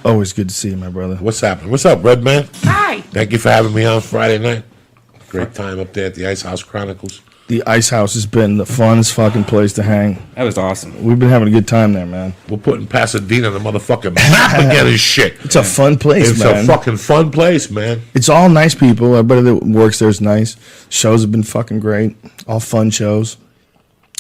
Always good to see you, my brother. What's happening? What's up, Red Man? Hi. Thank you for having me on Friday night. Great time up there at the Ice House Chronicles. The Ice House has been the funnest fucking place to hang. That was awesome. We've been having a good time there, man. We're putting Pasadena on the motherfucking map again and shit. It's a fun place, man. It's a fucking fun place, man. It's all nice people. Everybody that works there is nice. Shows have been fucking great. All fun shows.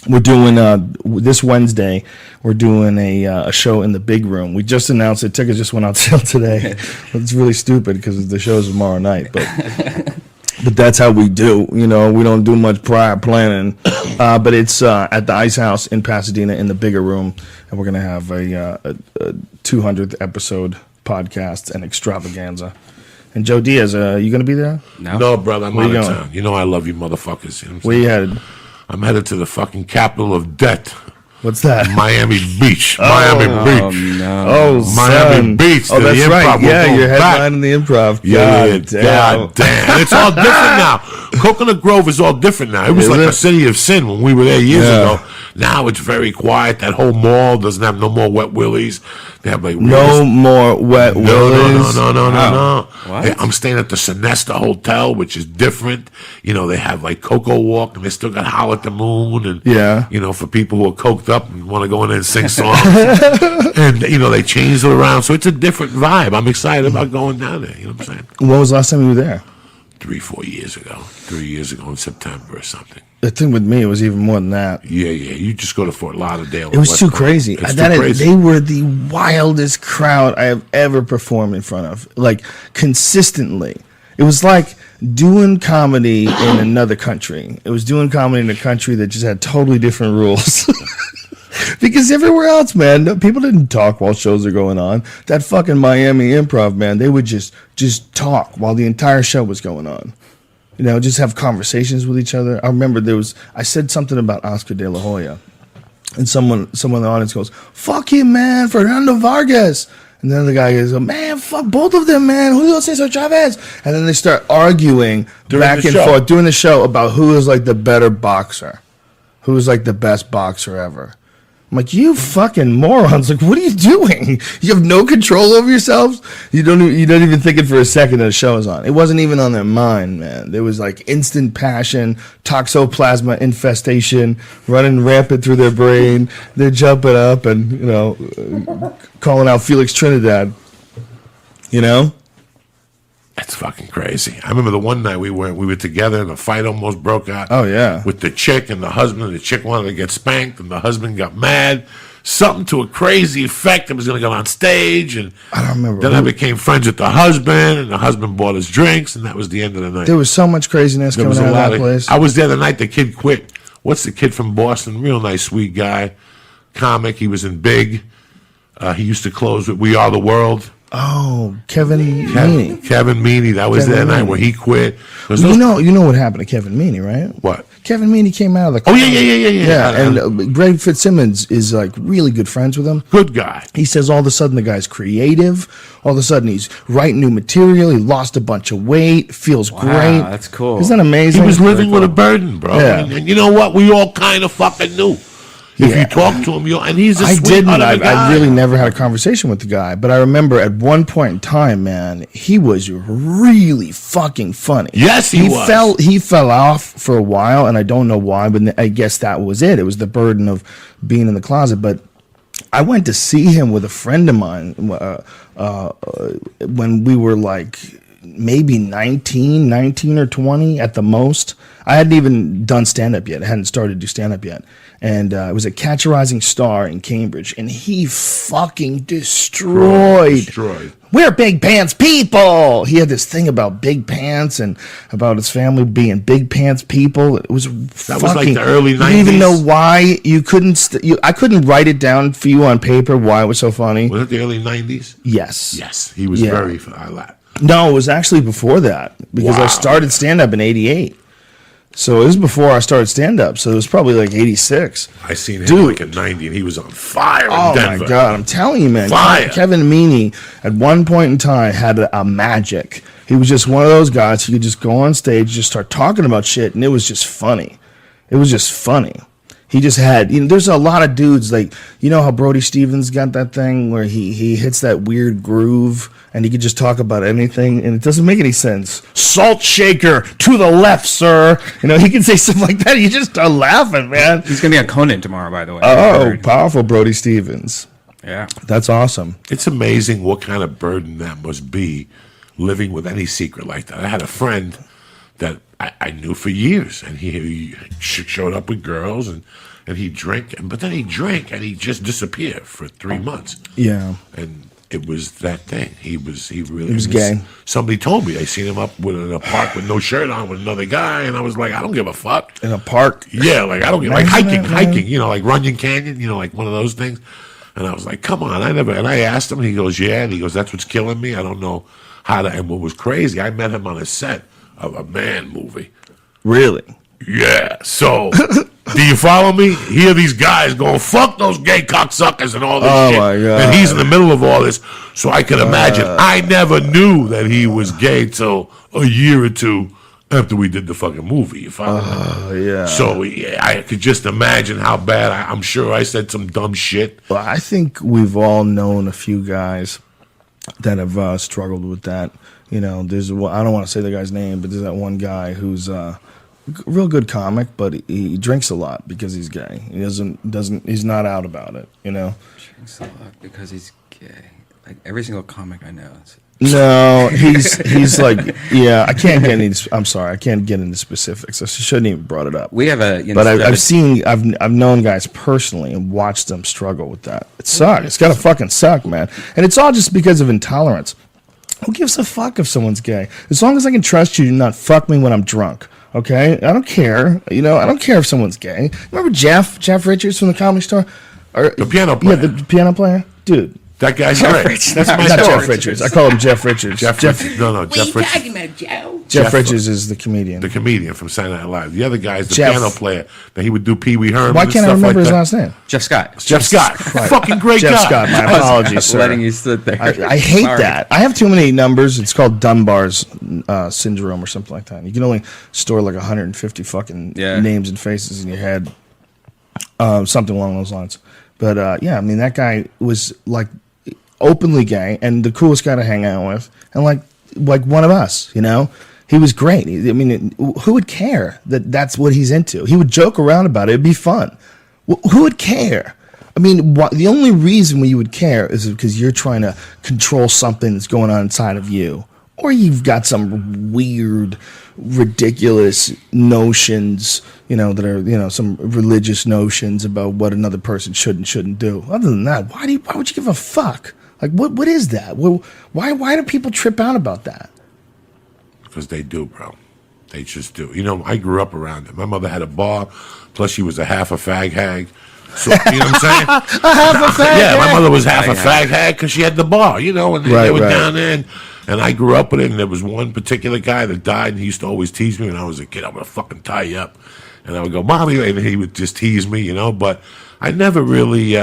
We're doing, this Wednesday, we're doing a show in the big room. We just announced it. Tickets just went on sale today. It's really stupid because the show's tomorrow night. But that's how we do. You know, we don't do much prior planning. But it's at the Ice House in Pasadena in the bigger room. And we're going to have a 200th episode podcast and extravaganza. And Joey Diaz, you going to be there? No, brother. I'm out of town. You know I love you motherfuckers. You know where you headed? I'm headed to the fucking capital of debt. What's that? Miami Beach. Miami Beach. No. Oh, Miami Beach. Oh, that's right. Yeah, you're headlining the Improv. God damn. It's all different now. Coconut Grove is all different now. It was a city of sin when we were there years ago. Now it's very quiet. That whole mall doesn't have no more Wet Willies. They have like no more Wet Willies. No. I'm staying at the Sonesta Hotel, which is different. You know, they have like Cocoa Walk, and they still got Howl at the Moon, and you know, for people who are coked up and want to go in there and sing songs, and you know, they changed it around, so it's a different vibe. I'm excited about going down there. You know what I'm saying? When was the last time you were there? 3 years ago. 3 years ago in September or something. The thing with me, it was even more than that. Yeah. You just go to Fort Lauderdale. It was too crazy. They were the wildest crowd I have ever performed in front of. Like, consistently. It was like doing comedy in another country. It was doing comedy in a country that just had totally different rules. Because everywhere else, man, people didn't talk while shows are going on. That fucking Miami Improv, man, they would just talk while the entire show was going on. You know, just have conversations with each other. I remember I said something about Oscar De La Hoya, and someone in the audience goes, "Fuck him, man, Fernando Vargas." And then the guy goes, "Man, fuck both of them, man. Julio Cesar Chavez." And then they start arguing back and forth during the show about who is like the better boxer, who is like the best boxer ever. I'm like, you fucking morons! Like, what are you doing? You have no control over yourselves. You don't even think it for a second that the show is on. It wasn't even on their mind, man. There was like instant passion, toxoplasma infestation running rampant through their brain. They're jumping up and calling out Felix Trinidad. You know. That's fucking crazy. I remember the one night we were together and the fight almost broke out. Oh, yeah. With the chick and the husband. And the chick wanted to get spanked and the husband got mad. Something to a crazy effect. I was going to go on stage. And I don't remember. Then I became friends with the husband and the husband bought us drinks and that was the end of the night. There was so much craziness coming out of that place. I was there the night the kid quit. What's the kid from Boston? Real nice, sweet guy. Comic. He was in Big. He used to close with We Are the World. Oh, Kevin Meaney. Kevin Meaney. That was that night where he quit. You know what happened to Kevin Meaney, right? What? Kevin Meaney came out of the college. Yeah. And Greg Fitzsimmons is like really good friends with him. Good guy. He says all of a sudden the guy's creative. All of a sudden he's writing new material. He lost a bunch of weight. Feels great. That's cool. Isn't that amazing? He was living with a burden, bro. Yeah. And you know what? We all kind of fucking knew. If you talk to him, and he's a sweetheart of a guy. I really never had a conversation with the guy, but I remember at one point in time, man, he was really fucking funny. Yes, he was. He fell off for a while, and I don't know why, but I guess that was it. It was the burden of being in the closet. But I went to see him with a friend of mine when we were like maybe 19 or 20 at the most. I hadn't even done stand-up yet. I hadn't started to do stand-up yet. And it was a Catch a Rising Star in Cambridge, and he fucking destroyed. We're big pants people. He had this thing about big pants and about his family being big pants people. It was that was like the early 90s. You didn't even know why you couldn't. I couldn't write it down for you on paper why it was so funny. Was it the early 90s? Yes. He was very. No, it was actually before that because I started stand-up in '88. So it was before I started stand-up, so it was probably like 86. I seen him like in 90, and he was on fire in Denver. Oh, my God. I'm telling you, man. Fire. Kevin Meaney, at one point in time, had a magic. He was just one of those guys who could just go on stage, just start talking about shit, and it was just funny. It was just funny. He just had, there's a lot of dudes like, how Brody Stevens got that thing where he hits that weird groove and he could just talk about anything and it doesn't make any sense. Salt shaker to the left, sir. He can say something like that. You just start laughing, man. He's going to be on Conan tomorrow, by the way. Oh, powerful Brody Stevens. Yeah. That's awesome. It's amazing what kind of burden that must be living with any secret like that. I had a friend that I knew for years, and he showed up with girls, and he'd drink, but then he'd drink, and he'd just disappear for 3 months. Yeah. And it was that thing. He was gay. Somebody told me. I seen him up in a park with no shirt on with another guy, and I was like, I don't give a fuck. In a park? Yeah, like I don't give, like hiking, like Runyon Canyon, like one of those things. And I was like, come on, and I asked him, and he goes, yeah, and he goes, that's what's killing me. I don't know how to, and what was crazy, I met him on a set of a Man movie. Really? Yeah. So, do you follow me? Here these guys going, fuck those gay cocksuckers and all this shit. My God. And he's in the middle of all this. So I can imagine. I never knew that he was gay till a year or two after we did the fucking movie. You follow me? Yeah. So I could just imagine how bad. I'm sure I said some dumb shit. Well, I think we've all known a few guys that have struggled with that. There's I don't want to say the guy's name, but there's that one guy who's a real good comic, but he drinks a lot because he's gay. He's not out about it. Drinks a lot because he's gay. Like every single comic I know. No, he's like, yeah. I can't get into. I'm sorry, I can't get into specifics. I shouldn't even brought it up. We have but I've known guys personally and watched them struggle with that. It sucks. It's gotta fucking suck, man. And it's all just because of intolerance. Who gives a fuck if someone's gay? As long as I can trust you to not fuck me when I'm drunk. Okay, I don't care. I don't care if someone's gay. Remember Jeff Richards from the Comedy Store? The piano player. Yeah, the piano player, dude. That guy's great. That's my not Jeff Richards. I call him Jeff Richards. Jeff Richards. What are you talking about, Joe? Jeff Richards is the comedian. The comedian from Saturday Night Live. The other guy is the piano player that he would do Pee Wee Herman. Why can't I remember his last name? Jeff Scott. Jeff Scott. Fucking great Jeff guy. Scott. My apologies, sir. Letting you sit there. I hate that. I have too many numbers. It's called Dunbar's syndrome or something like that. You can only store like 150 fucking names and faces in your head. Something along those lines. But that guy was like openly gay and the coolest guy to hang out with, and like one of us, he was great. Who would care that's what he's into? He would joke around about it. It'd be fun. Who would care? The only reason you would care is because you're trying to control something that's going on inside of you, or you've got some weird, ridiculous notions, that are, some religious notions about what another person should and shouldn't do. Other than that, why would you give a fuck? Like, what is that? Why do people trip out about that? Because they do, bro. They just do. I grew up around it. My mother had a bar, plus she was a half a fag hag. So, you know what I'm saying? A half a fag hag? Yeah, my mother was half a fag hag because she had the bar, and they were down there. And I grew up with it, and there was one particular guy that died, and he used to always tease me when I was a kid. I'm going to fucking tie you up. And I would go, Mommy, and he would just tease me, But I never really...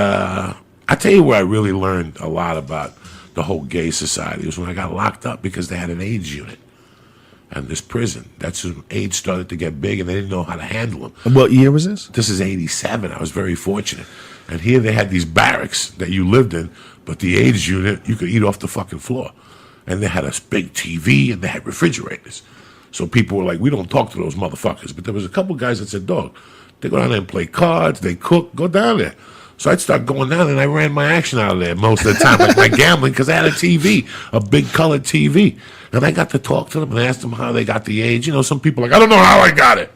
I tell you where I really learned a lot about the whole gay society was when I got locked up because they had an AIDS unit. And this prison, that's when AIDS started to get big and they didn't know how to handle them. What year was this? This is 87. I was very fortunate. And here they had these barracks that you lived in, but the AIDS unit, you could eat off the fucking floor. And they had a big TV and they had refrigerators. So people were like, we don't talk to those motherfuckers. But there was a couple guys that said, dog, they go down there and play cards, they cook, go down there. So I'd start going down, and I ran my action out of there most of the time, like my gambling, because I had a TV, a big colored TV. And I got to talk to them and ask them how they got the AIDS. Some people like, I don't know how I got it.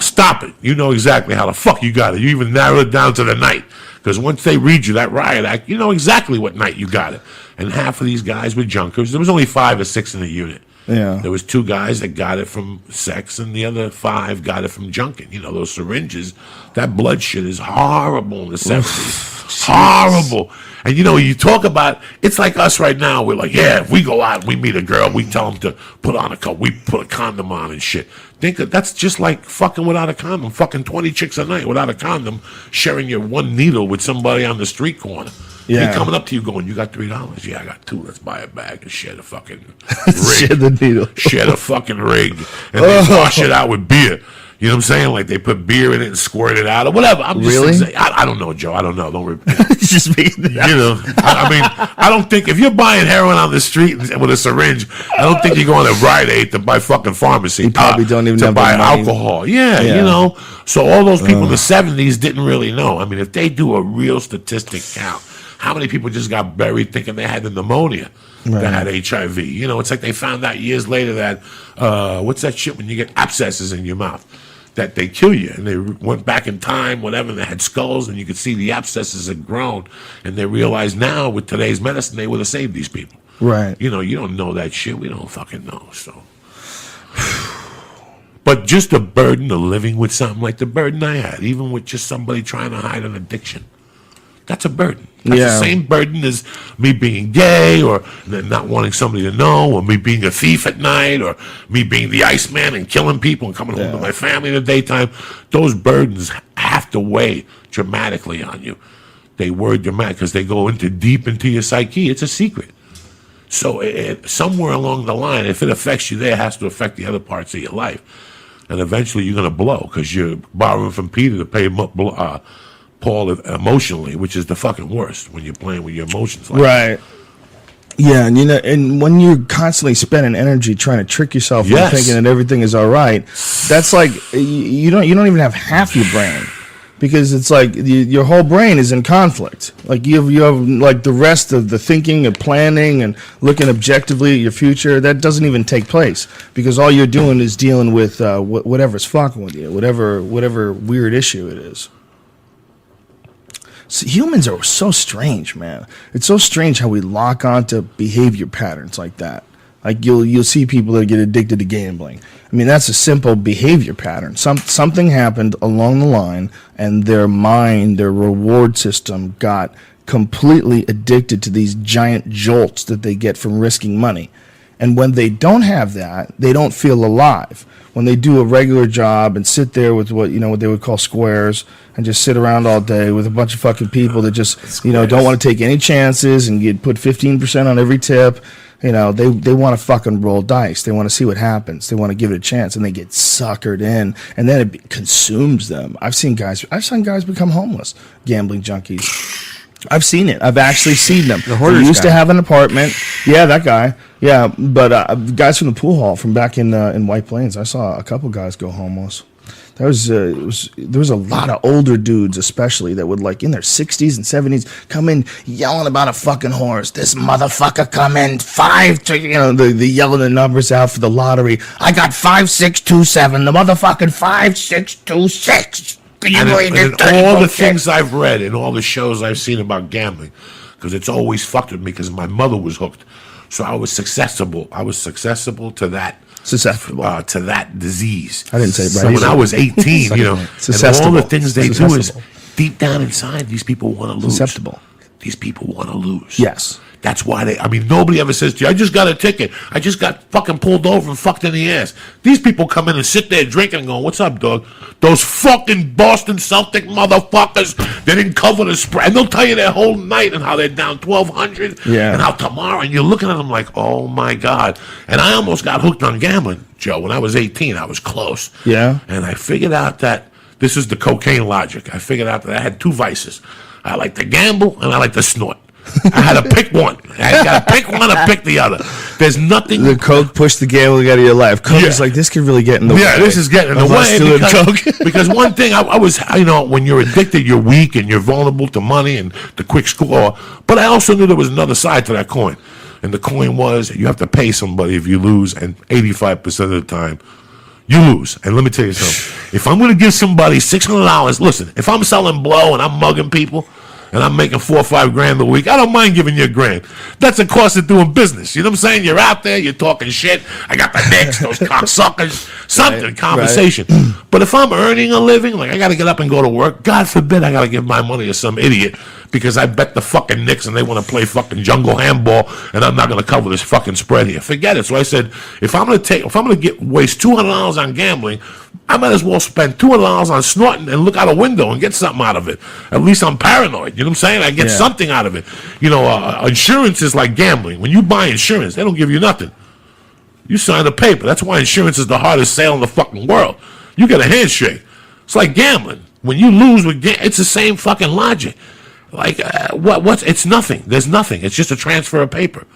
Stop it. You know exactly how the fuck you got it. You even narrowed it down to the night. Because once they read you that riot act, you know exactly what night you got it. And half of these guys were junkers. There was only 5 or 6 in the unit. Yeah. There was 2 guys that got it from sex, and the other 5 got it from junking. Those syringes, that blood shit is horrible in the 70s. Horrible. And you talk about, it's like us right now. We're like, yeah, if we go out and we meet a girl, we tell them to put on we put a condom on and shit. Think that's just like fucking without a condom, fucking 20 chicks a night without a condom, sharing your one needle with somebody on the street corner. Yeah. He coming up to you going, you got $3? Yeah, I got 2. Let's buy a bag and share the fucking rig. Share the needle. Share the fucking rig. And then wash it out with beer. You know what I'm saying? Like they put beer in it and squirt it out or whatever. I'm just really? I don't know, Joe. I don't know. Don't repeat. Just me. You know, I mean, I don't think if you're buying heroin on the street with a syringe, I don't think you're going to Rite Aid to buy fucking pharmacy. You probably don't even to have buy the money. alcohol. Yeah, you know. So all those people in the 70s didn't really know. I mean, if they do a real statistic count, how many people just got buried thinking they had the pneumonia? That had HIV. You know, it's like they found out years later that what's that shit when you get abscesses in your mouth? That they kill you, and they went back in time, whatever, and they had skulls, and you could see the abscesses had grown, and they realized now with today's medicine they would have saved these people. Right. You know, you don't know that shit. We don't fucking know. So, but just the burden of living with something like the burden I had, even with just somebody trying to hide an addiction, that's a burden. That's the same burden as me being gay or not wanting somebody to know, or me being a thief at night, or me being the Iceman and killing people and coming home to my family in the daytime. Those burdens have to weigh dramatically on you. They were dramatic because they go deep into your psyche. It's a secret. So somewhere along the line, if it affects you there, it has to affect the other parts of your life. And eventually you're going to blow because you're borrowing from Peter to pay Paul emotionally, which is the fucking worst when you're playing with your emotions like that. Yeah, and and when you're constantly spending energy trying to trick yourself into thinking that everything is all right, that's like you don't even have half your brain, because it's like your whole brain is in conflict. Like you have like the rest of the thinking and planning and looking objectively at your future, that doesn't even take place, because all you're doing is dealing with whatever's fucking with you, whatever weird issue it is. So humans are so strange, man. It's so strange how we lock onto behavior patterns like that. Like you'll see people that get addicted to gambling. I mean, that's a simple behavior pattern. Something happened along the line, and their mind, their reward system got completely addicted to these giant jolts that they get from risking money. And when they don't have that, they don't feel alive. When they do a regular job and sit there with what they would call squares, and just sit around all day with a bunch of fucking people that just don't want to take any chances and get put 15% on every tip. They want to fucking roll dice. They want to see what happens. They want to give it a chance, and they get suckered in, and then it consumes them. I've seen guys become homeless, gambling junkies. I've seen it. I've actually seen them. The hoarders He used guy. to have an apartment. Yeah, that guy. Yeah, but guys from the pool hall from back in White Plains, I saw a couple guys go homeless. There was a lot of older dudes, especially, that would, like, in their 60s and 70s, come in yelling about a fucking horse. This motherfucker come in they yelling the numbers out for the lottery. I got 5627. The motherfucking 5626. And all the things I've read and all the shows I've seen about gambling, because it's always fucked with me, because my mother was hooked, so I was susceptible to that. Susceptible to that disease. I didn't say it right. So when I was 18, and all the things they do is deep down inside, these people want to lose. Susceptible. These people want to lose. Yes. That's why nobody ever says to you, I just got a ticket. I just got fucking pulled over and fucked in the ass. These people come in and sit there drinking and going, what's up, dog? Those fucking Boston Celtic motherfuckers, they didn't cover the spread. And they'll tell you their whole night and how they're down 1,200 and how tomorrow, and you're looking at them like, oh my God. And I almost got hooked on gambling, Joe. When I was 18, I was close. Yeah. And I figured out that this is the cocaine logic. I figured out that I had two vices. I like to gamble and I like to snort. I had to pick one. I got to pick one or pick the other. There's nothing. The coke pushed the gambling out of your life. Coke is like, this could really get in the way. Yeah, this is getting in the way. Because one thing, I was, when you're addicted, you're weak and you're vulnerable to money and the quick score. But I also knew there was another side to that coin. And the coin was, you have to pay somebody if you lose. And 85% of the time, you lose. And let me tell you something. If I'm going to give somebody $600, listen, if I'm selling blow and I'm mugging people, and I'm making $4 or $5 grand a week, I don't mind giving you $1,000. That's the cost of doing business. You know what I'm saying? You're out there, you're talking shit. I got the Knicks, those cocksuckers, something, conversation. Right. But if I'm earning a living, like I got to get up and go to work, God forbid I got to give my money to some idiot because I bet the fucking Knicks and they want to play fucking jungle handball and I'm not going to cover this fucking spread here. Forget it. So I said, if I'm going to waste $200 on gambling, I might as well spend $200 on snorting and look out a window and get something out of it. At least I'm paranoid. You know what I'm saying? I get something out of it. Insurance is like gambling. When you buy insurance, they don't give you nothing. You sign a paper. That's why insurance is the hardest sale in the fucking world. You get a handshake. It's like gambling. When you lose with it's the same fucking logic. Like, what's, it's nothing. There's nothing. It's just a transfer of paper.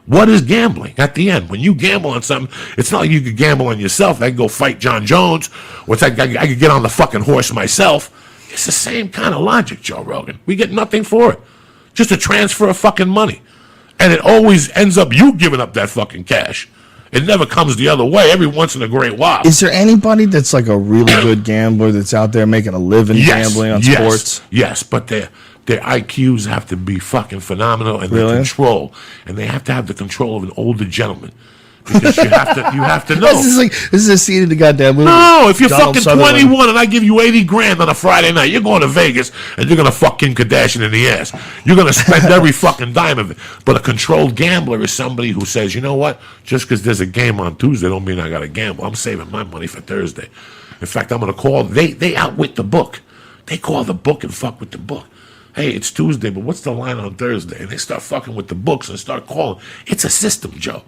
What is gambling at the end? When you gamble on something, it's not like you could gamble on yourself. I can go fight John Jones. Or it's like I could get on the fucking horse myself. It's the same kind of logic, Joe Rogan. We get nothing for it. Just a transfer of fucking money. And it always ends up you giving up that fucking cash. It never comes the other way every once in a great while. Is there anybody that's like a really good gambler that's out there making a living gambling on sports? Yes, but their IQs have to be fucking phenomenal, and their control. And they have to have the control of an older gentleman. Because you have to know. This is a scene in the goddamn movie. No, if you're fucking 21 and I give you 80 grand on a Friday night, you're going to Vegas and you're going to fuck Kim Kardashian in the ass. You're going to spend every fucking dime of it. But a controlled gambler is somebody who says, you know what? Just because there's a game on Tuesday don't mean I got to gamble. I'm saving my money for Thursday. In fact, I'm going to call. They outwit the book. They call the book and fuck with the book. Hey, it's Tuesday, but what's the line on Thursday? And they start fucking with the books and start calling. It's a system, Joe.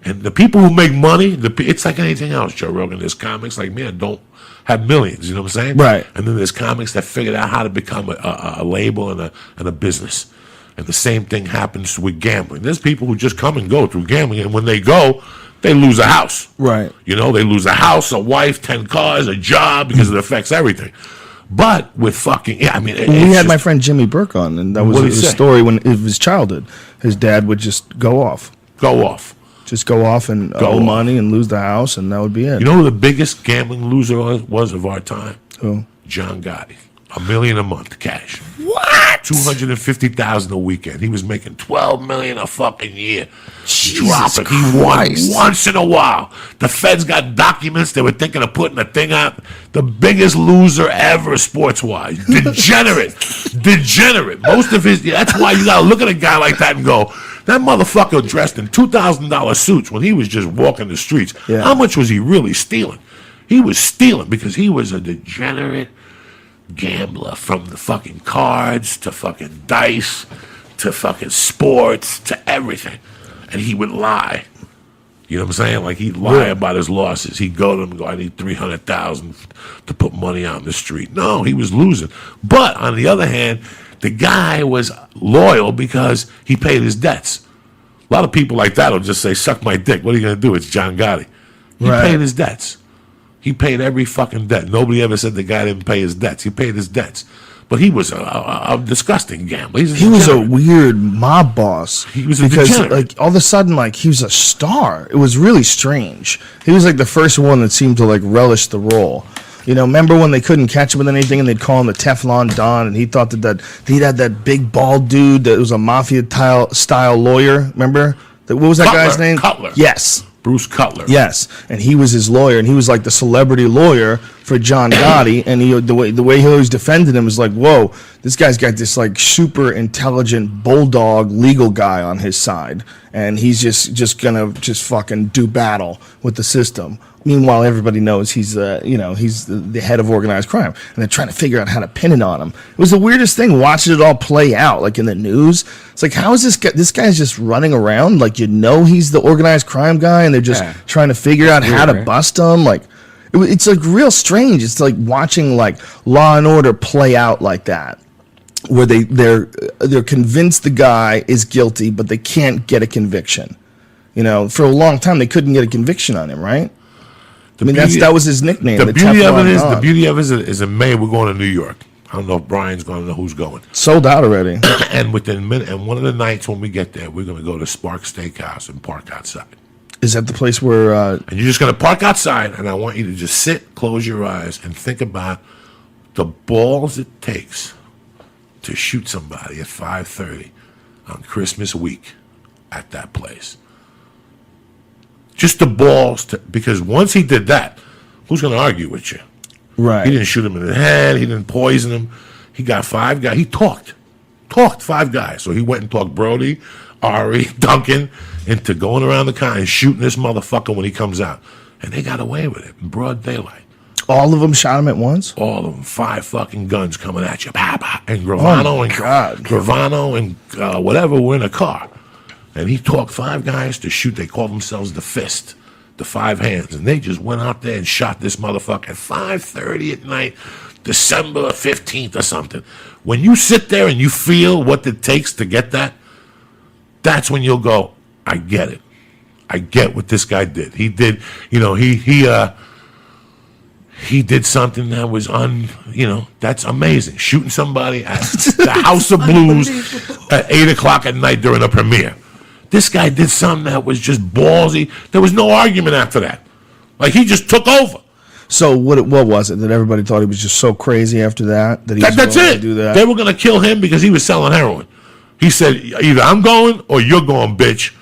And the people who make money, it's like anything else, Joe Rogan. There's comics like me that don't have millions, you know what I'm saying? Right. And then there's comics that figured out how to become a label and a business. And the same thing happens with gambling. There's people who just come and go through gambling, and when they go, they lose a house. Right. You know, they lose a house, a wife, 10 cars, a job, because it affects everything. But with fucking, we had my friend Jimmy Burke on, and that was his story when it was his childhood. His dad would just go off. Just go off and owe money and lose the house, and that would be it. You know who the biggest gambling loser was of our time? Who? John Gotti. $1 million a month cash. What? $250,000 a weekend. He was making $12 million a fucking year. Jesus Drop it. He won once in a while. The feds got documents. They were thinking of putting a thing out. The biggest loser ever, sports-wise. Degenerate. Most of his. That's why you gotta look at a guy like that and go, that motherfucker dressed in $2,000 suits when he was just walking the streets. Yeah. How much was he really stealing? He was stealing because he was a degenerate gambler, from the fucking cards to fucking dice to fucking sports to everything. And he would lie. You know what I'm saying? Like, he'd lie about his losses. He'd go to them and go, I need $300,000 to put money out in the street. No, he was losing. But on the other hand, the guy was loyal because he paid his debts. A lot of people like that will just say, suck my dick. What are you going to do? It's John Gotti. He paid his debts. He paid every fucking debt. Nobody ever said the guy didn't pay his debts. He paid his debts. But he was a disgusting gambler. He was a weird mob boss. He was because, like, all of a sudden, like, he was a star. It was really strange. He was like the first one that seemed to like relish the role. You know, remember when they couldn't catch him with anything and they'd call him the Teflon Don, and he thought that he had that big bald dude that was a mafia style lawyer. Remember? What was that guy's name? Cutler. Yes. Bruce Cutler. Yes, and he was his lawyer, and he was like the celebrity lawyer for John Gotti. And the way he always defended him was like, whoa, this guy's got this like super intelligent bulldog legal guy on his side, and he's just gonna fucking do battle with the system. Meanwhile, everybody knows he's the head of organized crime, and they're trying to figure out how to pin it on him. It was the weirdest thing watching it all play out, like in the news. It's like, how is this guy? This guy's just running around, like, he's the organized crime guy, and they're just trying to figure out how to bust him. Like, it's like real strange. It's like watching like Law and Order play out like that, where they're convinced the guy is guilty, but they can't get a conviction. You know, for a long time they couldn't get a conviction on him, right? That was his nickname. The beauty of it is in May we're going to New York. I don't know if Brian's going to know who's going. Sold out already. And one of the nights when we get there, we're going to go to Spark Steakhouse and park outside. Is that the place where? And you're just going to park outside, and I want you to just sit, close your eyes, and think about the balls it takes to shoot somebody at 5:30 on Christmas week at that place. Just the balls, because once he did that, who's going to argue with you? Right. He didn't shoot him in the head. He didn't poison him. He got 5 guys. He talked 5 guys. So he went and talked Brody, Ari, Duncan into going around the car and shooting this motherfucker when he comes out. And they got away with it in broad daylight. All of them shot him at once? All of them. 5 fucking guns coming at you. And Gravano and whatever were in a car. And he talked 5 guys to shoot. They called themselves the Fist. the Five Hands, and they just went out there and shot this motherfucker at 5:30 at night, December 15th or something. When you sit there and you feel what it takes to get that, that's when you'll go, I get it. I get what this guy did. He did, he did something that was that's amazing. Shooting somebody at the House of Blues at 8 o'clock at night during a premiere. This guy did something that was just ballsy. There was no argument after that. Like, he just took over. So what was it that everybody thought he was just so crazy after that he was that's willing it. to do that? They were going to kill him because he was selling heroin. He said, either I'm going or you're going, bitch.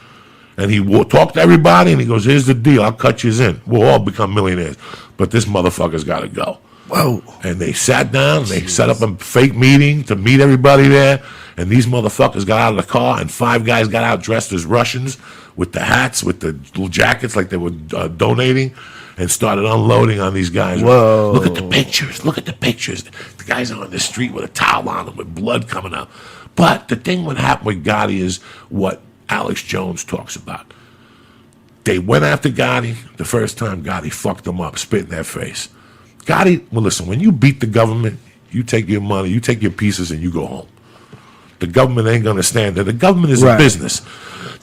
And he talked to everybody, and he goes, here's the deal. I'll cut you in. We'll all become millionaires. But this motherfucker's got to go. Whoa. And they sat down, and they set up a fake meeting to meet everybody there. And these motherfuckers got out of the car, and 5 guys got out dressed as Russians with the hats, with the little jackets like they were donating, and started unloading on these guys. Whoa. Look at the pictures. Look at the pictures. The guys are on the street with a towel on them with blood coming out. But the thing what happened with Gotti is what Alex Jones talks about. They went after Gotti the first time. Gotti fucked them up, spit in their face. Gotti, well, listen, when you beat the government, you take your money, you take your pieces, and you go home. The government ain't going to stand there. The government is a business.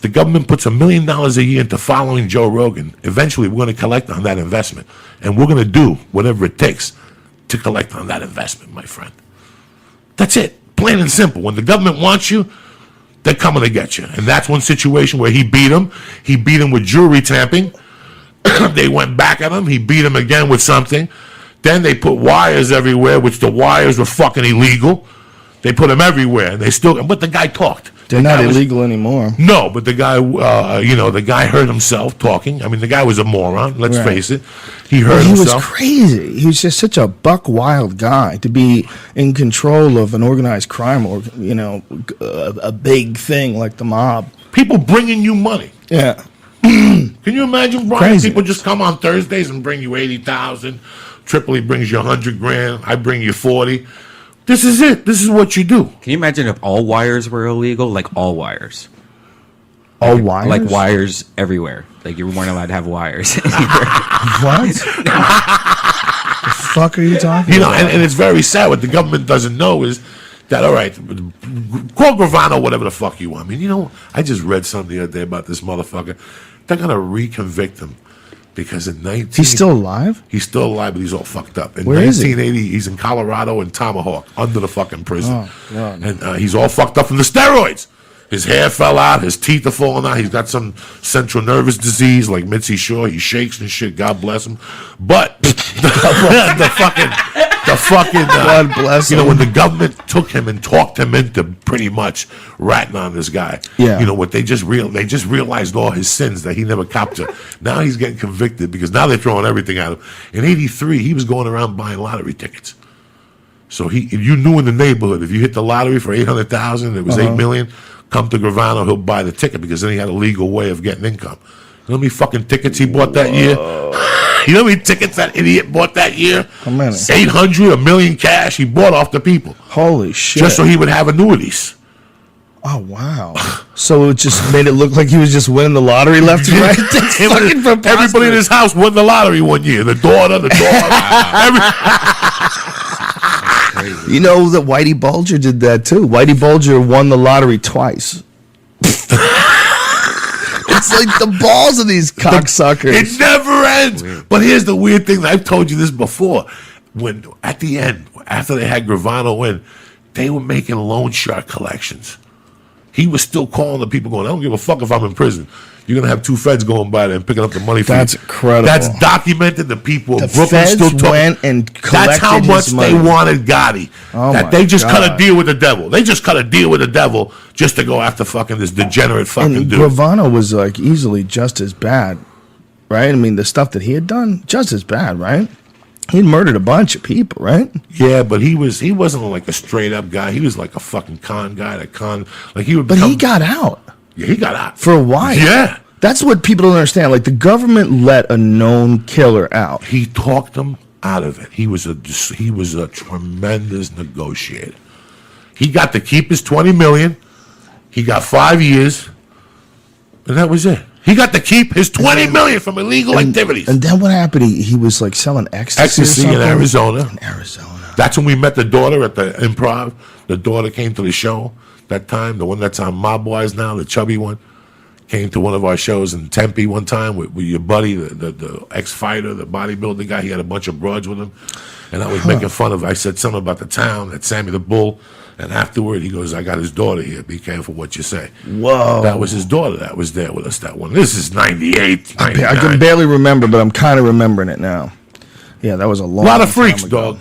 The government puts $1 million a year into following Joe Rogan. Eventually, we're going to collect on that investment. And we're going to do whatever it takes to collect on that investment, my friend. That's it. Plain and simple. When the government wants you, they're coming to get you. And that's one situation where he beat him. He beat him with jewelry tamping. They went back at him. He beat him again with something. Then they put wires everywhere, which the wires were fucking illegal. They put them everywhere, and but the guy talked. They're not illegal anymore. No, but the guy, the guy heard himself talking. I mean, the guy was a moron. Let's face it. He heard himself. He was crazy. He was just such a buck wild guy to be in control of an organized crime or a big thing like the mob. People bringing you money. Yeah. Can you imagine, Brian? Crazy. People just come on Thursdays and bring you 80,000. Tripoli brings you 100 grand. I bring you 40. This is it. This is what you do. Can you imagine if all wires were illegal? Like all wires. All wires? Like wires everywhere. Like you weren't allowed to have wires. What? The fuck are you talking about? And it's very sad. What the government doesn't know is that, all right, call Gravano whatever the fuck you want. I mean, I just read something the other day about this motherfucker. They're going to reconvict him. Because in He's still alive? He's still alive, but he's all fucked up. In Where 1980, he's in Colorado in Tomahawk, under the fucking prison. Oh, God. And he's all fucked up from the steroids. His hair fell out, his teeth are falling out. He's got some central nervous disease like Mitzi Shore. He shakes and shit. God bless him. But the fucking God bless him. When the government took him and talked him into pretty much ratting on this guy. Yeah. What they just realized all his sins that he never copped to. Now he's getting convicted because now they're throwing everything at him. In '83, he was going around buying lottery tickets. So if you knew in the neighborhood, if you hit the lottery for 800,000, it was 8 million. Come to Gravano, he'll buy the ticket because then he had a legal way of getting income. You know how many fucking tickets he bought that year? You know how many tickets that idiot bought that year? How many? 800, $1 million cash he bought off the people. Holy shit. Just so he would have annuities. Oh, wow. So it just made it look like he was just winning the lottery left and right? Everybody in his house won the lottery one year. The daughter. You know that Whitey Bulger did that too. Whitey Bulger won the lottery twice. It's like the balls of these cocksuckers. It never ends. Weird. But here's the weird thing. I've told you this before. When at the end, after they had Gravano in, they were making loan shark collections. He was still calling the people going, I don't give a fuck if I'm in prison. You're going to have 2 feds going by there and picking up the money for That's you. incredible. That's documented. The people of Brooklyn feds still talk. Went and collected That's how much his money. they wanted Gotti. That they just cut a deal with the devil. They just cut a deal with the devil just to go after fucking this degenerate fucking and dude. Gravano was like easily just as bad, right? I mean, the stuff that he had done, just as bad, right? He'd murdered a bunch of people, right? Yeah, but he wasn't like a straight up guy. He was like a fucking con guy. But he got out. Yeah, he got out for a while. Yeah. That's what people don't understand. Like, the government let a known killer out. He talked them out of it. He was a tremendous negotiator. He got to keep his $20 million. He got 5 years, and that was it. He got to keep his $20 million from illegal activities. And then what happened? He was like selling ecstasy in Arizona. In Arizona. That's when we met the daughter at the Improv. The daughter came to the show that time. The one that's on Mob Wise now, the chubby one, came to one of our shows in Tempe one time with your buddy, the ex-fighter, the bodybuilder guy. He had a bunch of broads with him. And I was making fun of, I said something about the town, that Sammy the Bull. And afterward, he goes, I got his daughter here. Be careful what you say. Whoa. That was his daughter that was there with us that one. This is 98, 99. I can barely remember, but I'm kind of remembering it now. Yeah, that was a lot of freaks, dog.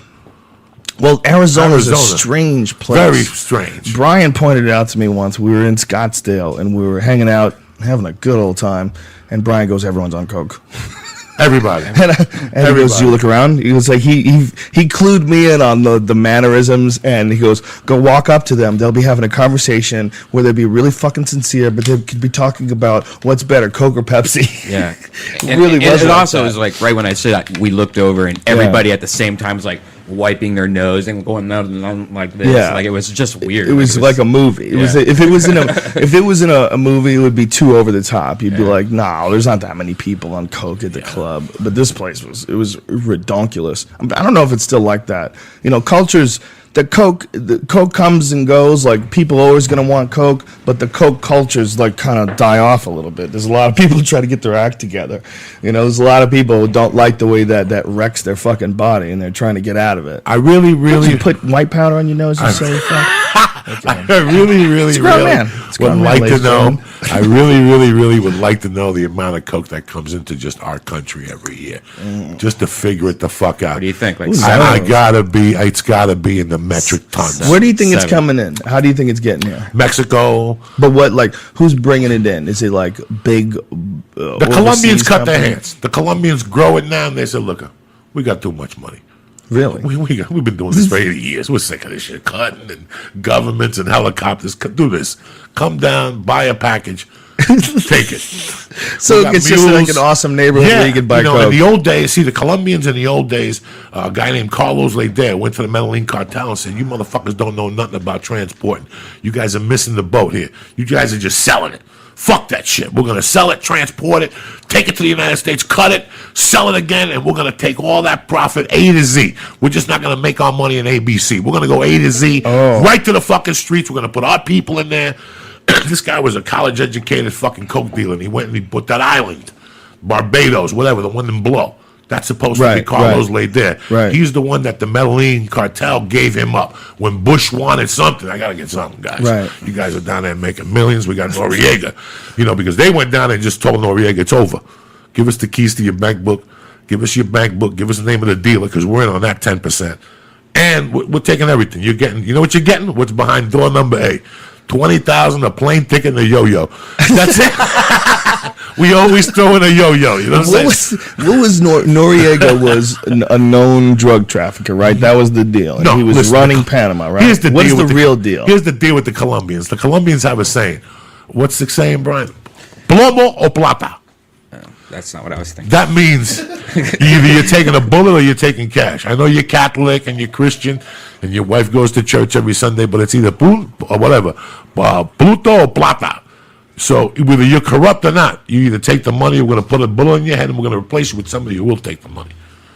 Well, Arizona's a strange place. Very strange. Brian pointed it out to me once. We were in Scottsdale, and we were hanging out, having a good old time. And Brian goes, everyone's on coke. Everybody. And he goes, you look around? He was like, he clued me in on the mannerisms, and he goes, go walk up to them. They'll be having a conversation where they'll be really fucking sincere, but they could be talking about what's better, Coke or Pepsi. Yeah. It also was like right when I said that, we looked over, and everybody at the same time was like wiping their nose and going like this. Yeah. Like it was just weird. It was like a movie. It was if it was in a movie, it would be too over the top. You'd be like, no, there's not that many people on coke at the club. But this place was redonkulous. I don't know if it's still like that. You know, cultures. The coke comes and goes. Like people always gonna want coke, but the coke cultures like kind of die off a little bit. There's a lot of people who try to get their act together. You know, there's a lot of people who don't like the way that wrecks their fucking body, and they're trying to get out of it. I really you put white powder on your nose. You say I really would like to know. I really would like to know the amount of coke that comes into just our country every year, just to figure it the fuck out. What do you think? Like, it's gotta be in the metric tons. Where do you think it's coming in? How do you think it's getting here? Mexico. But what, like, who's bringing it in? Is it like big? The Colombians cut their hands. The Colombians grow it now, and they said, "Look, we got too much money." Really? We've been doing this for 80 years. We're sick of this shit. Cutting and governments and helicopters. Do this. Come down, buy a package, take it. So it's just like an awesome neighborhood league and buy coke. In the old days, the Colombians in the old days, a guy named Carlos Leiter went to the Medellin cartel and said, you motherfuckers don't know nothing about transporting. You guys are missing the boat here. You guys are just selling it. Fuck that shit. We're going to sell it, transport it, take it to the United States, cut it, sell it again, and we're going to take all that profit A to Z. We're just not going to make our money in ABC. We're going to go A to Z, right to the fucking streets. We're going to put our people in there. This guy was a college-educated fucking coke dealer, and he went and he put that island, Barbados, whatever, the one in Blow. That's supposed to be Carlos Leiter. Right. He's the one that the Medellin cartel gave him up. When Bush wanted something, I got to get something, guys. Right. You guys are down there making millions. We got Noriega. Because they went down there and just told Noriega, it's over. Give us the keys to your bank book. Give us your bank book. Give us the name of the dealer, because we're in on that 10%. And we're taking everything. You're getting, you know what you're getting? What's behind door number 8? $20,000, a plane ticket, and a yo-yo. That's it. We always throw in a yo-yo. You know what I'm saying? Noriega was a known drug trafficker, right? That was the deal. And he was running Panama, right? What's the real deal? Here's the deal with the Colombians. The Colombians have a saying. What's the saying, Brian? Plomo o plata. That's not what I was thinking. That means either you're taking a bullet or you're taking cash. I know you're Catholic and you're Christian and your wife goes to church every Sunday, but it's either pun or whatever. Pluto or plata. So whether you're corrupt or not, you either take the money, we're going to put a bullet in your head, and we're going to replace you with somebody who will take the money.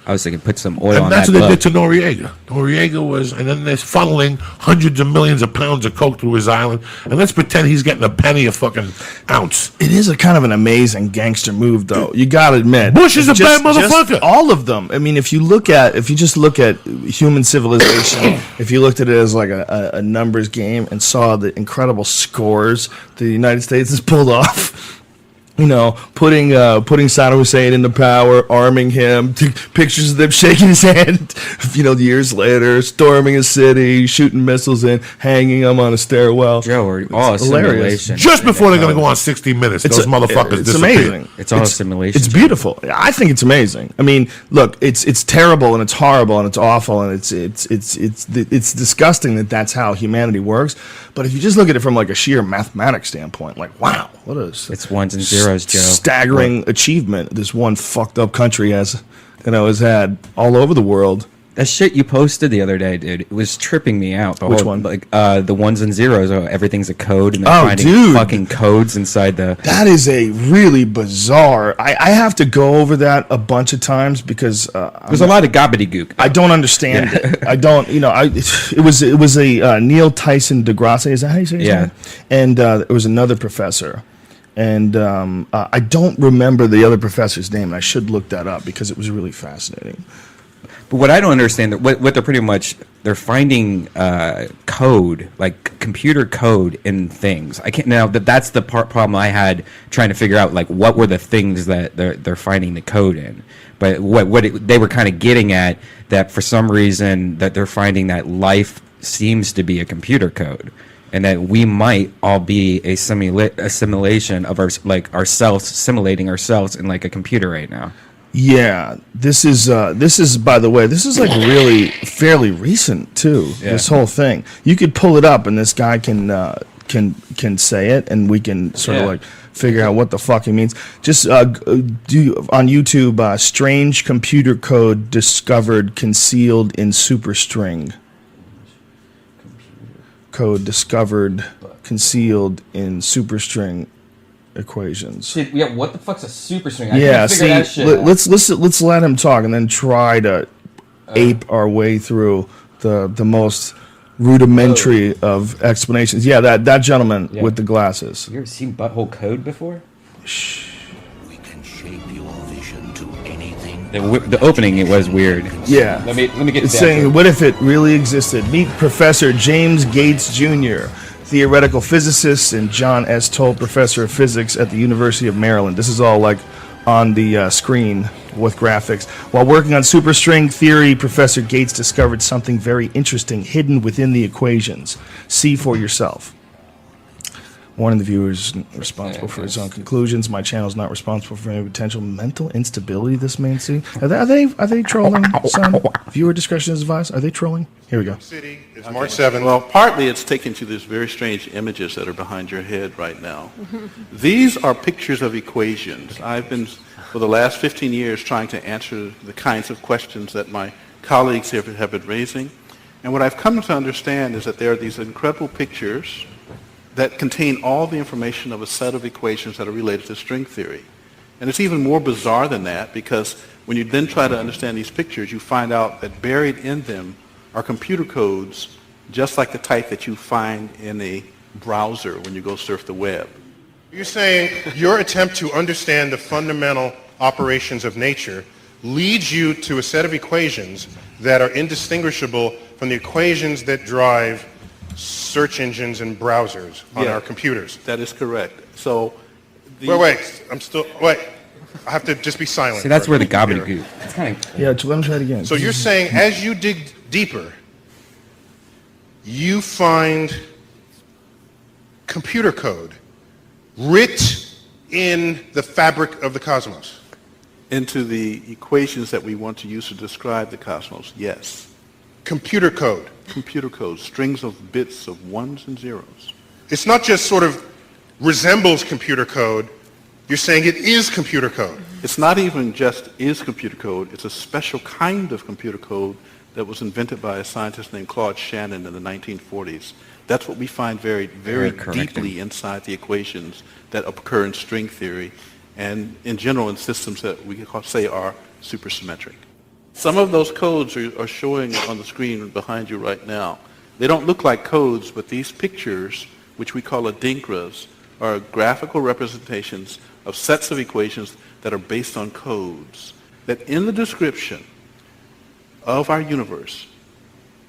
I was thinking put some oil on that. And that's what they did to Noriega. Noriega was, and then they're funneling hundreds of millions of pounds of coke through his island. And let's pretend he's getting a penny a fucking ounce. It is a kind of an amazing gangster move, though. You got to admit. Bush is a bad motherfucker. All of them. I mean, if you just look at human civilization, if you looked at it as like a numbers game and saw the incredible scores the United States has pulled off. Putting Saddam Hussein into power, arming him, pictures of them shaking his hand, years later, storming a city, shooting missiles in, hanging him on a stairwell. Joe, all a simulation. Just before they're going to go on 60 Minutes, those motherfuckers disappear. It's amazing. It's all a simulation. It's beautiful. I think it's amazing. I mean, look, it's terrible and it's horrible and it's awful and it's disgusting that that's how humanity works. But if you just look at it from like a sheer mathematics standpoint, like, wow, what is it's ones and zeros, Joe. Staggering achievement this one fucked up country has had all over the world. That shit you posted the other day, dude, it was tripping me out. Which one? Like the ones and zeros. Everything's a code, and they're finding fucking codes inside the. That is a really bizarre. I have to go over that a bunch of times because there's a lot of gobbledygook. I don't understand it. I don't. It was a Neil Tyson deGrasse. Is that how you say his name? And it was another professor. And I don't remember the other professor's name, and I should look that up because it was really fascinating. But what I don't understand, what they're finding code, like computer code in things. I can't now that's the problem I had trying to figure out, like what were the things that they're finding the code in. But they were kind of getting at that for some reason that they're finding that life seems to be a computer code. And that we might all be a simulation of ourselves, simulating ourselves in like a computer right now. Yeah, this is by the way, this is like really fairly recent too. Yeah. This whole thing, you could pull it up, and this guy can say it, and we can sort of like figure out what the fuck he means. Just do on YouTube, strange computer code discovered concealed in superstring. Code discovered concealed in superstring equations. Yeah, what the fuck's a superstring? Let's let him talk and then try to ape our way through the most rudimentary of explanations. Yeah, that gentleman with the glasses. You ever seen butthole code before? Shh. We can shape your vision to anything. The opening, it was weird. Yeah. Let me get. It's saying, what if it really existed? Meet Professor James Gates Jr., theoretical physicist, and John S. Toll, professor of physics at the University of Maryland. This is all like on the screen with graphics. While working on superstring theory, Professor Gates discovered something very interesting hidden within the equations. See for yourself. Warning the viewer is responsible for his own conclusions. My channel is not responsible for any potential mental instability this may see. Are they trolling, son? Viewer discretion is advised. Are they trolling? Here we go. City is March 7th. Well, partly it's taken to these very strange images that are behind your head right now. These are pictures of equations. I've been, for the last 15 years, trying to answer the kinds of questions that my colleagues have been raising. And what I've come to understand is that there are these incredible pictures that contain all the information of a set of equations that are related to string theory. And it's even more bizarre than that, because when you then try to understand these pictures, you find out that buried in them are computer codes just like the type that you find in a browser when you go surf the web. You're saying your attempt to understand the fundamental operations of nature leads you to a set of equations that are indistinguishable from the equations that drive search engines and browsers on our computers. That is correct. So, wait. I have to just be silent. See, that's where the gobbledygook. It's kind of let me try it again. So you're saying as you dig deeper, you find computer code writ in the fabric of the cosmos. Into the equations that we want to use to describe the cosmos, yes. Computer code. Computer code, strings of bits of ones and zeros. It's not just sort of resembles computer code. You're saying it is computer code. It's not even just is computer code. It's a special kind of computer code that was invented by a scientist named Claude Shannon in the 1940s. That's what we find very, very deeply inside the equations that occur in string theory and in general in systems that we can say are supersymmetric. Some of those codes are showing on the screen behind you right now. They don't look like codes, but these pictures, which we call adinkras, are graphical representations of sets of equations that are based on codes. That in the description of our universe,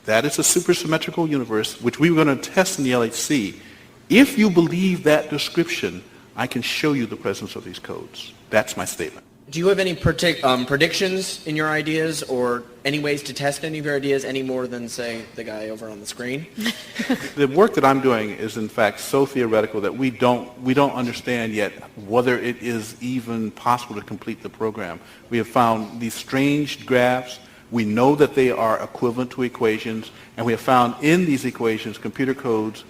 that is a supersymmetrical universe, which we were going to test in the LHC. If you believe that description, I can show you the presence of these codes. That's my statement. Do you have any predictions in your ideas or any ways to test any of your ideas any more than, say, the guy over on the screen? The work that I'm doing is, in fact, so theoretical that we don't understand yet whether it is even possible to complete the program. We have found these strange graphs. We know that they are equivalent to equations, and we have found in these equations computer codes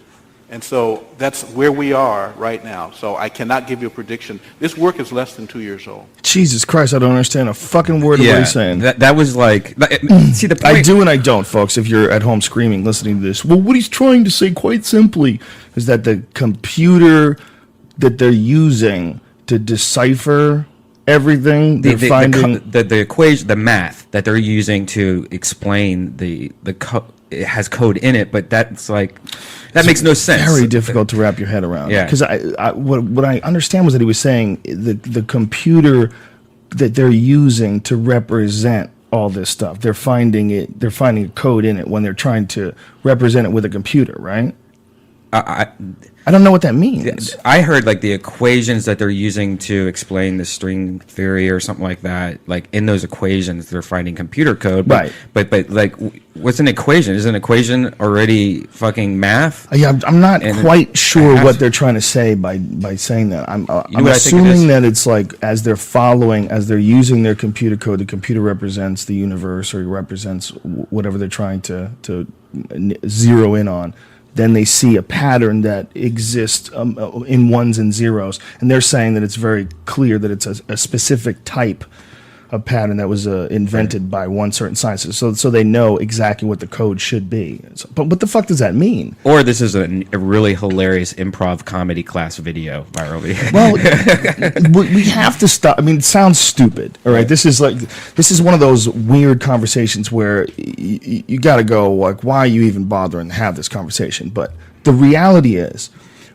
And so that's where we are right now. So I cannot give you a prediction. This work is less than 2 years old. Jesus Christ, I don't understand a fucking word of what he's saying. That was like, see the point. I do and I don't, folks, if you're at home screaming, listening to this. Well, what he's trying to say quite simply is that the computer that they're using to decipher everything, they're finding... The equation, the math that they're using to explain the it has code in it, but that's like... That makes no sense. Very difficult to wrap your head around. Yeah. Because what I understand was that he was saying the computer that they're using to represent all this stuff, they're finding a code in it when they're trying to represent it with a computer, right? I don't know what that means. I heard like the equations that they're using to explain the string theory or something like that. Like in those equations, they're finding computer code. Right. But like, what's an equation? Is an equation already fucking math? Yeah, I'm not quite sure what they're trying to say by saying that. I'm assuming that it's like as they're using their computer code, the computer represents the universe or represents whatever they're trying to zero in on. Then they see a pattern that exists in ones and zeros, and they're saying that it's very clear that it's a specific type of pattern that was invented by one certain scientist. So they know exactly what the code should be. But what the fuck does that mean? Or this is a really hilarious improv comedy class video virally. Well, we have to stop. I mean, it sounds stupid. All right, this is one of those weird conversations where you got to go like, why are you even bothering to have this conversation? But the reality is,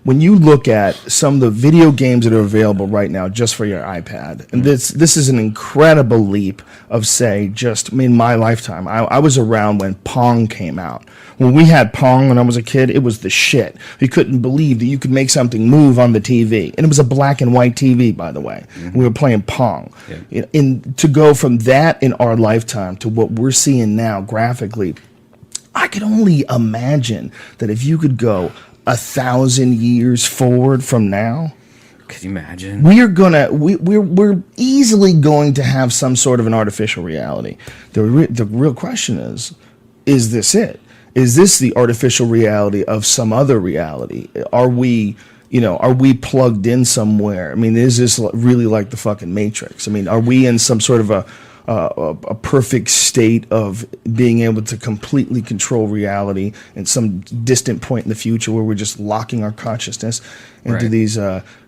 when you look at some of the video games that are available right now just for your iPad, and this is an incredible leap of, say, just in my lifetime. I was around when Pong came out. When we had Pong when I was a kid, it was the shit. You couldn't believe that you could make something move on the TV. And it was a black and white TV, by the way. We were playing Pong. Yeah. And to go from that in our lifetime to what we're seeing now graphically, I could only imagine that if you could go 1,000 years forward from now, could you imagine? We're easily going to have some sort of an artificial reality. The real question is this it? Is this the artificial reality of some other reality? Are we plugged in somewhere? I mean, is this really like the fucking Matrix? I mean, are we in some sort of a perfect state of being able to completely control reality in some distant point in the future where we're just locking our consciousness into these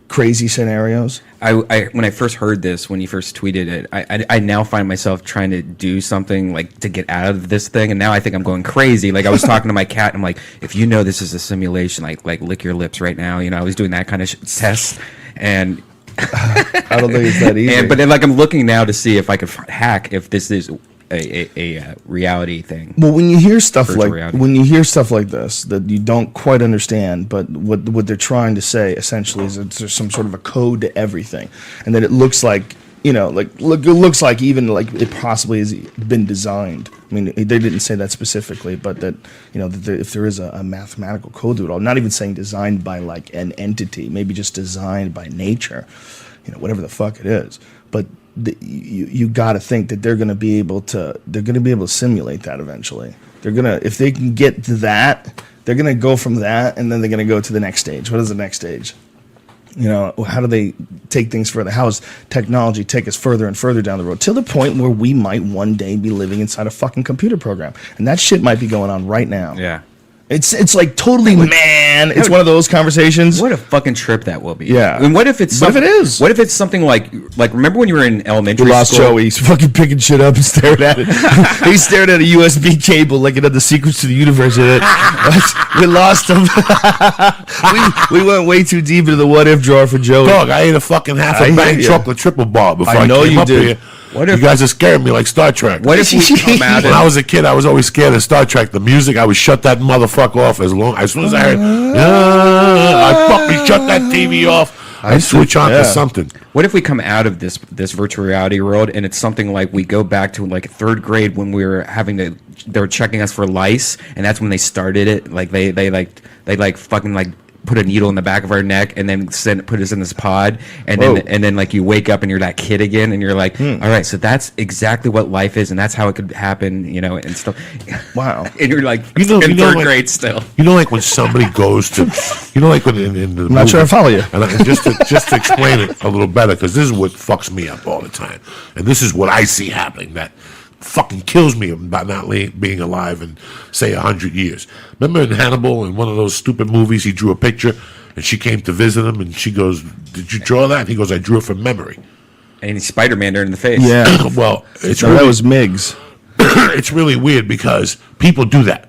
crazy scenarios? When I first heard this, when you first tweeted it, I now find myself trying to do something like to get out of this thing, and now I think I'm going crazy. Like I was talking to my cat, and I'm like, if you know this is a simulation, like lick your lips right now. You know, I was doing that kind of test, and I don't think it's that easy. But then, like, I'm looking now to see if I could hack if this is a reality thing. Well, when you hear stuff like this that you don't quite understand, but what they're trying to say essentially is that there's some sort of a code to everything, and that it looks like it looks like even like it possibly has been designed. I mean, they didn't say that specifically, but that if there is a mathematical code to it all, not even saying designed by like an entity, maybe just designed by nature, whatever the fuck it is. But you got to think that they're going to be able to simulate that eventually. If they can get to that, they're going to go from that, and then they're going to go to the next stage. What is the next stage? How do they take things further? How does technology take us further and further down the road to the point where we might one day be living inside a fucking computer program? And that shit might be going on right now. Yeah. It's like totally, it's one of those conversations. What a fucking trip that will be. Yeah. And what if it's What if it is? What if it's something like remember when you were in elementary we lost school? Joey. He's fucking picking shit up and staring at it. He stared at a USB cable like it had the secrets to the universe in it. We lost him. we went way too deep into the what if drawer for Joey. Dog, I ate a fucking half a bang chocolate triple bar before I know came you up did. here. What if you guys are scaring me like Star Trek? What if we come out? When I was a kid, I was always scared of Star Trek. The music, I would shut that motherfucker off as soon as I heard. I fucking shut that TV off. I switch on to something. What if we come out of this virtual reality world and it's something like we go back to like third grade when we were they were checking us for lice, and that's when they started it. Like they fucking like put a needle in the back of our neck and then put us in this pod, and then like you wake up and you're that kid again, and you're like, all right, so that's exactly what life is, and that's how it could happen, and stuff. Wow. And you're like, in third grade still. Like when somebody goes to, like when in the I'm movie, not sure I follow you. And just to explain it a little better, because this is what fucks me up all the time, and this is what I see happening that fucking kills me about not being alive in, say, 100 years. Remember in Hannibal, in one of those stupid movies, he drew a picture, and she came to visit him, and she goes, "Did you draw that?" And he goes, "I drew it from memory." And he's Spider-Man her in the face. Yeah. Well, it's that was Miggs. It's really weird because people do that.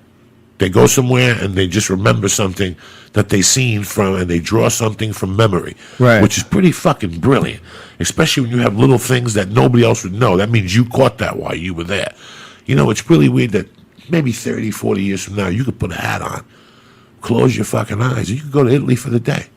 They go somewhere and they just remember something that they seen from, and they draw something from memory, right? Which is pretty fucking brilliant, especially when you have little things that nobody else would know. That means you caught that while you were there. It's really weird that maybe 30, 40 years from now, you could put a hat on, close your fucking eyes, and you could go to Italy for the day.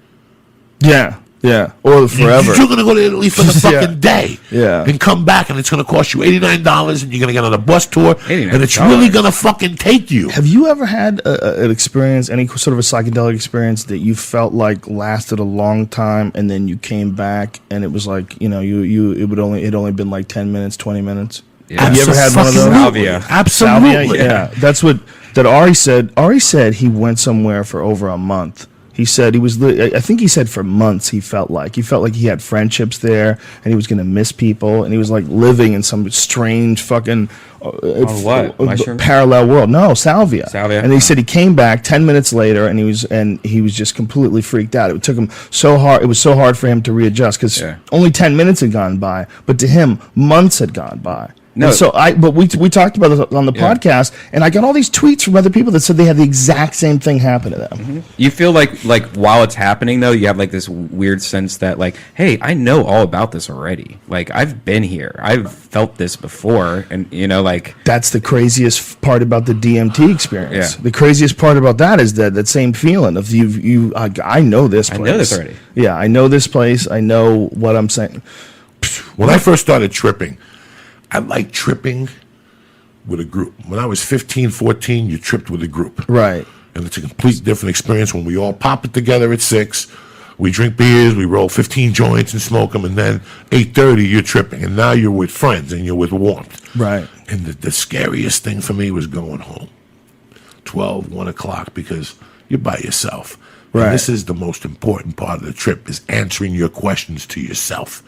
Yeah. Yeah, or forever. You're going to go to Italy for the fucking day. Yeah. And come back, and it's going to cost you $89, and you're going to get on a bus tour, and it's really going to fucking take you. Have you ever had an experience, any sort of a psychedelic experience that you felt like lasted a long time, and then you came back, and it was like, it only been like 10 minutes, 20 minutes? Yeah. Have you ever had one of those? Salvia. Absolutely. Salvia, yeah. That's what Ari said. Ari said he went somewhere for over a month. He said I think he said for months he felt like he had friendships there, and he was going to miss people, and he was like living in some strange fucking parallel world. No, salvia. And he said he came back 10 minutes later, and he was just completely freaked out. It took him so hard. It was so hard for him to readjust because only 10 minutes had gone by, but to him months had gone by. No, but we talked about this on the podcast, and I got all these tweets from other people that said they had the exact same thing happen to them. Mm-hmm. You feel like while it's happening though, you have like this weird sense that like, hey, I know all about this already. Like I've been here, I've felt this before, and like that's the craziest part about the DMT experience. Yeah. The craziest part about that is that same feeling of I know this place. I know this already. Yeah, I know this place. I know what I'm saying. When I first started tripping, I like tripping with a group. When I was 15, 14, you tripped with a group. Right. And it's a complete different experience when we all pop it together at 6. We drink beers, we roll 15 joints and smoke them, and then 8:30 you're tripping. And now you're with friends and you're with warmth. Right. And the scariest thing for me was going home. 12, 1 o'clock, because you're by yourself. Right. And this is the most important part of the trip, is answering your questions to yourself.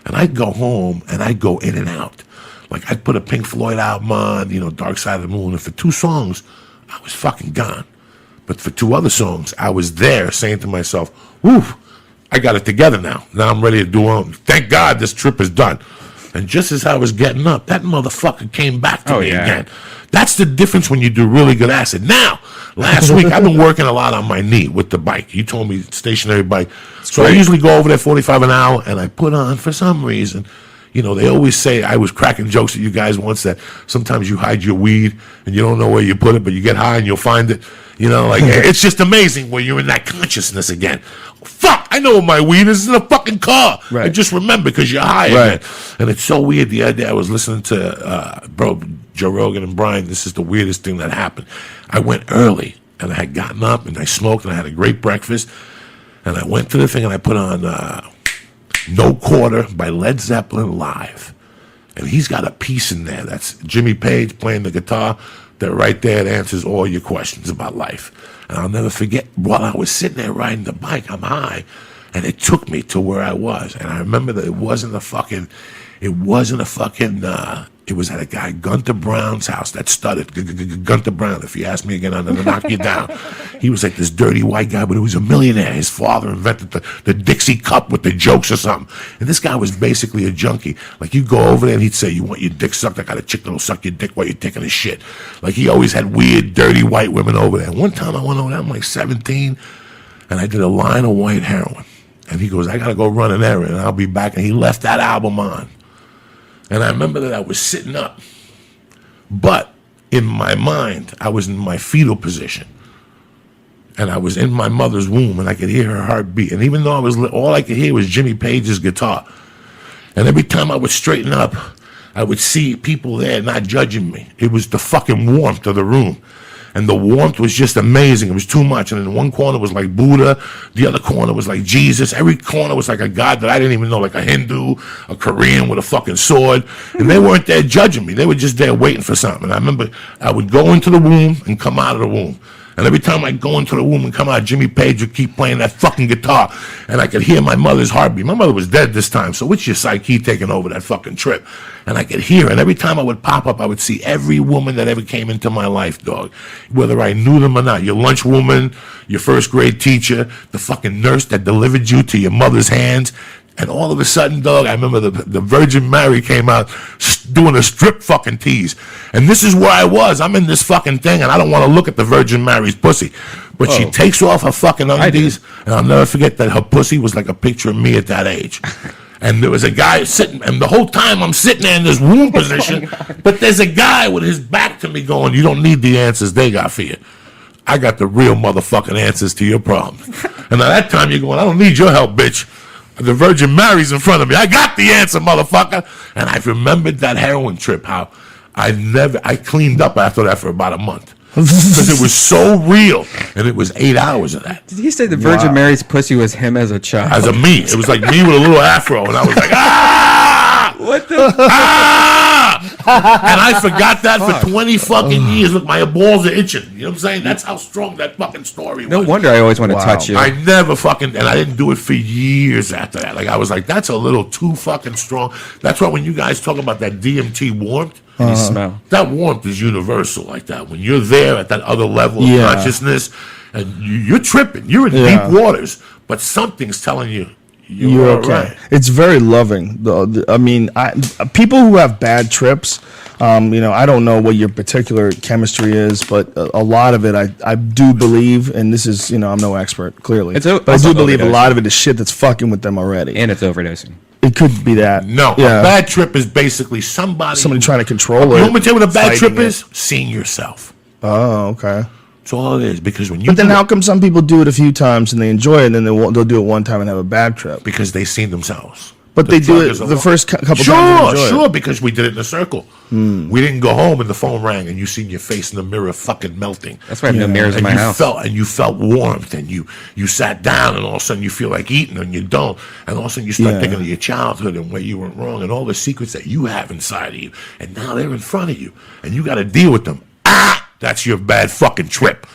And I'd go home and I'd go in and out. Like I'd put a Pink Floyd album on, Dark Side of the Moon, and for 2 songs, I was fucking gone. But for 2 other songs, I was there saying to myself, whew, I got it together now. Now I'm ready to do on. Thank God this trip is done. And just as I was getting up, that motherfucker came back to me again. That's the difference when you do really good acid. Now, last week, I've been working a lot on my knee with the bike. You told me stationary bike. So I usually go over there 45 an hour, and I put on, for some reason, they always say, I was cracking jokes at you guys once that sometimes you hide your weed and you don't know where you put it, but you get high and you'll find it. It's just amazing when you're in that consciousness again. Fuck, I know what my weed is. It's in a fucking car. Right. I just remember because you're high again. And it's so weird. The other day I was listening to Joe Rogan and Brian. This is the weirdest thing that happened. I went early and I had gotten up and I smoked and I had a great breakfast. And I went to the thing and I put on No Quarter by Led Zeppelin live. And he's got a piece in there that's Jimmy Page playing the guitar. That right there, it answers all your questions about life. And I'll never forget, while I was sitting there riding the bike, I'm high, and it took me to where I was. And I remember that it was at a guy, Gunter Brown's house, that stuttered. Gunter Brown, if you ask me again, I'm going to knock you down. He was like this dirty white guy, but he was a millionaire. His father invented the Dixie cup with the jokes or something. And this guy was basically a junkie. Like, you go over there and he'd say, you want your dick sucked? I got a chick that'll suck your dick while you're taking a shit. Like, he always had weird, dirty white women over there. And one time I went over there, I'm like 17, and I did a line of white heroin. And he goes, I got to go run an errand, and I'll be back. And he left that album on. And I remember that I was sitting up, but in my mind, I was in my fetal position, and I was in my mother's womb, and I could hear her heartbeat. And even though all I could hear was Jimmy Page's guitar. And every time I would straighten up, I would see people there not judging me. It was the fucking warmth of the room. and the warmth was just amazing. It was too much. And in one corner was like Buddha, the other corner was like Jesus. Every corner was like a god that I didn't even know, like a Hindu, a Korean with a fucking sword. And they weren't there judging me. They were just there waiting for something. And I remember I would go into the womb and come out of the womb. And every time I go into the womb and come out, Jimmy Page would keep playing that fucking guitar. And I could hear my mother's heartbeat. My mother was dead this time, so it's your psyche taking over that fucking trip. And I could hear, and every time I would pop up, I would see every woman that ever came into my life, dog. Whether I knew them or not. Your lunch woman, your first grade teacher, the fucking nurse that delivered you to your mother's hands. And all of a sudden, dog, I remember the Virgin Mary came out doing a strip fucking tease. And this is where I was. I'm in this fucking thing, and I don't want to look at the Virgin Mary's pussy. But she takes off her fucking undies, and I'll never forget that her pussy was like a picture of me at that age. And there was a guy sitting, and the whole time I'm sitting there in this womb position, but there's a guy with his back to me going, you don't need the answers they got for you. I got the real motherfucking answers to your problems. And at that time, you're going, I don't need your help, bitch. The Virgin Mary's in front of me. I got the answer, motherfucker. And I remembered that heroin trip, how I cleaned up after that for about a month. Because it was so real. And it was 8 hours of that. Did he say the Virgin Mary's pussy was him as a child? As a me. It was like me with a little afro. And I was like, ah! What the? Ah! And I forgot that for 20 fucking years. Look, my balls are itching. You know what I'm saying? That's how strong that fucking story was. No wonder I always want to touch you. I never fucking, and I didn't do it for years after that. Like, I was like, that's a little too fucking strong. That's why when you guys talk about that DMT warmth, you smell. That warmth is universal like that. When you're there at that other level of consciousness, and you're tripping, you're in deep waters, but something's telling you, you're okay. Right. It's very loving. I mean, people who have bad trips, I don't know what your particular chemistry is, but a lot of it, I do believe, and this is, I'm no expert, clearly, but I do believe a lot of it is shit that's fucking with them already. And it's overdosing. It could be that. No, a bad trip is basically somebody trying to control it. You want me to tell you what a bad trip is? Seeing yourself. Oh, okay. That's all it is. Because when you But then how come some people do it a few times and they enjoy it, and then they'll do it one time and have a bad trip? Because they see themselves. But they do it the first couple times. Sure, because we did it in a circle. We didn't go home and the phone rang and you seen your face in the mirror fucking melting. That's why I have no mirrors in my house. You felt warmth, and you sat down, and all of a sudden you feel like eating and you don't. And all of a sudden you start thinking of your childhood and where you went wrong and all the secrets that you have inside of you. And now they're in front of you and you got to deal with them. That's your bad fucking trip.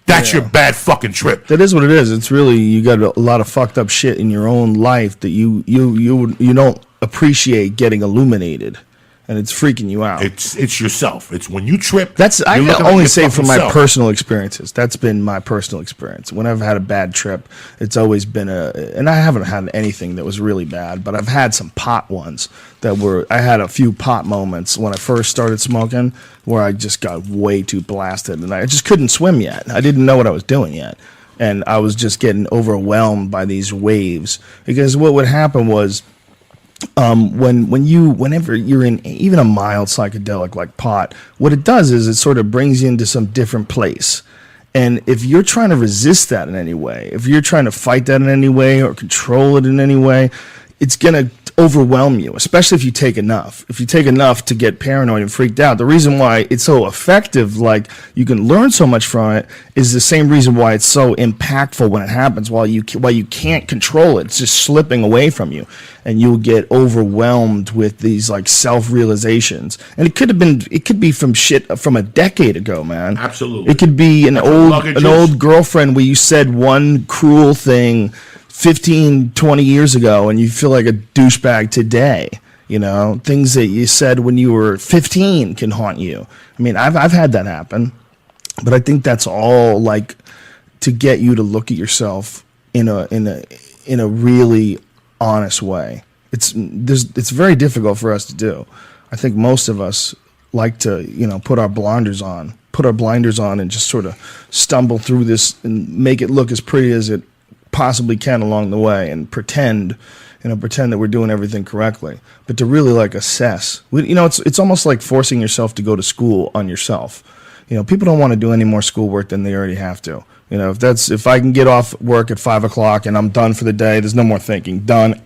That's your bad fucking trip. That is what it is. It's really, you got a lot of fucked up shit in your own life that you don't appreciate getting illuminated, and it's freaking you out. It's yourself. It's when you trip. I can only say from my personal experiences. That's been my personal experience. When I've had a bad trip, it's always been and I haven't had anything that was really bad, but I've had some pot ones I had a few pot moments when I first started smoking where I just got way too blasted and I just couldn't swim yet. I didn't know what I was doing yet. And I was just getting overwhelmed by these waves, because what would happen was, whenever you're in even a mild psychedelic like pot, what it does is it sort of brings you into some different place. And if you're trying to resist that in any way, if you're trying to fight that in any way or control it in any way, it's going to overwhelm you, especially if you take enough. If you take enough to get paranoid and freaked out, the reason why it's so effective, like you can learn so much from it, is the same reason why it's so impactful when it happens. While you can't control it, it's just slipping away from you, and you'll get overwhelmed with these like self-realizations. And it could be from shit from a decade ago, man. Absolutely. It could be an old girlfriend where you said one cruel thing 15, 20 years ago, and you feel like a douchebag today. Things that you said when you were 15 can haunt you. I mean, I've had that happen, but I think that's all like to get you to look at yourself in a really honest way. It's very difficult for us to do. I think most of us like to, put our blinders on and just sort of stumble through this and make it look as pretty as it possibly can along the way, and pretend that we're doing everything correctly. But to really like assess, it's almost like forcing yourself to go to school on yourself. People don't want to do any more schoolwork than they already have to. If I can get off work at 5:00 and I'm done for the day, there's no more thinking. Done.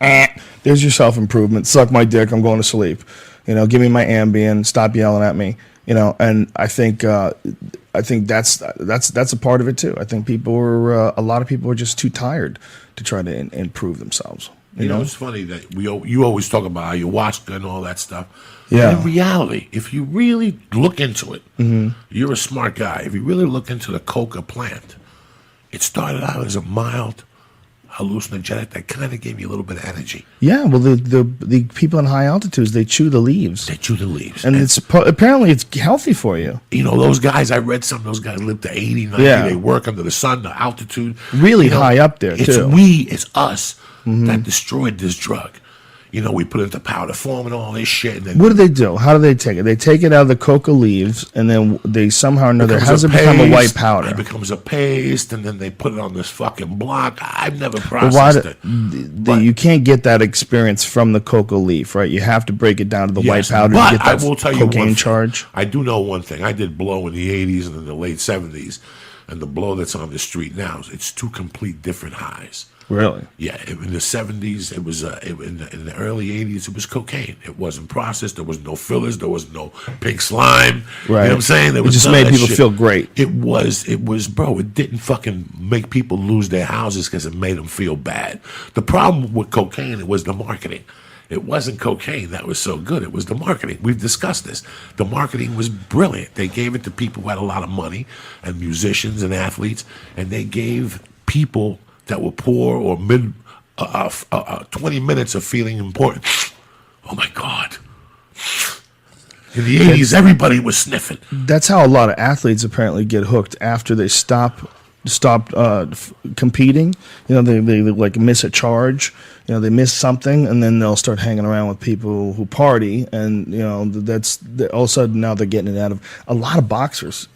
There's your self-improvement. Suck my dick. I'm going to sleep. Give me my Ambien. Stop yelling at me. And I think I think that's a part of it too. I think a lot of people are just too tired to try to improve themselves. You know, it's funny that you always talk about ayahuasca and all that stuff. Yeah. But in reality, if you really look into it, you're a smart guy. If you really look into the coca plant, it started out as a mild hallucinogenic that kind of gave you a little bit of energy. Yeah, well, the people in high altitudes, they chew the leaves. And it's apparently it's healthy for you. You know, those guys, I read some of those guys live to 80, 90. Yeah. They work under the sun, the altitude. Really high up there, too. It's us that destroyed this drug. You know, we put it into powder form and all this shit. And then What do they do? How do they take it? They take it out of the coca leaves, and then they somehow or another, how does it become a white powder? It becomes a paste, and then they put it on this fucking block. I've never processed it. You can't get that experience from the coca leaf, right? You have to break it down to the white powder to get that I will tell you cocaine one charge. I do know one thing. I did blow in the 80s and in the late 70s, and the blow that's on the street now, it's two complete different highs. Really? Yeah, in the 70s, it was in the early 80s, it was cocaine. It wasn't processed. There was no fillers. There was no pink slime. Right. You know what I'm saying? It just made people feel great. It was, bro, it didn't fucking make people lose their houses because it made them feel bad. The problem with cocaine, it was the marketing. It wasn't cocaine that was so good. It was the marketing. We've discussed this. The marketing was brilliant. They gave it to people who had a lot of money and musicians and athletes, and they gave people that were poor or 20 minutes of feeling important. Oh my God. In the 80s, everybody was sniffing. That's how a lot of athletes apparently get hooked after they stop competing. You know, they like miss a charge. You know, they miss something, and then they'll start hanging around with people who party, and you know all of a sudden now they're getting it out of. A lot of boxers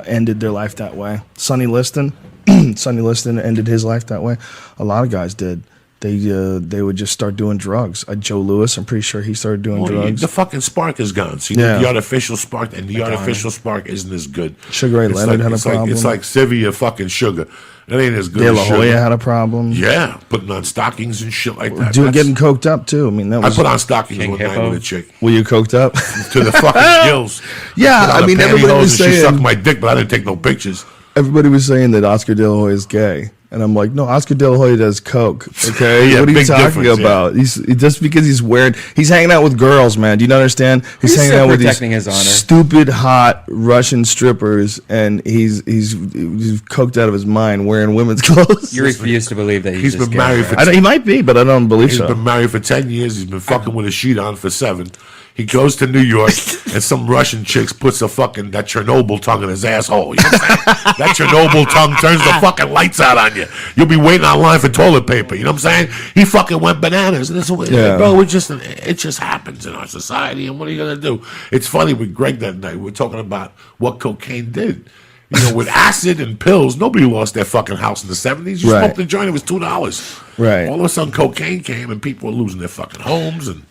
ended their life that way. Sonny Liston ended his life that way. A lot of guys did. They would just start doing drugs. Joe Louis, I'm pretty sure he started doing drugs. The fucking spark is gone. See, the artificial spark, and the artificial spark isn't as good. Sugar Ray Leonard had a problem. It's like Civia fucking sugar. It ain't as good De as La sugar. Hoya had a problem. Yeah, putting on stockings and shit like that. Getting coked up too. I mean, that was. I put on stockings King one night Hippo. with a chick. Were you coked up? To the fucking gills. Yeah, I mean, everybody was saying. She sucked my dick, but I didn't take no pictures. Everybody was saying that Oscar De La Hoya is gay. And I'm like, no, Oscar De La Hoya does coke. Okay, Yeah, what are you big talking about? difference, He's just because he's weird. He's hanging out with girls, man. Do you not understand? He's hanging out with these his honor. stupid, hot Russian strippers, and he's coked out of his mind wearing women's clothes. You refuse to believe that He's just been gay, married right? for He might be, but I don't believe He's so. been married for 10 years. He's been fucking with a sheet on for 7. He goes to New York, and some Russian chicks puts that Chernobyl tongue in his asshole. You know what I'm saying? That Chernobyl tongue turns the fucking lights out on you. You'll be waiting online for toilet paper. You know what I'm saying? He fucking went bananas. And bro, it just happens in our society, and what are you going to do? It's funny with Greg that night. We were talking about what cocaine did. You know, with acid and pills, nobody lost their fucking house in the 70s. You smoked a joint, it was $2. Right. All of a sudden, cocaine came, and people were losing their fucking homes. And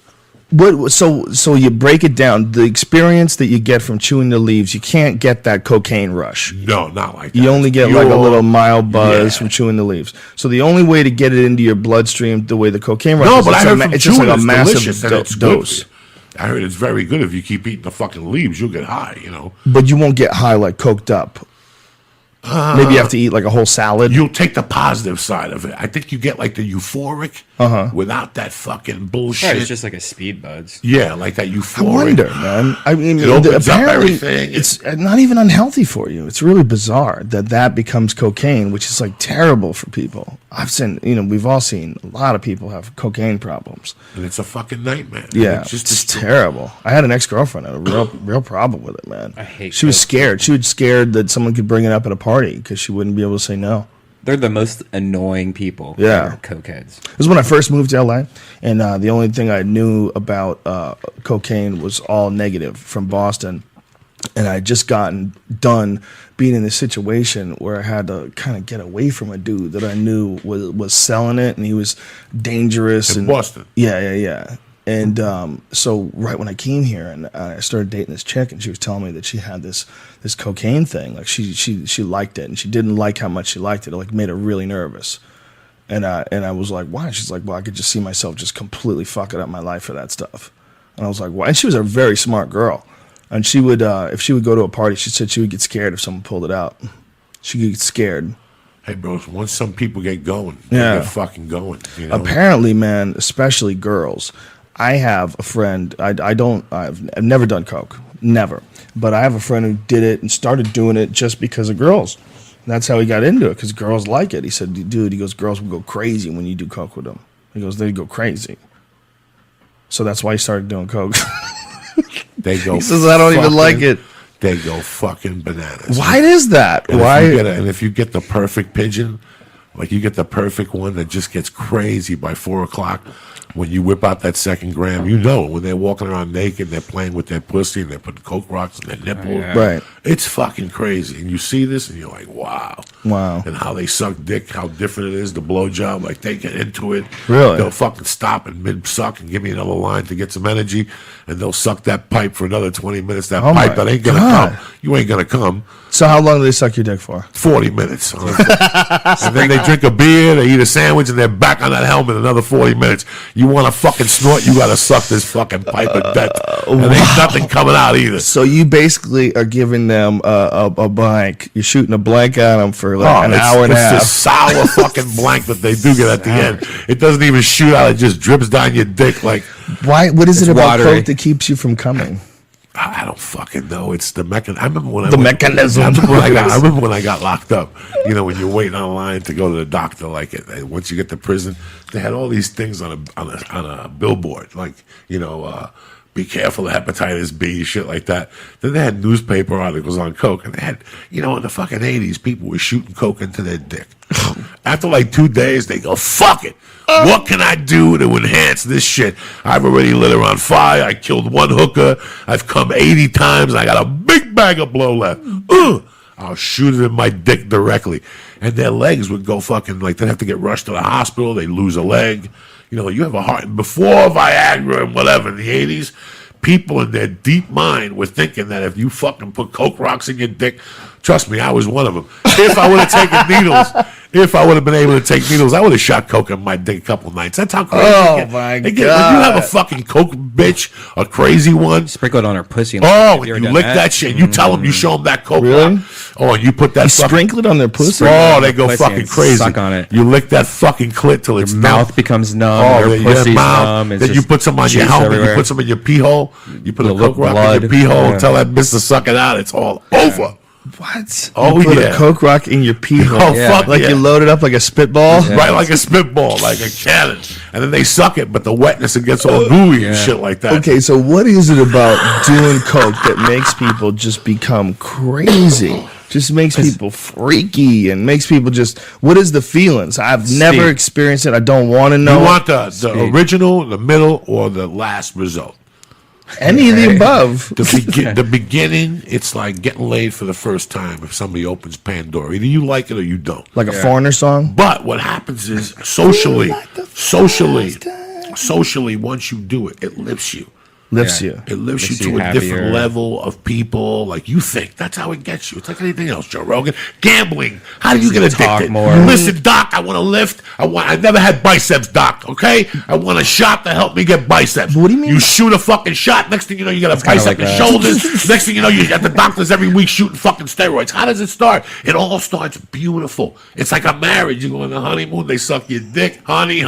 So you break it down. The experience that you get from chewing the leaves, you can't get that cocaine rush. no, not like that. You only get like a little mild buzz from chewing the leaves. So the only way to get it into your bloodstream, the way the cocaine rush, is it's just like a massive dose. I heard it's very good if you keep eating the fucking leaves, you'll get high. You know, But you won't get high like coked up. Maybe you have to eat like a whole salad. you'll take the positive side of it. I think you get like the euphoric without that fucking bullshit. Right, it's just like a speed buds. Yeah, like that I euphoric. wonder, man. I mean, It opens up apparently everything. it's not even unhealthy for you. It's really bizarre that becomes cocaine, which is like terrible for people. I've seen, we've all seen a lot of people have cocaine problems. And it's a fucking nightmare. Yeah, it's it's terrible. I had an ex-girlfriend had a real problem with it, man. I hate She was coke. scared. She was scared that someone could bring it up at a party because she wouldn't be able to say no. They're the most annoying people. Yeah. Cokeheads. It was when I first moved to LA, and the only thing I knew about cocaine was all negative from Boston. And I had just gotten done being in this situation where I had to kind of get away from a dude that I knew was selling it, and he was dangerous. In and Boston. Yeah. And so right when I came here, and I started dating this chick, and she was telling me that she had this cocaine thing. Like she liked it, and she didn't like how much she liked it. It like made her really nervous. And I was like, why? She's like, well, I could just see myself just completely fucking up my life for that stuff. And I was like, why? And she was a very smart girl. And she would, if she would go to a party, she said she would get scared if someone pulled it out. She could get scared. Hey, bro, once some people get going, they get fucking going. You know? Apparently, man, especially girls. I have a friend. I've never done coke, never. But I have a friend who did it and started doing it just because of girls. And that's how he got into it, because girls like it. He said, dude, he goes, girls will go crazy when you do coke with them. He goes, they go crazy. So that's why he started doing coke. They go. He says, I don't even like it. They go fucking bananas. Why is that? And Why? If you get the perfect pigeon, like you get the perfect one that just gets crazy by 4 o'clock, when you whip out that 2nd gram, you know when they're walking around naked, they're playing with their pussy and they're putting coke rocks in their nipples. Right. It's fucking crazy. And you see this and you're like, wow. Wow. And how they suck dick, how different it is, the blowjob. Like they get into it. Really? They'll fucking stop and mid-suck and give me another line to get some energy. And they'll suck that pipe for another 20 minutes. That pipe that ain't going to come. You ain't going to come. So how long do they suck your dick for? 40 minutes. And then they drink a beer, they eat a sandwich, and they're back on that helmet another 40 minutes. You want to fucking snort, you got to suck this fucking pipe of death. And ain't nothing coming out either. So you basically are giving them a blank. You're shooting a blank at them for like an hour and a half. It's this sour fucking blank that they do get at the end. It doesn't even shoot out, it just drips down your dick like. Why? What is it about watery. coke that keeps you from coming? I don't fucking know. It's the mechanism. I remember when mechanism. I remember when I got locked up. You know, when you're waiting online to go to the doctor, like once you get to prison, they had all these things on a billboard, like be careful of hepatitis B, shit like that. Then they had newspaper articles on coke, and they had, in the fucking 80s, people were shooting coke into their dick. After like 2 days, they go, fuck it. What can I do to enhance this shit? I've already lit her on fire. I killed one hooker. I've come 80 times. I got a big bag of blow left. I'll shoot it in my dick directly. And their legs would go fucking, like, they'd have to get rushed to the hospital. They'd lose a leg. You have a heart. Before Viagra and whatever in the 80s, people in their deep mind were thinking that if you fucking put coke rocks in your dick, trust me, I was one of them. If I would have taken needles, if I would have been able to take needles, I would have shot coke in my dick a couple nights. That's how crazy my God. When you have a fucking coke bitch, a crazy one. Sprinkle it on her pussy. And you lick that shit. You tell them, you show them that coke. Really? Oh, and you put that sprinkle it on their pussy? Oh, they go fucking crazy. Suck on it. You lick that fucking clit till its mouth becomes numb. Your pussy's numb. Then you put some on your helmet. You put some in your pee hole. You put a coke rock in your pee hole and tell that bitch to suck it out. It's all over. What? Oh, you put a coke rock in your pee hole. Oh, fuck like you load it up like a spitball? Yeah. Right, like a spitball, like a cannon. And then they suck it, but the wetness, it gets all gooey and shit like that. Okay, so what is it about doing coke that makes people just become crazy? Just makes people freaky and makes people just, what is the feelings? I've never experienced it. I don't want to know. You want the original, the middle, or the last result? Any of the above. The beginning, it's like getting laid for the first time if somebody opens Pandora. Either you like it or you don't. Like a Foreigner song? But what happens is socially, once you do it, it lifts you. It lifts you to a different level of people. Like you think that's how it gets you. It's like anything else, Joe Rogan. Gambling. How do you get addicted? Listen, doc, I want to lift. I never had biceps, doc. Okay, I want a shot to help me get biceps. What do you mean? You shoot a fucking shot. Next thing you know, you got a bicep and shoulders. Next thing you know, you at the doctors every week shooting fucking steroids. How does it start? It all starts beautiful. It's like a marriage. You go on the honeymoon, they suck your dick, honey.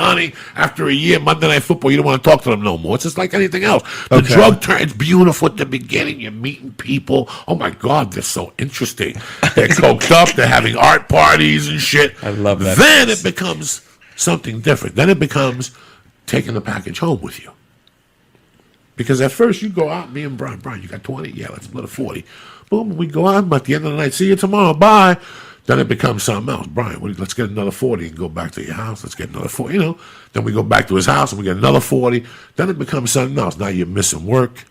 After a year, Monday Night Football, you don't want to talk to them no more. It's just like anything else. The drug turns beautiful at the beginning. You're meeting people. Oh my God, they're so interesting. They're coked up. They're having art parties and shit. I love that. Then it becomes something different. Then it becomes taking the package home with you. Because at first you go out, me and Brian, you got 20? Yeah, let's split a 40. Boom, we go out, at the end of the night, see you tomorrow, bye. Then it becomes something else. Brian, let's get another 40 and go back to your house. Let's get another 40, Then we go back to his house and we get another 40. Then it becomes something else. Now you're missing work.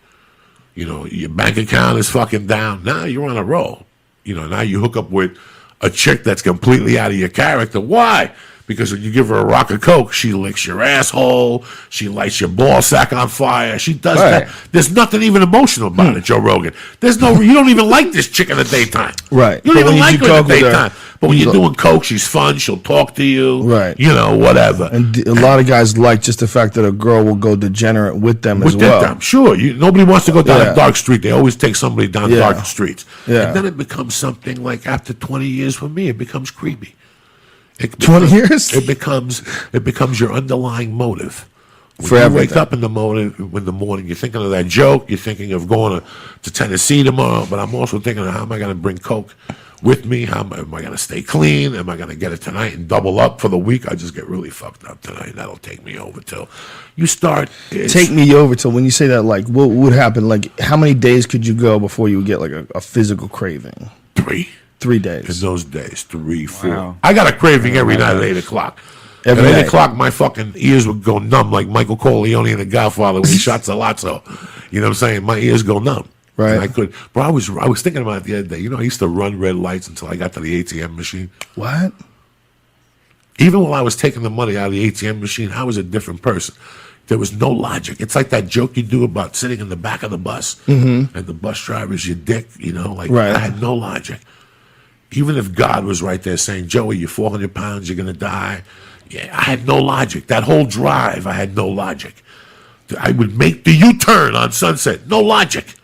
Your bank account is fucking down. Now you're on a roll. Now you hook up with a chick that's completely out of your character. Why? Because when you give her a rock of coke, she licks your asshole. She lights your ball sack on fire. She does that. There's nothing even emotional about it, Joe Rogan. There's no. You don't even like this chick in the daytime. Right. You don't even like her in the daytime. But when you're doing coke, she's fun. She'll talk to you. Right. You know, whatever. And a lot of guys like just the fact that a girl will go degenerate with them as well. With them, sure. Nobody wants to go down a dark street. They always take somebody down dark streets. Yeah. And then it becomes something like after 20 years for me, it becomes creepy. 20 years? It becomes your underlying motive. When for you everything. wake up in the morning, you're thinking of that joke. You're thinking of going to Tennessee tomorrow. But I'm also thinking of how am I going to bring coke with me? How am I going to stay clean? Am I going to get it tonight and double up for the week? I just get really fucked up tonight. That'll take me over till you start. Take me over till when you say that, like, what would happen? Like, how many days could you go before you would get like a physical craving? 3 days. In those days, 3, 4. Wow. I got a craving every night at 8 o'clock. At 8 o'clock, my fucking ears would go numb like Michael Corleone in The Godfather when he shot Salazzo. You know what I'm saying? My ears go numb. Right. And I could, but I was thinking about it the other day. You know, I used to run red lights until I got to the ATM machine. What? Even while I was taking the money out of the ATM machine, I was a different person. There was no logic. It's like that joke you do about sitting in the back of the bus and the bus driver's your dick. You know, like I had no logic. Even if God was right there saying, Joey, you're 400 pounds, you're going to die. Yeah, I had no logic. That whole drive, I had no logic. I would make the U-turn on Sunset. No logic.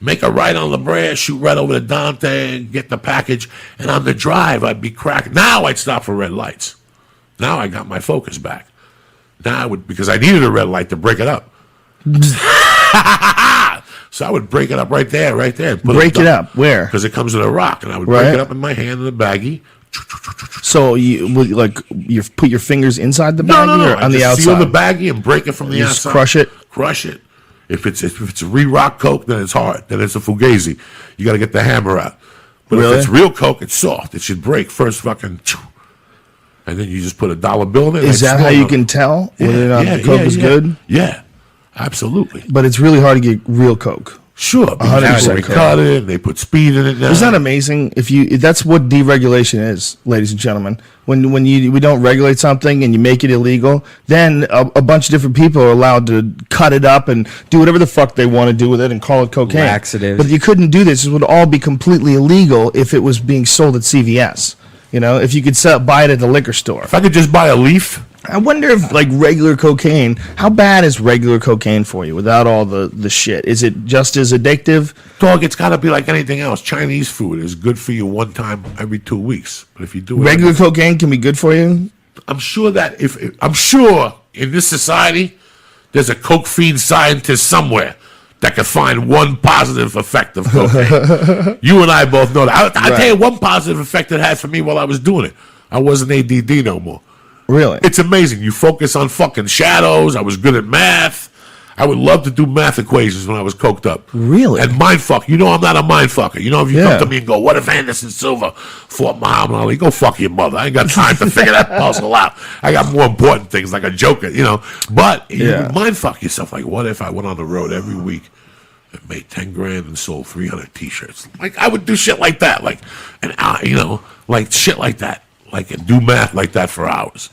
Make a right on La Brea, shoot right over to Dante, get the package. And on the drive, I'd be cracking. Now I'd stop for red lights. Now I got my focus back. Now I would, because I needed a red light to break it up. So I would break it up right there. Break it up? Where? Because it comes with a rock. And I would break it up in my hand in a baggie. So you put your fingers inside the baggie or on the outside? Seal the baggie and break it from the outside. Crush it? Crush it. If it's a re-rock Coke, then it's hard. Then it's a Fugazi. You got to get the hammer out. But if it's real Coke, it's soft. It should break first fucking... And then you just put $1 bill in it. Is that how you can tell whether or not the Coke is good? Yeah, absolutely. But it's really hard to get real Coke. Sure, 100%. They cut it. They put speed in it now. Isn't that amazing? That's what deregulation is, ladies and gentlemen. When we don't regulate something and you make it illegal, then a bunch of different people are allowed to cut it up and do whatever the fuck they want to do with it and call it cocaine. Laxatives. But you couldn't do this. It would all be completely illegal if it was being sold at CVS. You know, if you could buy it at the liquor store. If I could just buy a leaf. I wonder if, like, regular cocaine, how bad is regular cocaine for you without all the shit? Is it just as addictive? Dog, it's got to be like anything else. Chinese food is good for you one time every 2 weeks. But if you do it... Regular cocaine can be good for you? I'm sure that I'm sure in this society, there's a coke fiend scientist somewhere that can find one positive effect of cocaine. You and I both know that. I'll tell you one positive effect it had for me while I was doing it. I wasn't ADD no more. Really? It's amazing. You focus on fucking shadows. I was good at math. I would love to do math equations when I was coked up. Really? And mindfuck. You know I'm not a mindfucker. You know if you come to me and go, what if Anderson Silva fought Muhammad Ali? Go fuck your mother. I ain't got time to figure that puzzle out. I got more important things like a joker, you know. But you mindfuck yourself. Like, what if I went on the road every week and made 10 grand and sold 300 T-shirts? Like, I would do shit like that. Like, and you know, like shit like that. Like, and do math like that for hours.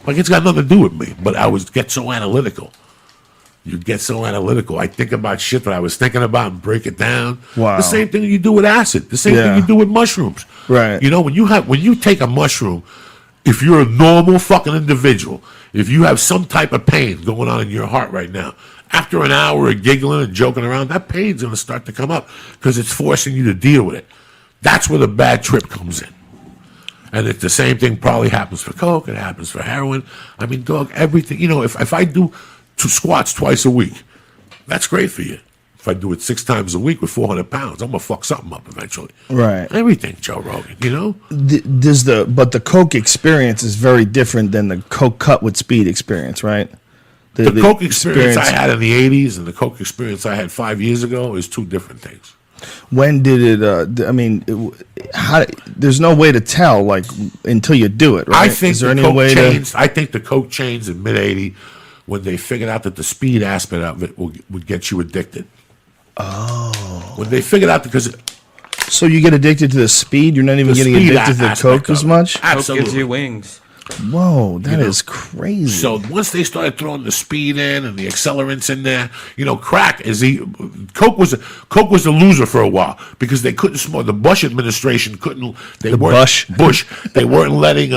Like, it's got nothing to do with me, but I would get so analytical. You get so analytical. I think about shit that I was thinking about and break it down. Wow. The same thing you do with acid. The same thing you do with mushrooms. Right. You know, when you take a mushroom, if you're a normal fucking individual, if you have some type of pain going on in your heart right now, after an hour of giggling and joking around, that pain's going to start to come up because it's forcing you to deal with it. That's where the bad trip comes in. And it's the same thing probably happens for coke. It happens for heroin. I mean, dog, everything. You know, if I do 2 squats twice a week, that's great for you. If I do it 6 times a week with 400 pounds, I'm going to fuck something up eventually. Right. Everything, Joe Rogan, you know? But the coke experience is very different than the coke cut with speed experience, right? The coke experience I had in the 80s and the coke experience I had 5 years ago is 2 different things. When did it? There's no way to tell, like, until you do it, right? I think I think the coke changed in mid '80 when they figured out that the speed aspect of it would get you addicted. Oh. When they figured out So you get addicted to the speed. You're not even getting addicted to the coke as much. Absolutely. Coke gives you wings. Whoa, that is crazy. So once they started throwing the speed in and the accelerants in there, crack Coke was a loser for a while because they couldn't smoke. The Bush administration couldn't. Bush. They weren't letting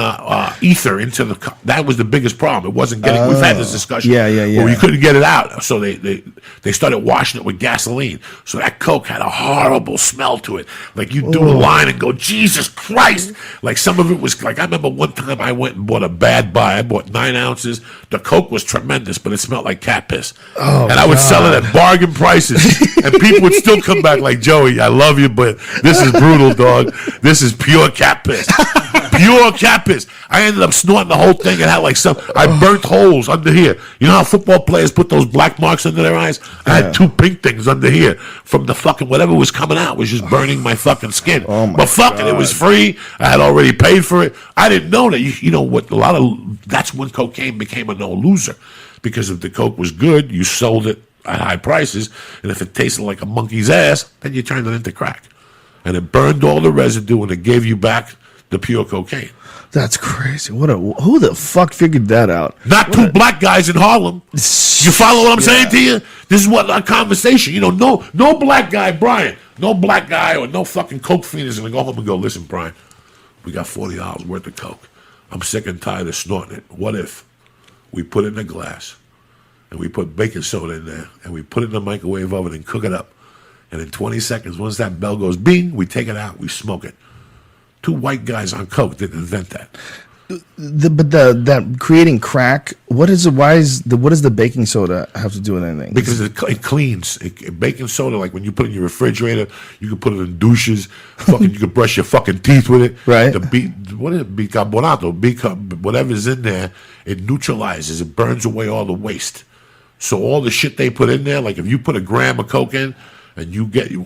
ether into the. That was the biggest problem. It wasn't getting. We've had this discussion. Yeah. Where you couldn't get it out, so they started washing it with gasoline. So that Coke had a horrible smell to it. Like you do a line and go, Jesus Christ! Like some of it was like I remember one time I went and bought a bad buy. I bought 9 ounces. The Coke was tremendous, but it smelled like cat piss. And I would sell it at bargain prices, and people would still come back like, Joey, I love you, but this is brutal, dog. This is pure cat piss. Pure cat piss. I ended up snorting the whole thing and had I burnt holes under here. You know how football players put those black marks under their eyes? I had 2 pink things under here from the fucking whatever was coming out was just burning my fucking skin. But fuck it, it was free. I had already paid for it. I didn't know that. You know what? That's when cocaine became a no loser, because if the Coke was good, you sold it at high prices, and if it tasted like a monkey's ass, then you turned it into crack, and it burned all the residue, and it gave you back the pure cocaine. That's crazy. Who the fuck figured that out? Not two black guys in Harlem. You follow what I'm saying to you? This is what a conversation. No black guy, Brian. No black guy or no fucking coke fiend is gonna go home and go, listen, Brian, we got $40 worth of coke. I'm sick and tired of snorting it. What if we put it in a glass and we put baking soda in there and we put it in the microwave oven and cook it up, and in 20 seconds, once that bell goes bing, we take it out, we smoke it. 2 white guys on coke didn't invent that. That creating crack. What does the baking soda have to do with anything? Because it cleans. Baking soda, like when you put it in your refrigerator, you can put it in douches. You can brush your fucking teeth with it. Right. What is it? Bicarbonato. Whatever's in there, it neutralizes. It burns away all the waste. So all the shit they put in there, like if you put a gram of coke in, and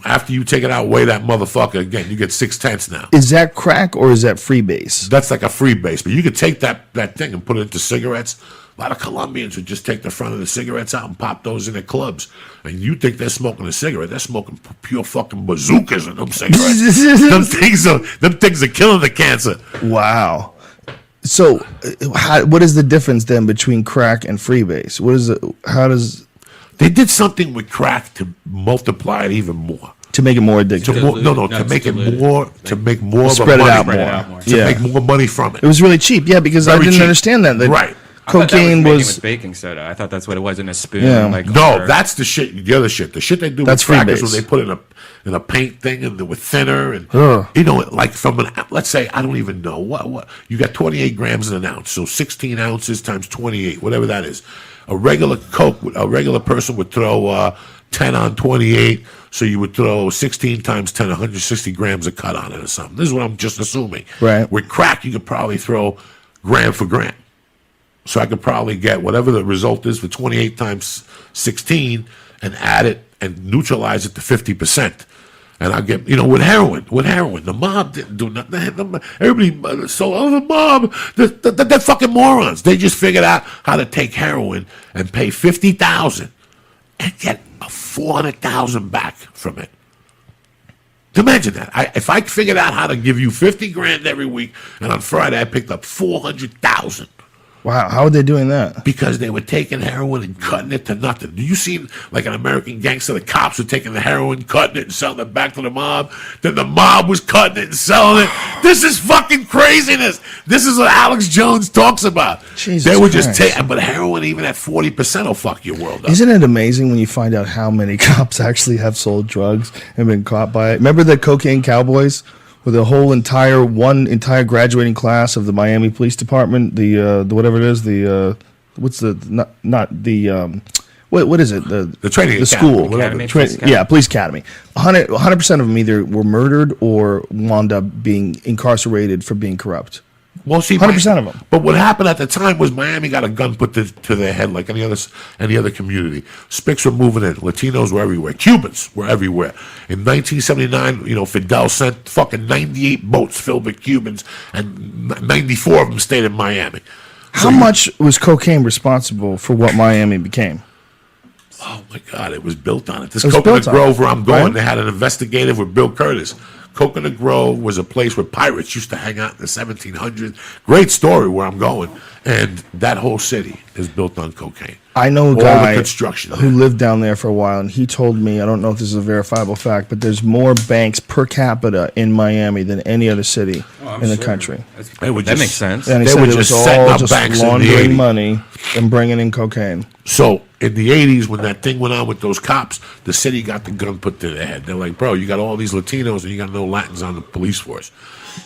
after you take it out, weigh that motherfucker again. You get 6/10 now. Is that crack or is that freebase? That's like a freebase, but you could take that thing and put it into cigarettes. A lot of Colombians would just take the front of the cigarettes out and pop those in their clubs. And you think they're smoking a cigarette? They're smoking pure fucking bazookas in them cigarettes. them things are killing the cancer. Wow. So, what is the difference then between crack and freebase? They did something with crack to multiply it even more. To make it more addictive. To make it more, to make more of spread a money. Spread it out more. To make more money from it. It was really cheap, because I didn't understand that. Right. Cocaine was with baking soda. I thought that's what it was in a spoon. Yeah. No, that's the shit. The other shit. The shit they do with crack is when they put it in a paint thing and with thinner and like let's say I don't even know what you got 28 grams in an ounce, so 16 ounces times 28, whatever that is. A regular person would throw 10 on 28, so you would throw 16 times 10, 160 grams of cut on it or something. This is what I'm just assuming. Right. With crack, you could probably throw gram for gram. So I could probably get whatever the result is for 28 times 16 and add it and neutralize it to 50%. And I'll get, with heroin, the mob didn't do nothing. Everybody, the mob, they're fucking morons. They just figured out how to take heroin and pay $50,000 and get $400,000 back from it. Imagine that. If I figured out how to give you $50,000 every week, and on Friday I picked up $400,000. Wow, how are they doing that? Because they were taking heroin and cutting it to nothing. Do you see, like an American Gangster, the cops were taking the heroin, cutting it, and selling it back to the mob? Then the mob was cutting it and selling it. This is fucking craziness. This is what Alex Jones talks about. Jesus they were Christ. just taking, but heroin, even at 40%, will fuck your world up. Isn't it amazing when you find out how many cops actually have sold drugs and been caught by it? Remember the cocaine cowboys? With a whole entire graduating class of the Miami Police Department, the whatever it is, what is it? The training the school, police academy. 100% of them either were murdered or wound up being incarcerated for being corrupt. Well, see, 100% of them. But what happened at the time was Miami got a gun put to their head like any other community. Spics were moving in. Latinos were everywhere. Cubans were everywhere. In 1979, Fidel sent fucking 98 boats filled with Cubans, and 94 of them stayed in Miami. How much was cocaine responsible for what Miami became? Oh, my God. It was built on it. This Coconut Grove where I'm going, right? They had an investigative with Bill Curtis. Coconut Grove was a place where pirates used to hang out in the 1700s. Great story where I'm going. And that whole city is built on cocaine. I know a guy construction who lived down there for a while, and he told me, I don't know if this is a verifiable fact, but there's more banks per capita in Miami than any other city in the country. That makes sense. And he They said were it was just setting all up just banks in the laundering 80s. money and bringing in cocaine. So in the 80s, when that thing went on with those cops, the city got the gun put to their head. They're like, bro, you got all these Latinos and you got no Latins on the police force.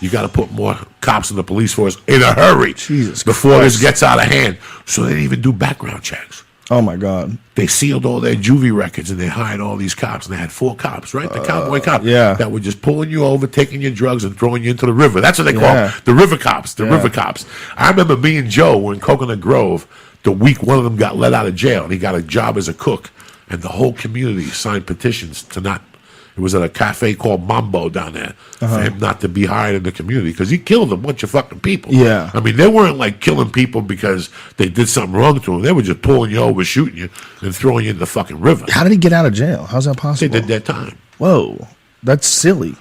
You got to put more cops in the police force in a hurry before this gets out of hand. So they didn't even do background checks. Oh, my God. They sealed all their juvie records and they hired all these cops. And they had 4 cops, right? The cowboy cops. Yeah. That were just pulling you over, taking your drugs, and throwing you into the river. That's what they call them. The river cops. The river cops. I remember me and Joe were in Coconut Grove the week one of them got let out of jail. And he got a job as a cook. And the whole community signed petitions to not. It was at a cafe called Mambo down there for him not to be hired in the community because he killed a bunch of fucking people. Yeah. I mean, they weren't like killing people because they did something wrong to them. They were just pulling you over, shooting you, and throwing you in the fucking river. How did he get out of jail? How's that possible? They did that time. Whoa. That's silly.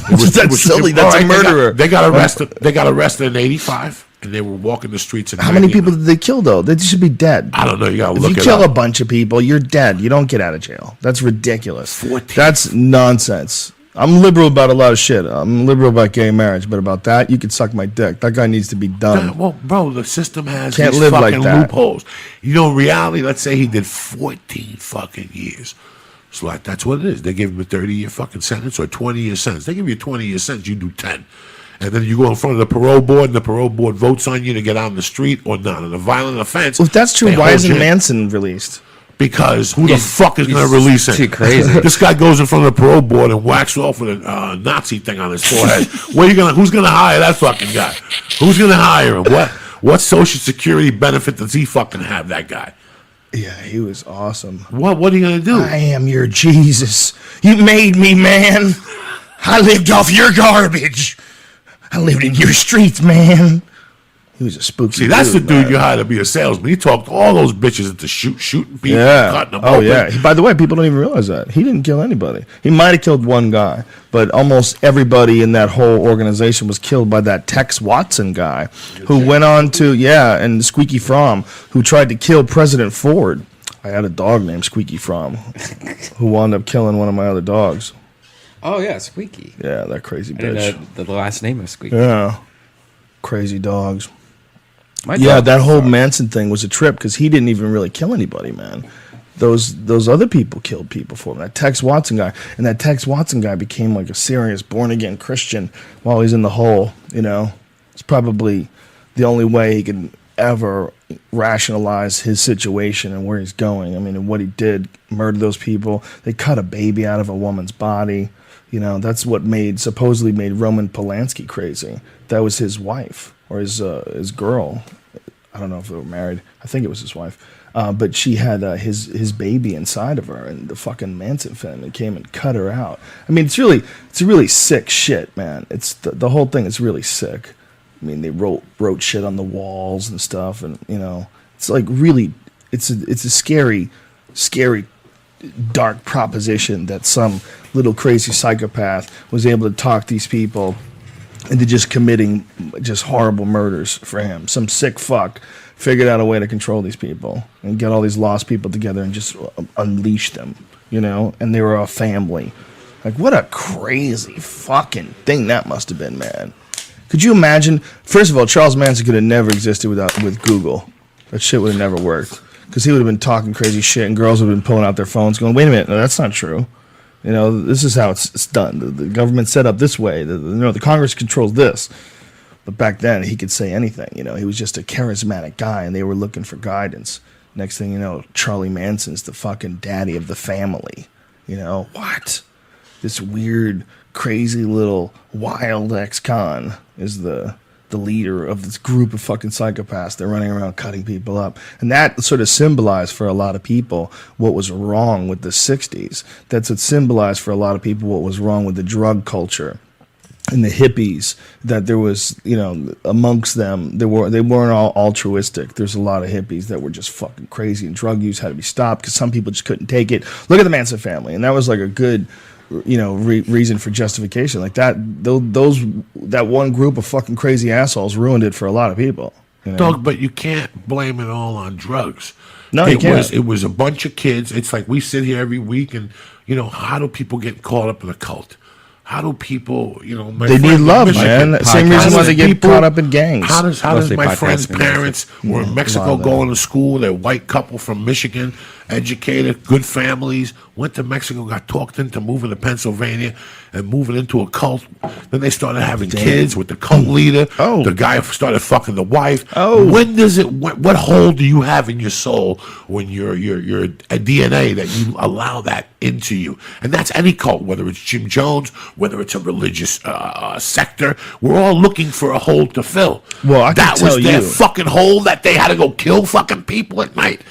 That's silly. That's a murderer. They got arrested. They got arrested in '85, and they were walking the streets. How many people did they kill, though? They should be dead. I don't know. You got to If look you it kill up. a bunch of people, you're dead. You don't get out of jail. That's ridiculous. 14. That's nonsense. I'm liberal about a lot of shit. I'm liberal about gay marriage, but about that, you could suck my dick. That guy needs to be done. Well, bro, the system has Can't these live like fucking that. loopholes. You know, in reality, let's say he did 14 fucking years. So like, that's what it is. They give him a 30-year fucking sentence or a 20-year sentence. They give you a 20-year sentence, you do 10. And then you go in front of the parole board, and the parole board votes on you to get out on the street or not. And a violent offense. Well, if that's true, they why hold isn't you in. Manson released? Because who the fuck is going to release him? too crazy. This guy goes in front of the parole board and whacks off with a Nazi thing on his forehead. Who's going to hire that fucking guy? Who's going to hire him? What Social Security benefit does he fucking have, that guy? Yeah, he was awesome. What are you going to do? I am your Jesus. You made me, man. I lived off your garbage. I lived in your streets, man. He was a spooky See, that's dude, the dude man. you hired to be a salesman. He talked all those bitches into shooting people, cutting them Oh, open. yeah. By the way, people don't even realize that. He didn't kill anybody. He might have killed one guy, but almost everybody in that whole organization was killed by that Tex Watson guy who went on to, and Squeaky Fromm, who tried to kill President Ford. I had a dog named Squeaky Fromm who wound up killing one of my other dogs. Oh, yeah, Squeaky. Yeah, that crazy I didn't bitch. know the last name of Squeaky. Yeah. Crazy dogs. My Yeah, dog that was whole dog. Manson thing was a trip because he didn't even really kill anybody, man. Those other people killed people for him. That Tex Watson guy, and that Tex Watson guy became like a serious born again Christian while he's in the hole. You know, it's probably the only way he could ever rationalize his situation and where he's going. I mean, and what he did, murder those people. They cut a baby out of a woman's body. You know, that's what supposedly made Roman Polanski crazy. That was his wife or his girl. I don't know if they were married. I think it was his wife. But she had his baby inside of her, and the fucking Manson family came and cut her out. I mean, it's really sick shit, man. It's the whole thing is really sick. I mean, they wrote shit on the walls and stuff, and you know, it's like really, it's a scary, dark proposition that some little crazy psychopath was able to talk these people into just committing just horrible murders for him. Some sick fuck figured out a way to control these people and get all these lost people together and just unleash them, you know? And they were a family. Like, what a crazy fucking thing that must have been, man. Could you imagine? First of all, Charles Manson could have never existed with Google. That shit would have never worked. Because he would have been talking crazy shit and girls would have been pulling out their phones going, wait a minute, no, that's not true. You know, this is how it's done. The government's set up this way. The Congress controls this. But back then, he could say anything. You know, he was just a charismatic guy, and they were looking for guidance. Next thing you know, Charlie Manson's the fucking daddy of the family. You know, what? This weird, crazy little wild ex-con is the leader of this group of fucking psychopaths. They're running around cutting people up. And that sort of symbolized for a lot of people what was wrong with the 60s. That's what symbolized for a lot of people what was wrong with the drug culture and the hippies, that there was, you know, amongst them, they weren't all altruistic. There's a lot of hippies that were just fucking crazy, and drug use had to be stopped because some people just couldn't take it. Look at the Manson family. And that was like a good reason for justification like that. That one group of fucking crazy assholes ruined it for a lot of people. Doug, but you can't blame it all on drugs. No, you can't. It was a bunch of kids. It's like we sit here every week, and how do people get caught up in a cult? How do people, they need love, man. Same reason why they get caught up in gangs. How does my friend's parents were in Mexico going to school? They're a white couple from Michigan, educated, good families, went to Mexico, got talked into moving to Pennsylvania and moving into a cult. Then they started having kids with the cult leader. Oh. The guy started fucking the wife. Oh. When does it? What hold do you have in your soul when you're a DNA that you allow that into you? And that's any cult, whether it's Jim Jones, whether it's a religious sector. We're all looking for a hole to fill. Well, I can that tell was their you. fucking hole that they had to go kill fucking people at night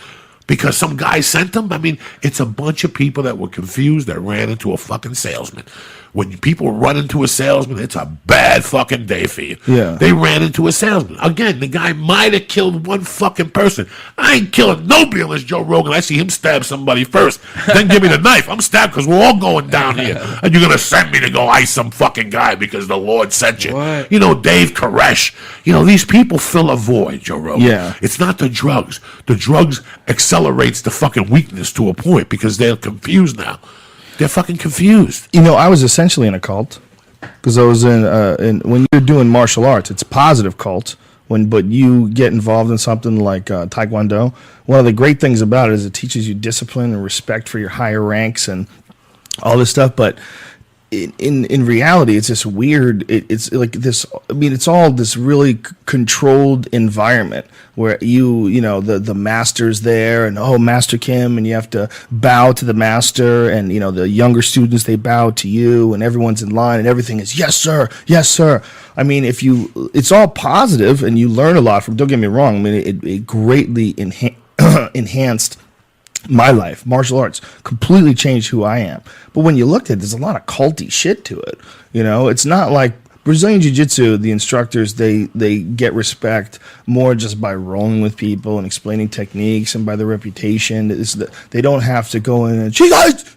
because some guy sent them. I mean, it's a bunch of people that were confused that ran into a fucking salesman. When people run into a salesman, it's a bad fucking day for you. Yeah. They ran into a salesman. Again, the guy might have killed one fucking person. I ain't killing nobody unless Joe Rogan. I see him stab somebody first. Then give me the knife. I'm stabbed because we're all going down here. And you're going to send me to go ice some fucking guy because the Lord sent you. What? Dave Koresh. These people fill a void, Joe Rogan. Yeah. It's not the drugs. The drugs accelerates the fucking weakness to a point because they're confused now. They're fucking confused. I was essentially in a cult because I was in when you're doing martial arts, it's a positive cult. But you get involved in something like Taekwondo, one of the great things about it is it teaches you discipline and respect for your higher ranks and all this stuff. But in reality, it's this weird. It's like this. I mean, it's all this really controlled environment where the master's there and Master Kim, and you have to bow to the master, and the younger students, they bow to you, and everyone's in line, and everything is yes sir, yes sir. I mean, it's all positive, and you learn a lot from. Don't get me wrong. I mean, it greatly enhanced my life. Martial arts completely changed who I am. But when you look at it, there's a lot of culty shit to it. It's not like Brazilian Jiu-Jitsu, the instructors, they get respect more just by rolling with people and explaining techniques and by their reputation. They don't have to go in and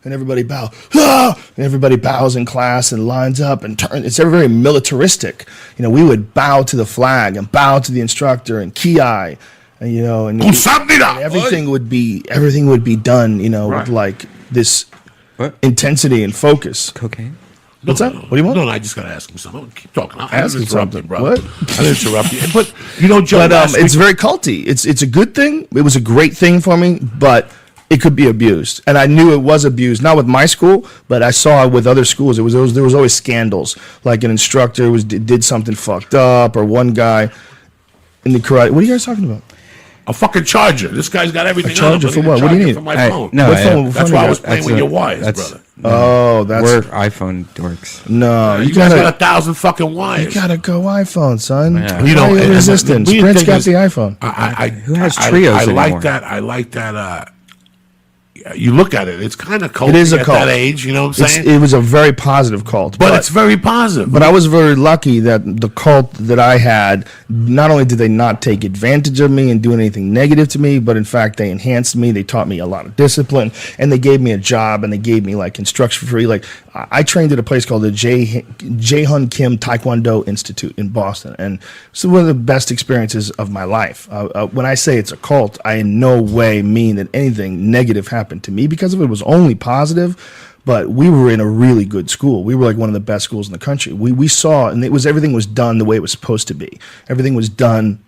everybody bow. And everybody bows in class and lines up and turn. It's very militaristic. We would bow to the flag and bow to the instructor and ki. And everything would be done, right, with like this intensity and focus. Cocaine? What's that? What do you want? No, I just got to ask him something. Keep talking. I Ask him something, bro. What? I didn't interrupt you. But Joe, it's very culty. It's a good thing. It was a great thing for me, but it could be abused, and I knew it was abused. Not with my school, but I saw it with other schools. There was always scandals, like an instructor did something fucked up, or one guy in the karate. What are you guys talking about? A fucking charger. This guy's got everything. A charger for what? What do you need? For my phone. No, what phone? That's why I was playing with your wires, brother. Oh, that's where iPhone works. No, you guys got 1,000 fucking wires. You gotta go iPhone, son. Yeah. Why are you resistant? Sprint's got the iPhone. Who has Trios anymore? I like that. You look at it; it's kind of cult. It is a at cult. that age. You know what I'm saying? It was a very positive cult, but it's very positive. But I was very lucky that the cult that I had, not only did they not take advantage of me and do anything negative to me, but in fact they enhanced me. They taught me a lot of discipline, and they gave me a job, and they gave me like instruction for free. Like I trained at a place called the Jae-Hun Kim Taekwondo Institute in Boston, and it's one of the best experiences of my life. When I say it's a cult, I in no way mean that anything negative happened to me because of it. It was only positive, but we were in a really good school. We were like one of the best schools in the country. We saw, and everything was done the way it was supposed to be. Everything was done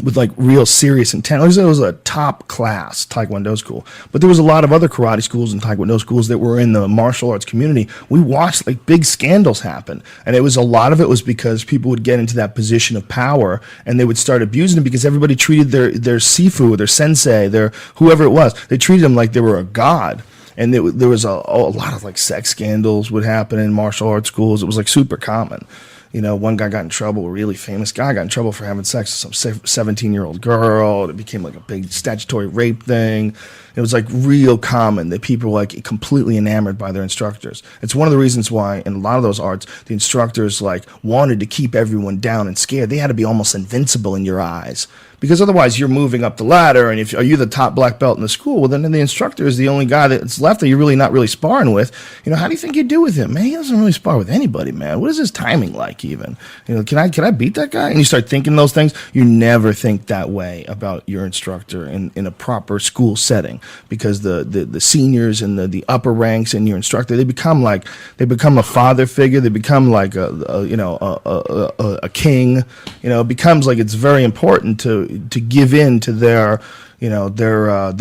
with like real serious intent. It was a top class Taekwondo school, but there was a lot of other karate schools and Taekwondo schools that were in the martial arts community. We watched like big scandals happen, and a lot of it was because people would get into that position of power and they would start abusing them because everybody treated their sifu, their sensei, their whoever it was, they treated them like they were a god. And there was a lot of like sex scandals would happen in martial arts schools. It was like super common. One guy got in trouble, a really famous guy got in trouble for having sex with some 17-year-old girl. It became like a big statutory rape thing. It was like real common that people were like completely enamored by their instructors. It's one of the reasons why in a lot of those arts, the instructors like wanted to keep everyone down and scared. They had to be almost invincible in your eyes. Because otherwise you're moving up the ladder, and if are you the top black belt in the school, well then the instructor is the only guy that's left that you're really not really sparring with. You know, how do you think you do with him? Man, he doesn't really spar with anybody, man. What is his timing like even? You know, can I beat that guy? And you start thinking those things. You never think that way about your instructor in a proper school setting, because the seniors and the upper ranks and your instructor, they become a father figure. They become like a king. You know, it becomes like it's very important to give in to their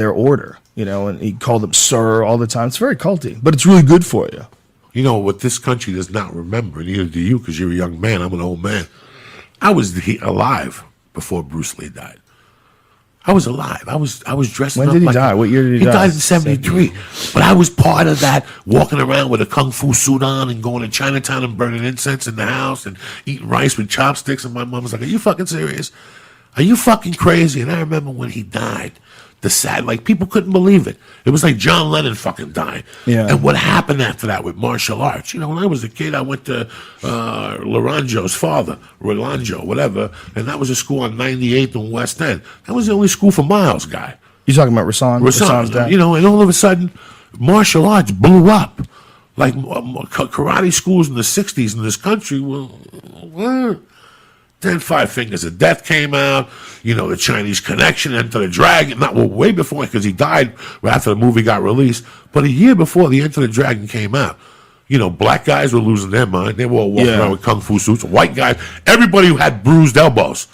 order, you know, and he called them sir all the time. It's very culty, but it's really good for you. You know what this country does not remember, and neither do you, because you're a young man. I'm an old man. I was alive before Bruce Lee died. I was alive. I was dressed up. When did he die? What year did he die? He died in 73. But I was part of that, walking around with a kung fu suit on and going to Chinatown and burning incense in the house and eating rice with chopsticks. And my mom was like, "Are you fucking serious? Are you fucking crazy?" And I remember when he died, people couldn't believe it. It was like John Lennon fucking died. Yeah. And what happened after that with martial arts? You know, when I was a kid, I went to Loranjo's father, Rolanjo, whatever, and that was a school on 98th and West End. That was the only school for miles, guy. You talking about Rasan? Rasan's dad. You know, and all of a sudden, martial arts blew up. Like karate schools in the 60s in this country were... Then Five Fingers of Death came out, you know, the Chinese Connection, Enter the Dragon, way before, because he died right after the movie got released, but a year before the Enter the Dragon came out. You know, black guys were losing their mind. They were all walking around with kung fu suits. White guys, everybody who had bruised elbows,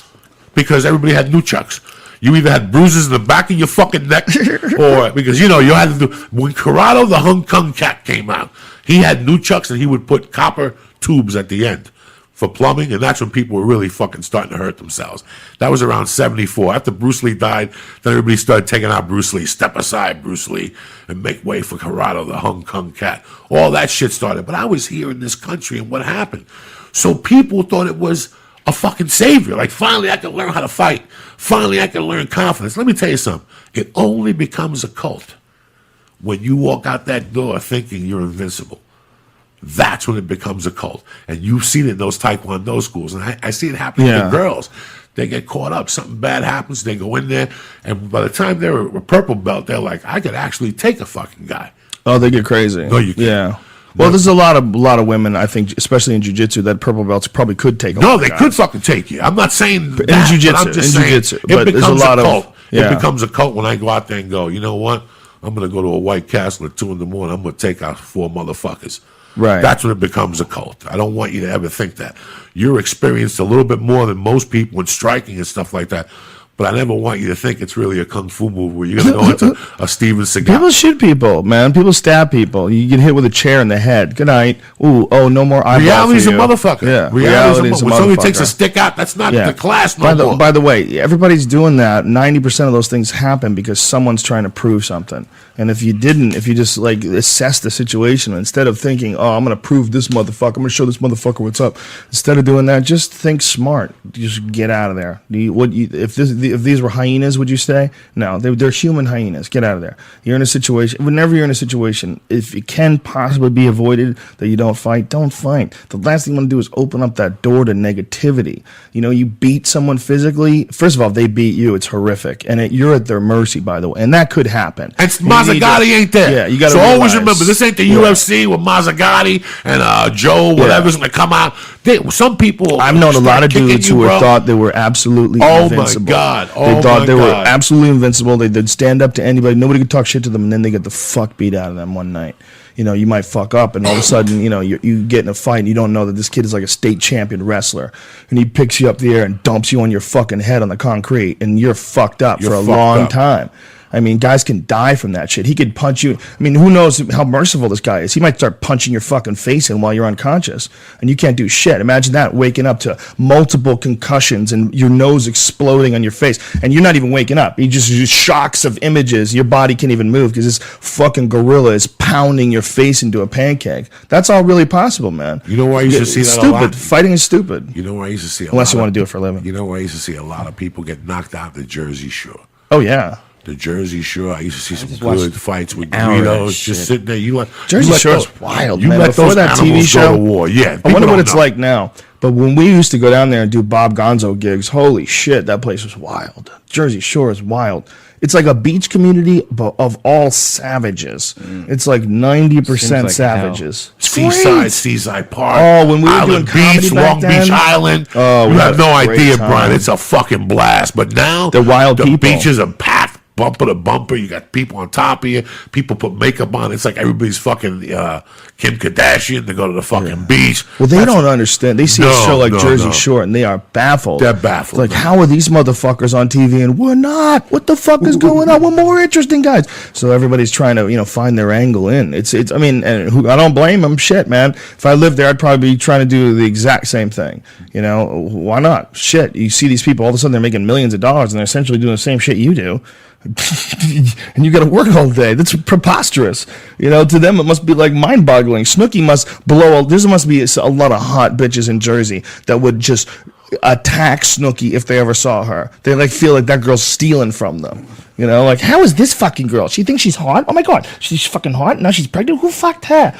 because everybody had nunchucks. You either had bruises in the back of your fucking neck, or because, you know, you had to do, when Corrado the Hong Kong Cat came out, he had nunchucks and he would put copper tubes at the end for plumbing, and that's when people were really fucking starting to hurt themselves. That was around 74. After Bruce Lee died, then everybody started taking out Bruce Lee. Step aside, Bruce Lee, and make way for Corrado, the Hong Kong Cat. All that shit started. But I was here in this country, and what happened? So people thought it was a fucking savior. Like, finally I can learn how to fight. Finally I can learn confidence. Let me tell you something. It only becomes a cult when you walk out that door thinking you're invincible. That's when it becomes a cult. And you've seen it in those Taekwondo schools. And I see it happening to girls. They get caught up. Something bad happens. They go in there. And by the time they're a purple belt, they're like, I could actually take a fucking guy. Oh, they get crazy. No, you can't. Yeah. Well, there's a lot of women, I think, especially in jiu-jitsu, that purple belts probably could take a lot of guys. Could fucking take you. I'm not saying that, in jiu-jitsu, but I'm just saying but it becomes a cult. It becomes a cult when I go out there and go, you know what? I'm going to go to a White Castle at 2 in the morning. I'm going to take out 4 motherfuckers. Right. That's when it becomes a cult. I don't want you to ever think that. You're experienced a little bit more than most people in striking and stuff like that. But I never want you to think it's really a kung fu move where you're going to go into a Steven Seagal. People shoot people, man. People stab people. You get hit with a chair in the head. Good night. Ooh, no more eyeball. Reality's a motherfucker. Yeah, reality's a motherfucker. When somebody takes a stick out, that's not the class no more. By the way, everybody's doing that. 90% of those things happen because someone's trying to prove something. And if you just like assess the situation, instead of thinking, oh, I'm going to prove this motherfucker, I'm going to show this motherfucker what's up. Instead of doing that, just think smart. Just get out of there. If these were hyenas, would you say? No, they're human hyenas. Get out of there. You're in a situation. Whenever you're in a situation, if it can possibly be avoided that you don't fight, don't fight. The last thing you want to do is open up that door to negativity. You know, you beat someone physically. First of all, if they beat you, it's horrific, and you're at their mercy. By the way, and that could happen. It's Mazzagatti ain't there. Yeah, you got to. So always remember, this ain't the UFC with Mazzagatti and Joe, whatever's going to come out. Some people. I've known a lot of dudes who thought they were absolutely invincible. My God. They thought they were absolutely invincible. They'd stand up to anybody. Nobody could talk shit to them, and then they get the fuck beat out of them one night. You know, you might fuck up, and all of a sudden, you know, you get in a fight, and you don't know that this kid is like a state champion wrestler, and he picks you up the air and dumps you on your fucking head on the concrete, and you're fucked up for a long time. I mean, guys can die from that shit. He could punch you. I mean, who knows how merciful this guy is? He might start punching your fucking face in while you're unconscious, and you can't do shit. Imagine that, waking up to multiple concussions and your nose exploding on your face, and you're not even waking up. You just shocks of images. Your body can't even move because this fucking gorilla is pounding your face into a pancake. That's all really possible, man. You know why you should see that stupid. a lot? Fighting is stupid. You know why you should see unless you want to do it for a living. You know why you should see a lot of people get knocked out the Jersey Shore. Oh, yeah. The Jersey Shore. I used to see some good fights with Guidos just sitting there. Jersey Shore's wild, man. Before those that TV show, go to war. Yeah, I wonder what it's like now. But when we used to go down there and do Bob Gonzo gigs, holy shit, that place was wild. Jersey Shore is wild. It's like a beach community of all savages. It's like 90% like savages. Seaside Park. Oh, when we were Island doing comedy Beach, back Long then? Beach Island. Oh, you have no idea, time. Brian. It's a fucking blast. But now they're wild the people. Beaches are packed. Bumper to bumper, you got people on top of you. People put makeup on. It's like everybody's fucking Kim Kardashian to go to the fucking beach. Well, they don't understand. They see a show like Jersey Shore and they are baffled. They're baffled. It's like, how are these motherfuckers on TV and we're not? What the fuck is going on? We're more interesting guys. So everybody's trying to, find their angle in. It's. I mean, I don't blame them. Shit, man. If I lived there, I'd probably be trying to do the exact same thing. Why not? Shit. You see these people, all of a sudden they're making millions of dollars and they're essentially doing the same shit you do. And you got to work all day. That's preposterous. To them it must be like mind-boggling. Snooki must blow. There must be a lot of hot bitches in Jersey that would just attack Snooki if they ever saw her. They feel like that girl's stealing from them. How is this fucking girl? She thinks she's hot? Oh my god, she's fucking hot. Now she's pregnant. Who fucked her?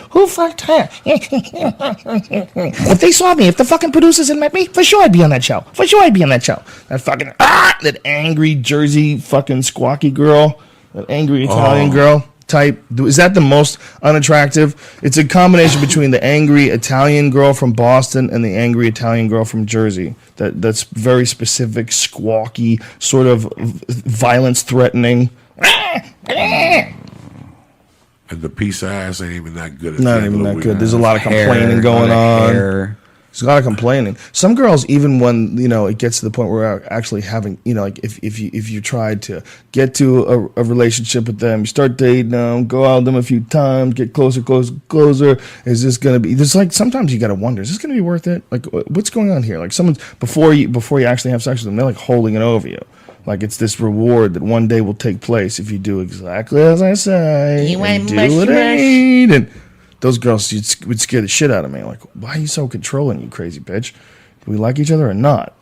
If they saw me, if the fucking producers had met me, for sure I'd be on that show. That fucking that angry Jersey fucking squawky girl, that angry Italian girl type. Is that the most unattractive? It's a combination between the angry Italian girl from Boston and the angry Italian girl from Jersey. That's very specific, squawky, sort of violence threatening. And the piece of ass ain't even that good. Not even that good. There's a lot of complaining going on. There's a lot of complaining. Some girls, even when it gets to the point where we're actually having, if you tried to get to a relationship with them, you start dating them, go out with them a few times, get closer. Is this gonna be? There's sometimes you gotta wonder, is this gonna be worth it? What's going on here? Someone's before you actually have sex with them, they're holding it over you. It's this reward that one day will take place if you do exactly as I say. And do what I need. And those girls would scare the shit out of me. Why are you so controlling, you crazy bitch? Do we like each other or not?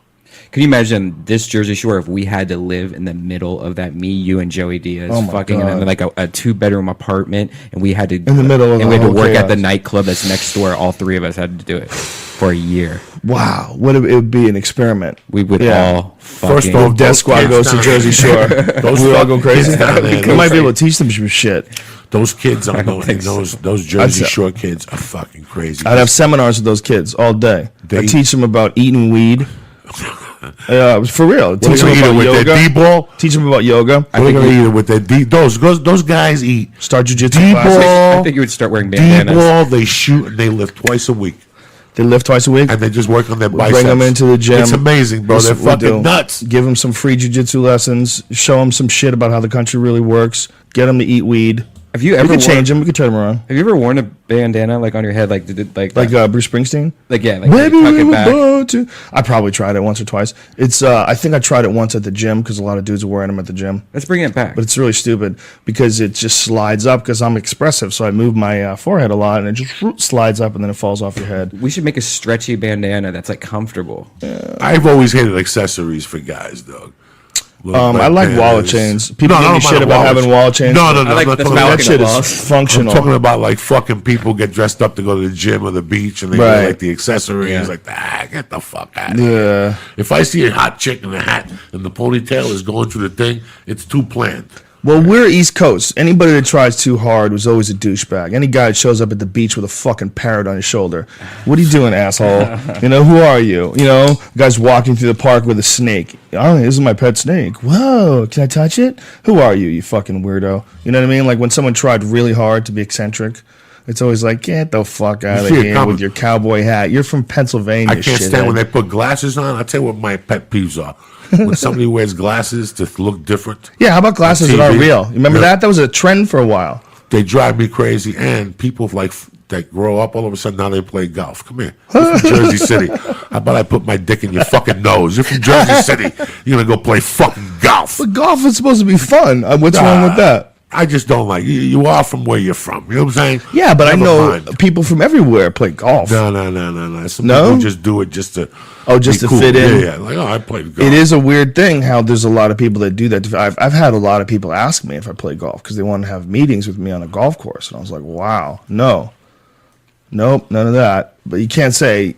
Can you imagine this Jersey Shore if we had to live in the middle of that? Me, you, and Joey Diaz fucking in a 2-bedroom apartment, and we had to in the middle of and we had to work at the nightclub that's next door. All three of us had to do it for a year. Wow, it would be an experiment. We would all first off, Death Squad goes to Jersey Shore. We all go crazy. We might be able to teach them some shit. Those kids those Jersey Shore kids are fucking crazy. I'd have seminars with those kids all day. I teach them about eating weed. For real. Teach them about yoga. D-ball. Teach them about yoga. I think eat it with their D. Those guys eat. Start jiu-jitsu classes. I think you would start wearing bandanas. D-ball. They shoot and they lift twice a week. They lift twice a week? And they just work on their biceps. Bring them into the gym. It's amazing, bro. They're fucking nuts. Give them some free jiu-jitsu lessons. Show them some shit about how the country really works. Get them to eat weed. Have you ever? We could change them. We could turn them around. Have you ever worn a bandana on your head, like Bruce Springsteen? Maybe we were born to. I probably tried it once or twice. It's I think I tried it once at the gym because a lot of dudes are wearing them at the gym. Let's bring it back. But it's really stupid because it just slides up because I'm expressive, so I move my forehead a lot and it just slides up and then it falls off your head. We should make a stretchy bandana that's comfortable. I've always hated accessories for guys, though. I like wallet chains. People give me shit about having wallet chains. No. I like that shit is functional. I'm talking about fucking people get dressed up to go to the gym or the beach and they wear the accessories get the fuck out of here. If I see a hot chick in a hat and the ponytail is going through the thing, it's too planned. Well, we're East Coast. Anybody that tries too hard was always a douchebag. Any guy that shows up at the beach with a fucking parrot on his shoulder. What are you doing, asshole? Who are you? Guy's walking through the park with a snake. Oh, this is my pet snake. Whoa, can I touch it? Who are you fucking weirdo? You know what I mean? When someone tried really hard to be eccentric, it's always get the fuck out of here with your cowboy hat. You're from Pennsylvania. I can't stand when they put glasses on. I'll tell you what my pet peeves are. When somebody wears glasses to look different. Yeah, how about glasses that aren't real? You remember that? That was a trend for a while. They drive me crazy. And people that grow up all of a sudden now they play golf. Come here. You're from Jersey City. How about I put my dick in your fucking nose? You're from Jersey City. You're going to go play fucking golf. But golf is supposed to be fun. What's wrong with that? I just don't like you are from where you're from. You know what I'm saying? Yeah, but Never I know mind. people from everywhere play golf. No. Some people just do it just to just be to fit in. Yeah. Like, I played golf. It is a weird thing how there's a lot of people that do that. I've had a lot of people ask me if I play golf because they want to have meetings with me on a golf course, and I was like, wow, nope, none of that. But you can't say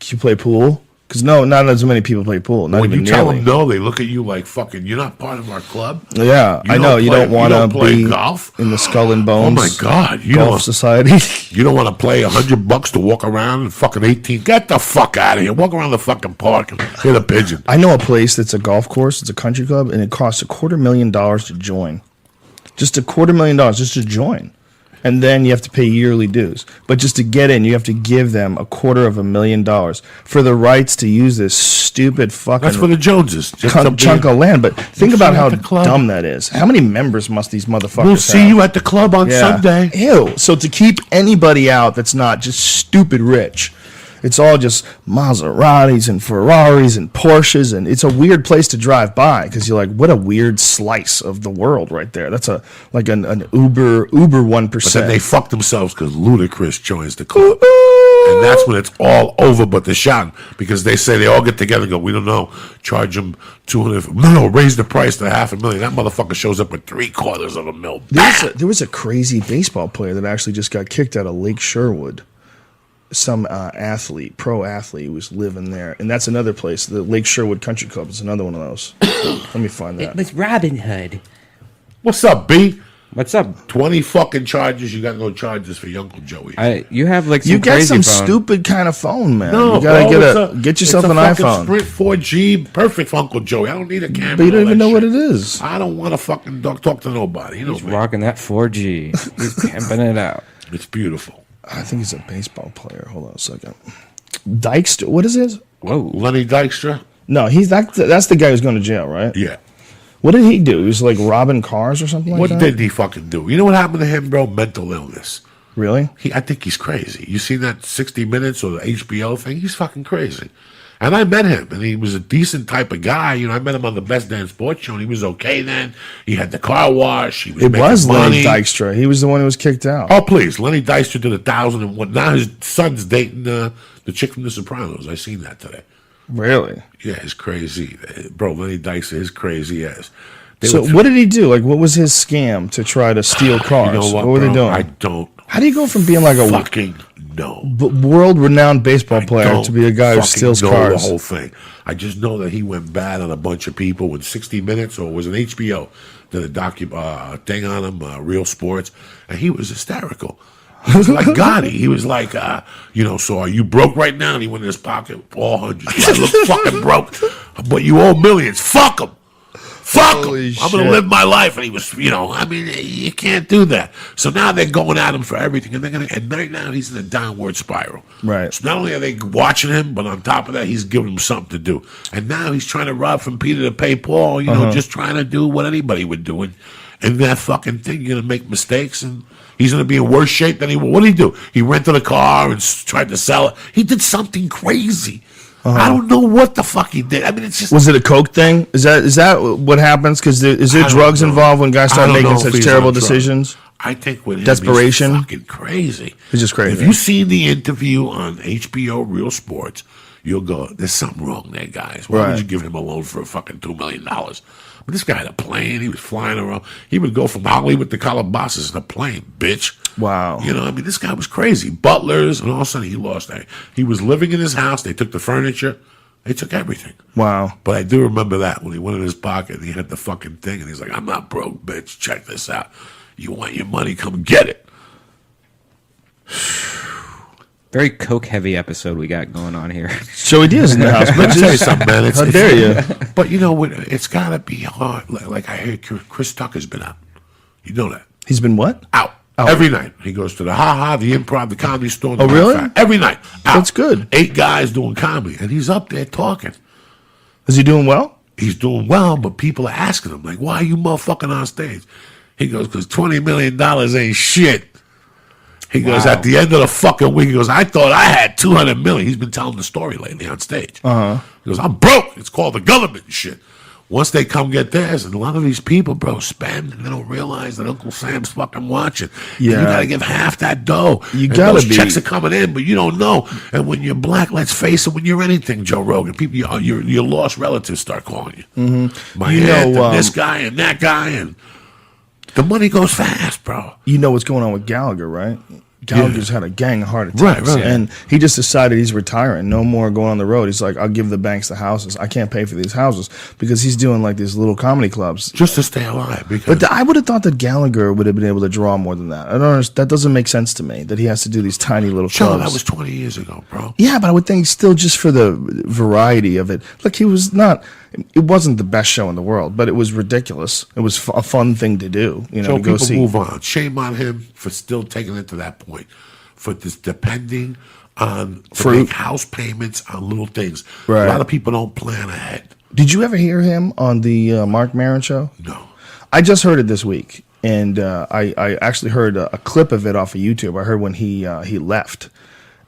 you play pool. Because not as many people play pool. Not when even you tell nearly. them no, they look at you like fucking. You're not part of our club. Yeah, I know. You don't want to play be golf in the Skull and Bones. Oh my God, Golf Society. You don't want to pay $100 to walk around and fucking 18. Get the fuck out of here. Walk around the fucking park and hit a pigeon. I know a place that's a golf course. It's a country club, and it costs $250,000 to join. Just $250,000 just to join. And then you have to pay yearly dues. But just to get in, you have to give them $250,000 for the rights to use this stupid fucking That's for the Joneses. chunk of land. But think about how dumb that is. How many members must these motherfuckers We'll see have? you at the club on Sunday. Ew. So to keep anybody out that's not just stupid rich, it's all just Maseratis and Ferraris and Porsches, and it's a weird place to drive by because you're like, what a weird slice of the world right there. That's an Uber 1%. But then they fuck themselves because Ludacris joins the club. And that's when it's all over but the shot. Because they say they all get together and go, we don't know, charge them $200. No, raise the price to $500,000. That motherfucker shows up with $750,000. There was a crazy baseball player that actually just got kicked out of Lake Sherwood. Some pro athlete was living there. And that's another place. The Lake Sherwood Country Club is another one of those. Let me find that. It was Robin Hood. What's up, B? What's up? 20 fucking charges. You got no charges for your Uncle Joey. You have like some you got crazy some phone. stupid kind of phone, man. No, you gotta bro, get yourself it's an a fucking iPhone. Sprint 4G, perfect for Uncle Joey. I don't need a camera. But you don't all even that know what shit. it is. I don't want to fucking talk to nobody. You know He's me. rocking that 4G. He's pimping it out. It's beautiful. I think he's a baseball player. Hold on a second. Dykstra. What is his? Whoa. Lenny Dykstra? No, that's the guy who's going to jail, right? Yeah. What did he do? He was like robbing cars or something like What that? did he fucking do? You know what happened to him, bro? Mental illness. Really? I think he's crazy. You seen that 60 Minutes or the HBO thing? He's fucking crazy. And I met him, and he was a decent type of guy. You know, I met him on the Best Damn Sports Show, and he was okay then. He had the car wash. He was It making was money. Lenny Dykstra. He was the one who was kicked out. Oh, please. Lenny Dykstra did 1,001. Now his son's dating the chick from The Sopranos. I seen that today. Really? Yeah, it's crazy. Bro, Lenny Dykstra is crazy as. So what did he do? Like, what was his scam to try to steal cars? You know what, were bro? they doing? I don't. How do you go from being like a fucking no world-renowned baseball player to be a guy who steals cars? The whole thing. I just know that he went bad on a bunch of people in 60 Minutes, or it was an HBO did a thing on him, Real Sports, and he was hysterical. He was like Gotti. He was like, so are you broke right now? And he went in his pocket, all hundreds. I look fucking broke, but you owe millions. Fuck him. Fuck him. I'm going to live my life. And he was, you can't do that. So now they're going at him for everything. And they're going to, and right now he's in a downward spiral. Right. So not only are they watching him, but on top of that, he's giving them something to do. And now he's trying to rob from Peter to pay Paul, just trying to do what anybody would do. And that fucking thing, you're going to make mistakes, and he's going to be in worse shape than he was. What did he do? He rented a car and tried to sell it. He did something crazy. I don't know what the fuck he did. I mean, it's just. Was it a coke thing? Is that what happens? Because is there drugs involved when guys start making such terrible decisions? I think with desperation, him, he's fucking crazy. He's just crazy. If you see the interview on HBO Real Sports, you'll go, "There's something wrong there, guys. Why would you give him a loan for a fucking $2 million?" But this guy had a plane. He was flying around. He would go from Hollywood to Calabasas in a plane, bitch. Wow. This guy was crazy. Butlers, and all of a sudden he lost that. He was living in his house. They took the furniture. They took everything. Wow. But I do remember that when he went in his pocket and he had the fucking thing, and he's like, "I'm not broke, bitch. Check this out. You want your money? Come get it." Very coke-heavy episode we got going on here. Joey Diaz in the house. Let me tell you something, man. How dare you? But it's got to be hard. Like I heard Chris Tucker's been out. You know that. He's been what? Out. Every night. He goes to the the Improv, the Comedy Store. Oh, really? Every night. Out. That's good. 8 guys doing comedy. And he's up there talking. Is he doing well? He's doing well, but people are asking him, like, "Why are you motherfucking on stage?" He goes, "Because $20 million ain't shit." He goes, at the end of the fucking week, he goes, "I thought I had $200 million. He's been telling the story lately on stage. He goes, "I'm broke. It's called the government and shit." once they come get theirs, and a lot of these people, bro, spend and they don't realize that Uncle Sam's fucking watching. Yeah. And you gotta give half that dough. You and gotta those be. checks are coming in, but you don't know. And when you're black, let's face it, when you're anything, Joe Rogan, people, your lost relatives start calling you. Mm-hmm. My aunt and this guy and that guy, and the money goes fast, bro. You know what's going on with Gallagher, right? Gallagher's had a gang of heart attacks. Right. And he just decided he's retiring. No more going on the road. He's like, I'll give the banks the houses. I can't pay for these houses because he's doing like these little comedy clubs. Just to stay alive. Because But I would have thought that Gallagher would have been able to draw more than that. I don't understand. That doesn't make sense to me that he has to do these tiny little Joe, clubs. that was 20 years ago, bro. Yeah, but I would think still just for the variety of it. Look, he was not. It wasn't the best show in the world, but it was ridiculous. It was a fun thing to do. You know, So to go people see. move on. Shame on him for still taking it to that point. For this depending on to make house payments on little things. Right. A lot of people don't plan ahead. Did you ever hear him on the Mark Maron show? No. I just heard it this week, and I actually heard a clip of it off of YouTube. I heard when he left,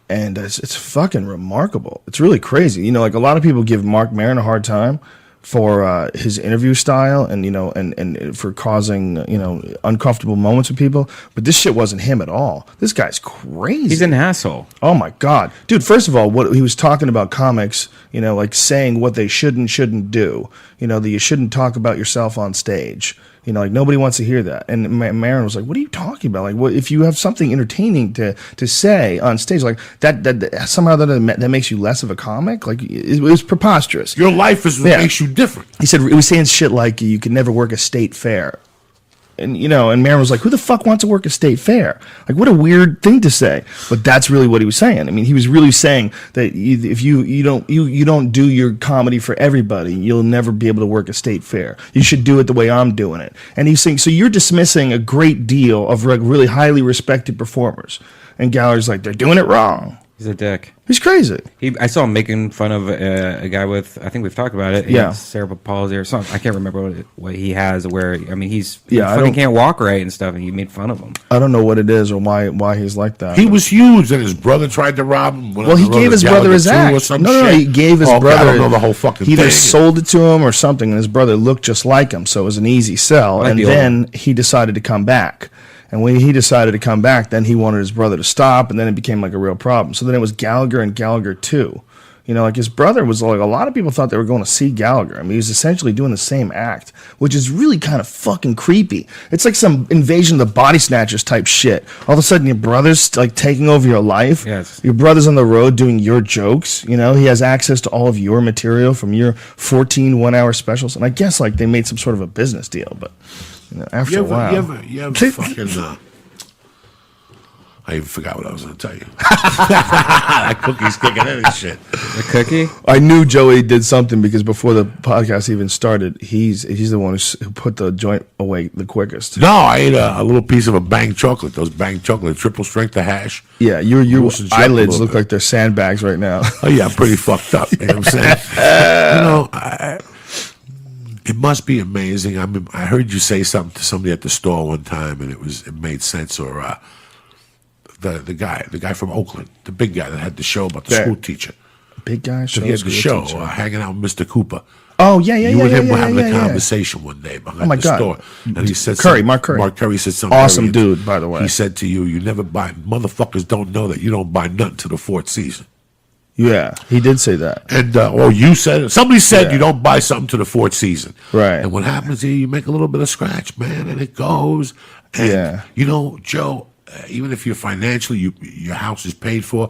and it's fucking remarkable. It's really crazy. You know, like a lot of people give Mark Maron a hard time for his interview style and, you know, and for causing, you know, uncomfortable moments with people. But this shit wasn't him at all. This guy's crazy. He's an asshole. Oh my God. Dude, first of all, what he was talking about comics, you know, like saying what they shouldn't do. You know, that you shouldn't talk about yourself on stage. You know, like nobody wants to hear that. And Maron was like, "What are you talking about? Like, what if you have something entertaining to say on stage, like that somehow that makes you less of a comic? Like, it was preposterous. Your life is what makes you different." He said he was saying shit like you could never work a state fair. And, you know, and Maron was like, who the fuck wants to work a state fair? Like, what a weird thing to say. But that's really what he was saying. I mean, he was really saying that if you don't do your comedy for everybody, you'll never be able to work a state fair. You should do it the way I'm doing it. And he's saying, so you're dismissing a great deal of really highly respected performers. And Gallagher's like, they're doing it wrong. He's a dick. He's crazy. I saw him making fun of a guy with, I think we've talked about it. He has cerebral palsy or something. I can't remember what he has. Where I mean, he fucking can't walk right and stuff, and he made fun of him. I don't know what it is or why he's like that. He was huge, and his brother tried to rob him. Well, he gave his brother his act. No, he gave his brother. I don't know the whole fucking he thing. either sold it to him or something, and his brother looked just like him, so it was an easy sell. And then he decided to come back. And when he decided to come back, then he wanted his brother to stop, and then it became like a real problem. So then it was Gallagher and Gallagher 2. You know, like his brother was like, a lot of people thought they were going to see Gallagher. I mean, he was essentially doing the same act, which is really kind of fucking creepy. It's like some Invasion of the Body Snatchers type shit. All of a sudden, your brother's like taking over your life. Yes. Your brother's on the road doing your jokes. You know, he has access to all of your material from your 14 1-hour specials. And I guess like they made some sort of a business deal, but you know, after a while. You ever fucking... I even forgot what I was going to tell you. That cookie's kicking in and shit. The cookie? I knew Joey did something because before the podcast even started, he's the one who put the joint away the quickest. No, I ate a little piece of a Bang chocolate. Those Bang chocolate, triple strength of hash. Yeah, your eyelids look like they're sandbags right now. Oh yeah, I'm pretty fucked up. You know what I'm saying? You know, it must be amazing. I mean, I heard you say something to somebody at the store one time, and it made sense. Or the guy from Oakland, the big guy that had the show about the school teacher. Big guy. So he had the show hanging out with Mr. Cooper. Oh yeah. You and him were having a conversation one day behind the store, and he said, Mark Curry. Mark Curry said something. Awesome dude, by the way. He said to you, "You never buy. Motherfuckers don't know that you don't buy nothing to the fourth season." Yeah, he did say that. And you said it. Somebody said you don't buy something to the fourth season. Right. And what happens here, you make a little bit of scratch, man, and it goes. And, you know, Joe, even if you're financially, your house is paid for,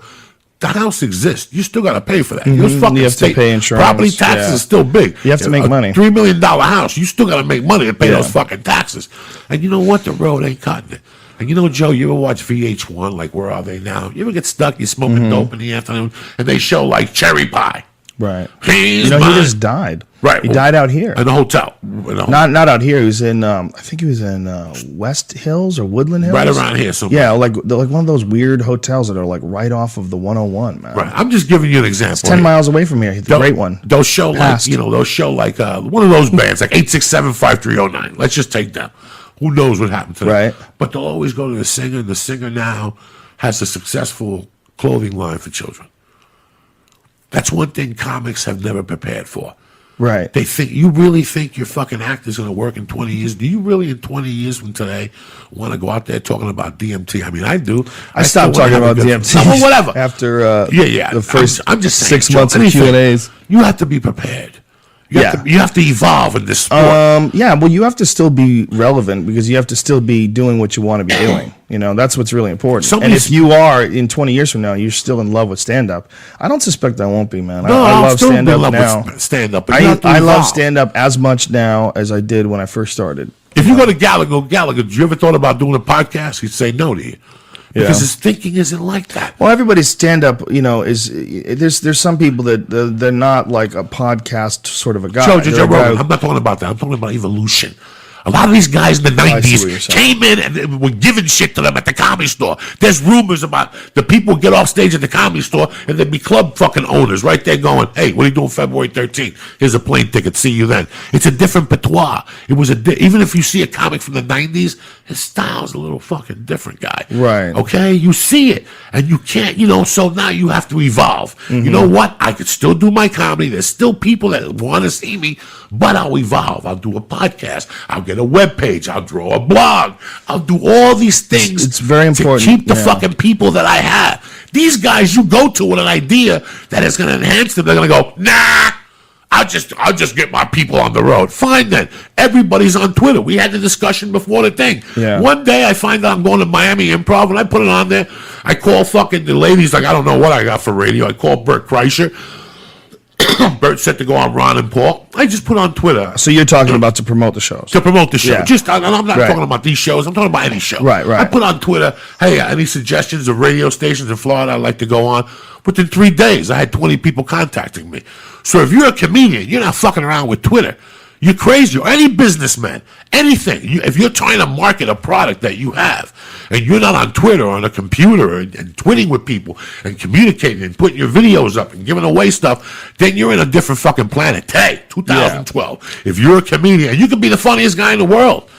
the house exists. You still got to pay for that. You have to pay insurance. Property taxes are still big. You have to make money. $3 million house, you still got to make money to pay those fucking taxes. And you know what? The road ain't cutting it. And you know, Joe, you ever watch VH1, like Where Are They Now? You ever get stuck, you're smoking dope in the afternoon, and they show, like, cherry pie. Right. He he just died. Right. He died out here. In a hotel. Not out here. He was in, I think he was in West Hills or Woodland Hills. Right around here somewhere. Yeah, like one of those weird hotels that are, like, right off of the 101, man. Right. I'm just giving you an example. It's 10 miles away from here. The great one. They'll show, like, you know, one of those bands, like 867-5309. Let's just take them. Who knows what happened to them? Right. But they'll always go to the singer, and the singer now has a successful clothing line for children. That's one thing comics have never prepared for. Right. They think, you really think your fucking act is going to work in 20 years? Do you really in 20 years from today want to go out there talking about DMT? I mean, I do. I stopped talking about DMT. Well, whatever. After the first I'm just saying, 6 months of Q&As. You have to be prepared. You have to evolve in this sport. Well, you have to still be relevant because you have to still be doing what you want to be doing. You know, that's what's really important. And if you are, in 20 years from now, you're still in love with stand-up, I don't suspect I won't be, man. No, I love stand-up now. Stand-up. I love stand-up as much now as I did when I first started. If you go to Gallagher, did you ever thought about doing a podcast? He'd say no to you. Because his thinking isn't like that. Well, everybody's stand-up, is there's some people that they're not like a podcast sort of a guy. Joe Rogan, I'm not talking about that. I'm talking about evolution. A lot of these guys in the 90s came in and were giving shit to them at the Comedy Store. There's rumors about the people would get off stage at the Comedy Store and there'd be club fucking owners right there going, hey, what are you doing February 13th? Here's a plane ticket. See you then. It's a different patois. It was even if you see a comic from the 90s, his style's a little fucking different, guy. Right. Okay? You see it. And you can't, so now you have to evolve. Mm-hmm. You know what? I could still do my comedy. There's still people that want to see me, but I'll evolve. I'll do a podcast. I'll get a web page. I'll draw a blog. I'll do all these things. It's very important to keep the fucking people that I have. These guys you go to with an idea that is going to enhance them, they're going to go, nah, I'll just get my people on the road. Fine then. Everybody's on Twitter. We had the discussion before the thing. Yeah. One day I find out I'm going to Miami Improv and I put it on there. I call fucking the ladies like I don't know what I got for radio. I call Bert Kreischer. Bert said to go on Ron and Paul. I just put on Twitter. So you're talking about to promote the shows? To promote the show. Yeah. I'm not talking about these shows. I'm talking about any show. Right. I put on Twitter, hey, any suggestions of radio stations in Florida I'd like to go on? Within 3 days, I had 20 people contacting me. So if you're a comedian, you're not fucking around with Twitter. You're crazy. Or any businessman, anything. If you're trying to market a product that you have, and you're not on Twitter or on a computer and tweeting with people and communicating and putting your videos up and giving away stuff, then you're in a different fucking planet. Today, 2012. If you're a comedian, you can be the funniest guy in the world.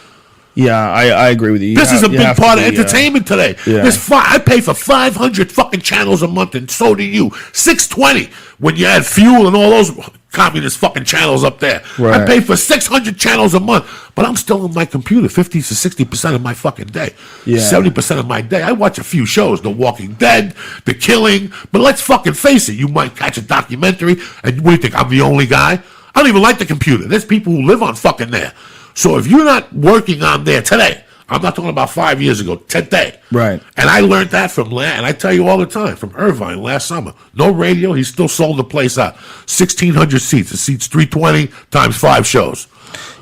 Yeah, I agree with you. This is a big part of entertainment today. Yeah. I pay for 500 fucking channels a month, and so do you. 620 when you add fuel and all those communist fucking channels up there. Right. I pay for 600 channels a month, but I'm still on my computer 50 to 60% of my fucking day. 70% of my day. I watch a few shows, The Walking Dead, The Killing, but let's fucking face it, you might catch a documentary, and what do you think, I'm the only guy? I don't even like the computer. There's people who live on fucking there. So if you're not working on there today, I'm not talking about 5 years ago, today. Right. And I learned that from and I tell you all the time, from Irvine last summer. No radio, he still sold the place out. 1,600 seats. It seats 320 times 5 shows.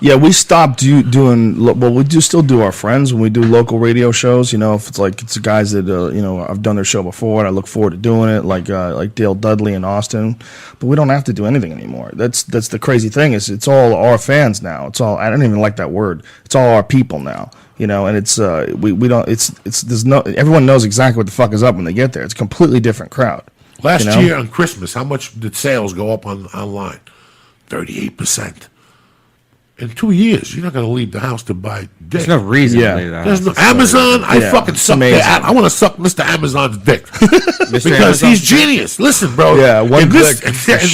Yeah, we stopped doing. Well, we do still do our friends when we do local radio shows. If it's guys that I've done their show before and I look forward to doing it, like Dale Dudley in Austin. But we don't have to do anything anymore. That's the crazy thing is it's all our fans now. It's all, I don't even like that word. It's all our people now. And it's we don't. There's no. Everyone knows exactly what the fuck is up when they get there. It's a completely different crowd. Last year on Christmas, how much did sales go up online? 38%. In 2 years, you're not going to leave the house to buy dick. There's no reason to leave the house. There's no Amazon. I fucking suck their app. I want to suck Mr. Amazon's dick because he's genius. Listen, bro. Yeah, one click.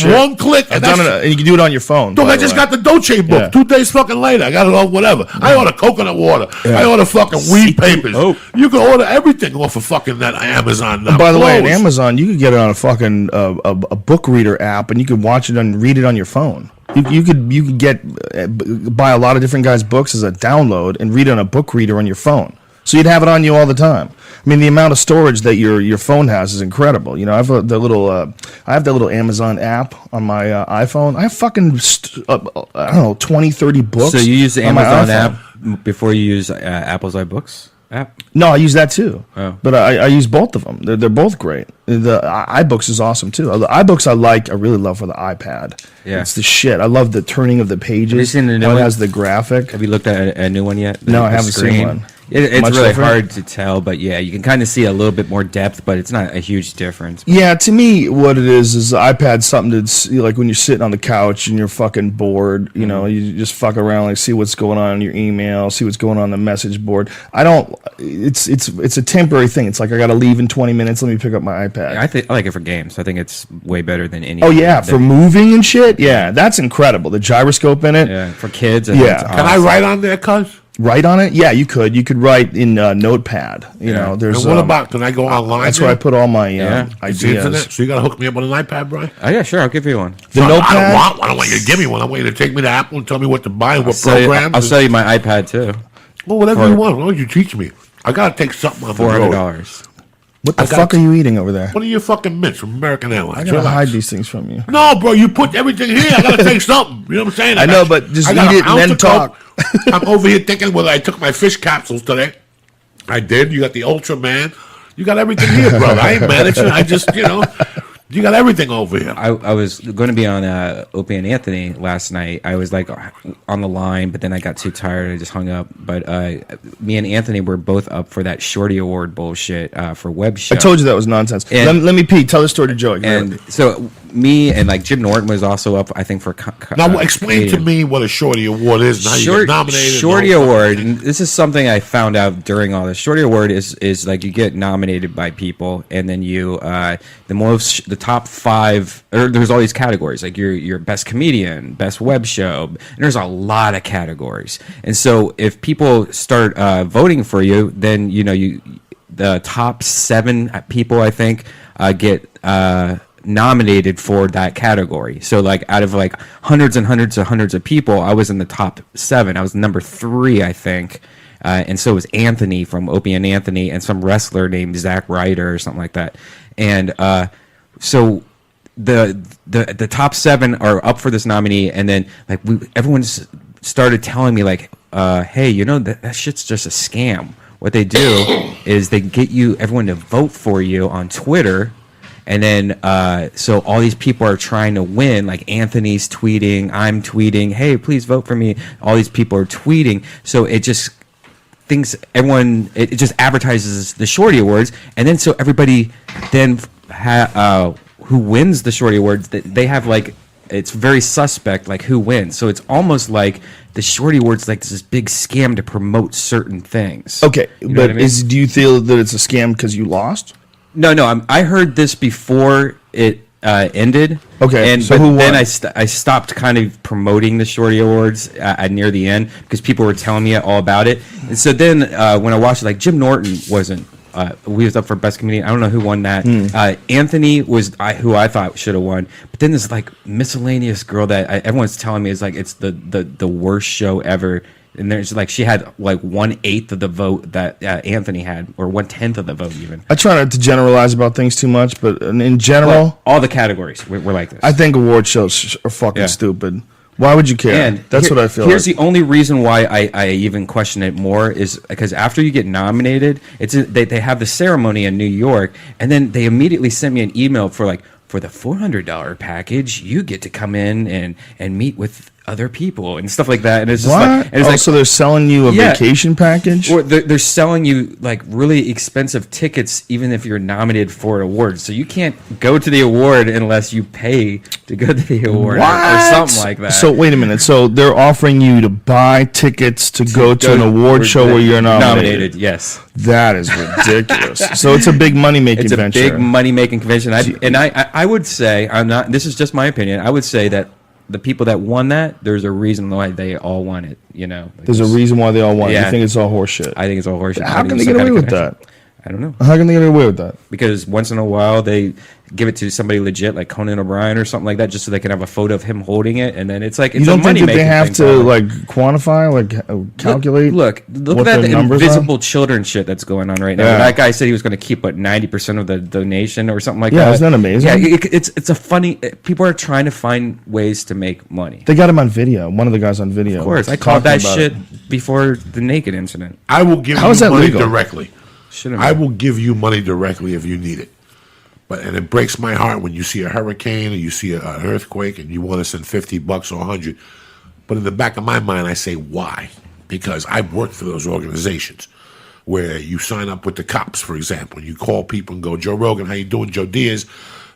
One click, and you can do it on your phone. Look, I just got the Dolce book. Yeah. 2 days fucking later, I got it all. Whatever. I order coconut water. Yeah. I order fucking weed papers. You can order everything off of fucking that Amazon. By the way, on Amazon, you could get it on a fucking a book reader app, and you could watch it and read it on your phone. You could buy a lot of different guys' books as a download and read it on a book reader on your phone. So you'd have it on you all the time. I mean, the amount of storage that your phone has is incredible. I have the little Amazon app on my iPhone. I have fucking 20, 30 books. So you use the Amazon app before you use Apple's iBooks app? No, I use that too. Oh. But I use both of them. They're both great. The iBooks is awesome too. The iBooks I really love for the iPad. Yeah. It's the shit. I love the turning of the pages. Have you seen the new one? It has the graphic. Have you looked at a new one yet? No, I haven't seen one. It's really hard to tell, but yeah, you can kind of see a little bit more depth, but it's not a huge difference. Yeah, to me, what it is the iPad's something to like when you're sitting on the couch and you're fucking bored. You know, you just fuck around, like see what's going on in your email, see what's going on the message board. I don't. It's a temporary thing. It's like I got to leave in 20 minutes. Let me pick up my iPad. Yeah, I like it for games. I think it's way better than any. Oh yeah, for moving and shit. Yeah, that's incredible. The gyroscope in it. Yeah, for kids. Yeah, awesome. Can I write on there, cuz? Write on it? Yeah, you could. You could write in Notepad. You know, there's. And what about? Can I go online? That's where I put all my ideas. So you got to hook me up on an iPad, Brian? Oh yeah, sure. I'll give you one. The Notepad. I don't want you to give me one. I want you to take me to Apple and tell me what to buy and what programs. I'll sell you my iPad too. Well, whatever you want. Why don't you teach me? I got to take something on the road. $400. What the fuck are you eating over there? What are your fucking mints from American Airlines? I gotta hide these things from you. No, bro, you put everything here. I gotta take something. You know what I'm saying? I know, but just eat it and then talk. I'm over here thinking whether I took my fish capsules today. I did. You got the Ultraman. You got everything here, brother. I ain't mad at you. I just, you got everything over here. I was going to be on Opie and Anthony last night. I was like on the line, but then I got too tired. I just hung up. But me and Anthony were both up for that Shorty Award bullshit for Web Show. I told you that was nonsense. And, let me, Pete, tell the story to Joey. And so me and like Jim Norton was also up, I think, for. Now explain to me what a Shorty Award is. And how you get nominated. Shorty Award, and this is something I found out during all this. Shorty Award is like you get nominated by people, and then you the top 5, or there's all these categories, like your best comedian, best web show, and there's a lot of categories. And so if people start voting for you, then the top 7 people, I think, get nominated for that category. So like out of like hundreds and hundreds and hundreds of people, I was in the top 7. I was number 3, I think. And so was Anthony from Opie and Anthony, and some wrestler named Zack Ryder or something like that. And so the top 7 are up for this nominee, and then like everyone's started telling me like, hey, that shit's just a scam. What they do is they get everyone to vote for you on Twitter. And then, so all these people are trying to win. Like Anthony's tweeting, I'm tweeting, hey, please vote for me. All these people are tweeting. So it just it just advertises the Shorty Awards. And then so everybody then who wins the Shorty Awards, they have like, it's very suspect, like who wins. So it's almost like the Shorty Awards like this big scam to promote certain things. Okay, but do you feel that it's a scam because you lost? No. I heard this before it ended. Okay, but then I stopped kind of promoting the Shorty Awards near the end because people were telling me all about it. And so then when I watched it, like Jim Norton wasn't. We was up for best comedian. I don't know who won that. Anthony was who I thought should have won. But then this like miscellaneous girl that everyone's telling me is like it's the worst show ever. And there's like she had like 1/8 of the vote that Anthony had, or 1/10 of the vote even. I try not to generalize about things too much, but in general, all the categories were like this. I think award shows are fucking stupid. Why would you care? And that's what I feel. Here's the only reason why I even question it more is because after you get nominated, they have the ceremony in New York, and then they immediately sent me an email for the $400 package, you get to come in and meet with other people and stuff like that. And it's just like, so they're selling you a vacation package, or they're selling you like really expensive tickets, even if you're nominated for an award. So you can't go to the award unless you pay to go to the award or something like that. So wait a minute. So they're offering you to buy tickets to go to an award show where you're nominated. Yes. That is ridiculous. So it's a big money making venture. It's a big money making convention. I would say, I'm not. This is just my opinion. I would say that the people that won that, there's a reason why they all won it. There's a reason why they all won it. You think it's all horseshit? I think it's all horseshit. How can they get away with that? I don't know. How can they get away with that? Because once in a while they give it to somebody legit, like Conan O'Brien or something like that, just so they can have a photo of him holding it, and then it's like it's you don't a money think that they have to like quantify, calculate? Look at that invisible children shit that's going on right now. Yeah. That guy said he was going to keep 90% of the donation or something like that. Yeah, isn't that amazing? Yeah, it's a funny. People are trying to find ways to make money. They got him on video. One of the guys on video. Of course, I called that shit before the naked incident. I will give you money directly. I will give you money directly if you need it. And it breaks my heart when you see a hurricane or you see an earthquake and you want to send $50 or $100. But in the back of my mind, I say, why? Because I've worked for those organizations. where you sign up with the cops, for example. You call people and go, Joe Rogan, how you doing? Joe Diaz,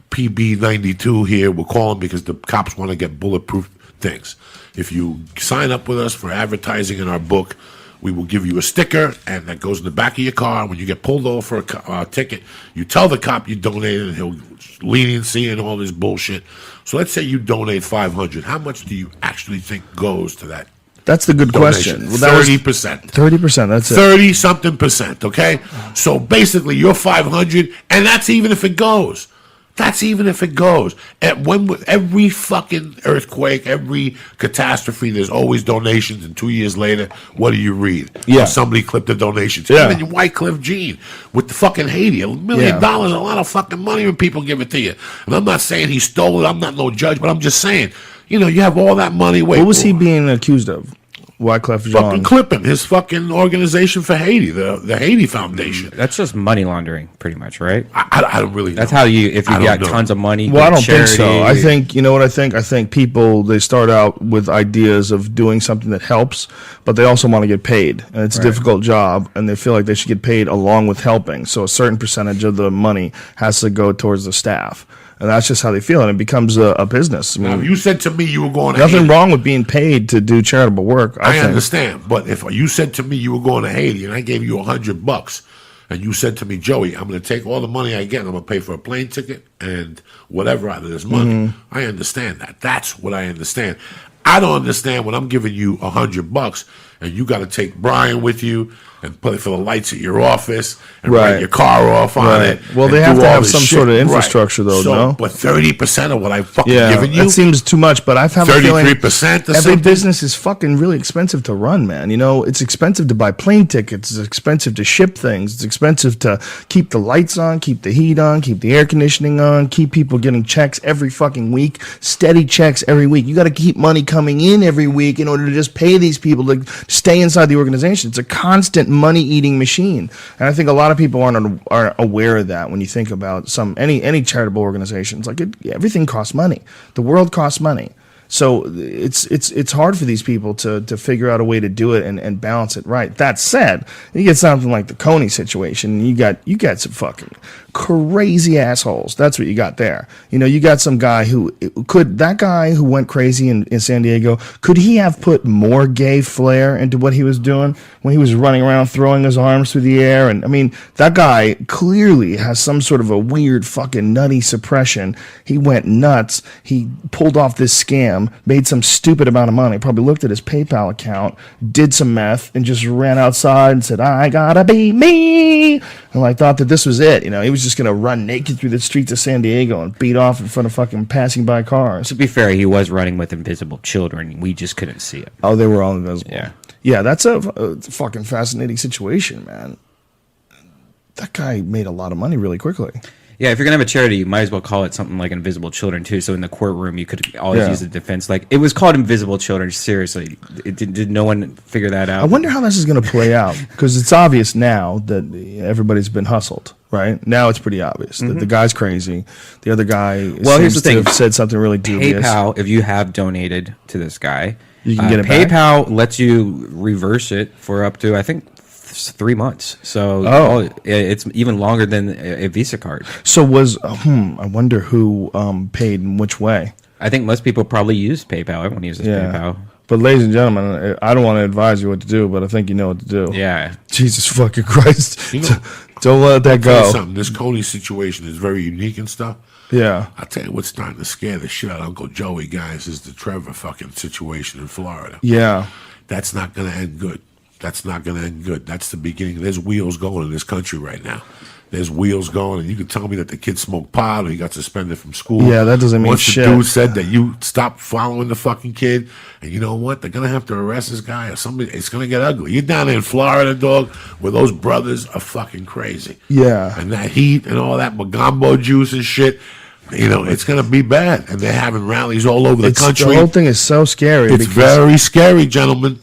PB92 here. We're calling because the cops want to get bulletproof things. If you sign up with us for advertising in our book, we will give you a sticker, and that goes in the back of your car. When you get pulled over for a ticket, you tell the cop you donated, and he'll leniency and all this bullshit. So let's say you donate $500. How much do you actually think goes to that? That's the good donation? question. Well, 30%. 30%. That's it. 30-something%. Okay, so basically you're $500, and that's even if it goes. That's even if it goes. Every fucking earthquake, every catastrophe, there's always donations. And 2 years later, what do you read? Yeah. Somebody clipped the donations. Yeah. Even Wycliffe Jean with the fucking Haiti. $1 million, a lot of fucking money when people give it to you. And I'm not saying he stole it. I'm not no judge, but I'm just saying, you have all that money. Wait, what was he being accused of? Wyclef Jean. Fucking clipping his fucking organization for Haiti, the Haiti Foundation. That's just money laundering, pretty much, right? I don't really know. That's how if you got tons of money. Well, I don't think so. I think, you know what I think? I think people, they start out with ideas of doing something that helps, but they also want to get paid. And it's a difficult job, and they feel like they should get paid along with helping. So a certain percentage of the money has to go towards the staff. And that's just how they feel, and it becomes a business. I mean, now, if you said to me you were going to nothing Haiti, wrong with being paid to do charitable work. I understand, but if you said to me you were going to Haiti and I gave you $100, and you said to me, Joey, I'm going to take all the money I get and I'm going to pay for a plane ticket and whatever out of this money, I understand that. That's what I understand. I don't understand when I'm giving you $100 and you got to take Brian with you and pay for the lights at your office and write your car off on it. Well, they have to have some sort of infrastructure, though, no? But 30% of what I've fucking given you? That seems too much, but I've had a feeling 33% or every something? business is fucking really expensive to run, man. It's expensive to buy plane tickets. It's expensive to ship things. It's expensive to keep the lights on, keep the heat on, keep the air conditioning on, keep people getting checks every fucking week, steady checks every week. You got to keep money coming in every week in order to just pay these people to stay inside the organization. It's a constant money-eating machine, and I think a lot of people aren't aware of that. When you think about any charitable organizations, like everything costs money. The world costs money. So it's hard for these people to figure out a way to do it and balance it right. That said, you get something like the Coney situation. You got some fucking crazy assholes. That's what you got there. You got some guy who went crazy in San Diego. Could he have put more gay flair into what he was doing when he was running around throwing his arms through the air? And I mean, that guy clearly has some sort of a weird fucking nutty suppression. He went nuts. He pulled off this scam, made some stupid amount of money, probably looked at his PayPal account, did some meth, and just ran outside and said, I gotta be me. And I thought that this was it. He was just going to run naked through the streets of San Diego and beat off in front of fucking passing by cars. To be fair, he was running with invisible children. We just couldn't see it. Oh, they were all invisible. Yeah. Yeah, that's a fucking fascinating situation, man. That guy made a lot of money really quickly. Yeah, if you're going to have a charity, you might as well call it something like Invisible Children, too. So in the courtroom, you could always use the defense. Like, it was called Invisible Children, seriously. Did no one figure that out? I wonder how this is going to play out. Because it's obvious now that everybody's been hustled, right? Now it's pretty obvious that the guy's crazy. The other guy here's the thing. Have said something really dubious. PayPal, if you have donated to this guy, you can get it PayPal back? lets you reverse it for up to, I think, 3 months. So it's even longer than a Visa card. So I wonder who paid in which way. I think most people probably use PayPal. Everyone uses PayPal. But ladies and gentlemen, I don't want to advise you what to do, but I think you know what to do. Yeah. Jesus fucking Christ. Don't let that go. Something. This Coney situation is very unique and stuff. Yeah. I'll tell you what's starting to scare the shit out of Uncle Joey, guys, is the Trevor fucking situation in Florida. Yeah. That's not going to end good. That's not going to end good. That's the beginning. There's wheels going in this country right now. There's wheels going, and you can tell me that the kid smoked pot or he got suspended from school. Yeah, that doesn't mean shit. Once the dude said that you stopped following the fucking kid, and you know what? They're going to have to arrest this guy or somebody. It's going to get ugly. You're down there in Florida, dog, where those brothers are fucking crazy. Yeah. And that heat and all that Magambo juice and shit. It's going to be bad. And they're having rallies all over the country. The whole thing is so scary. It's very scary, gentlemen.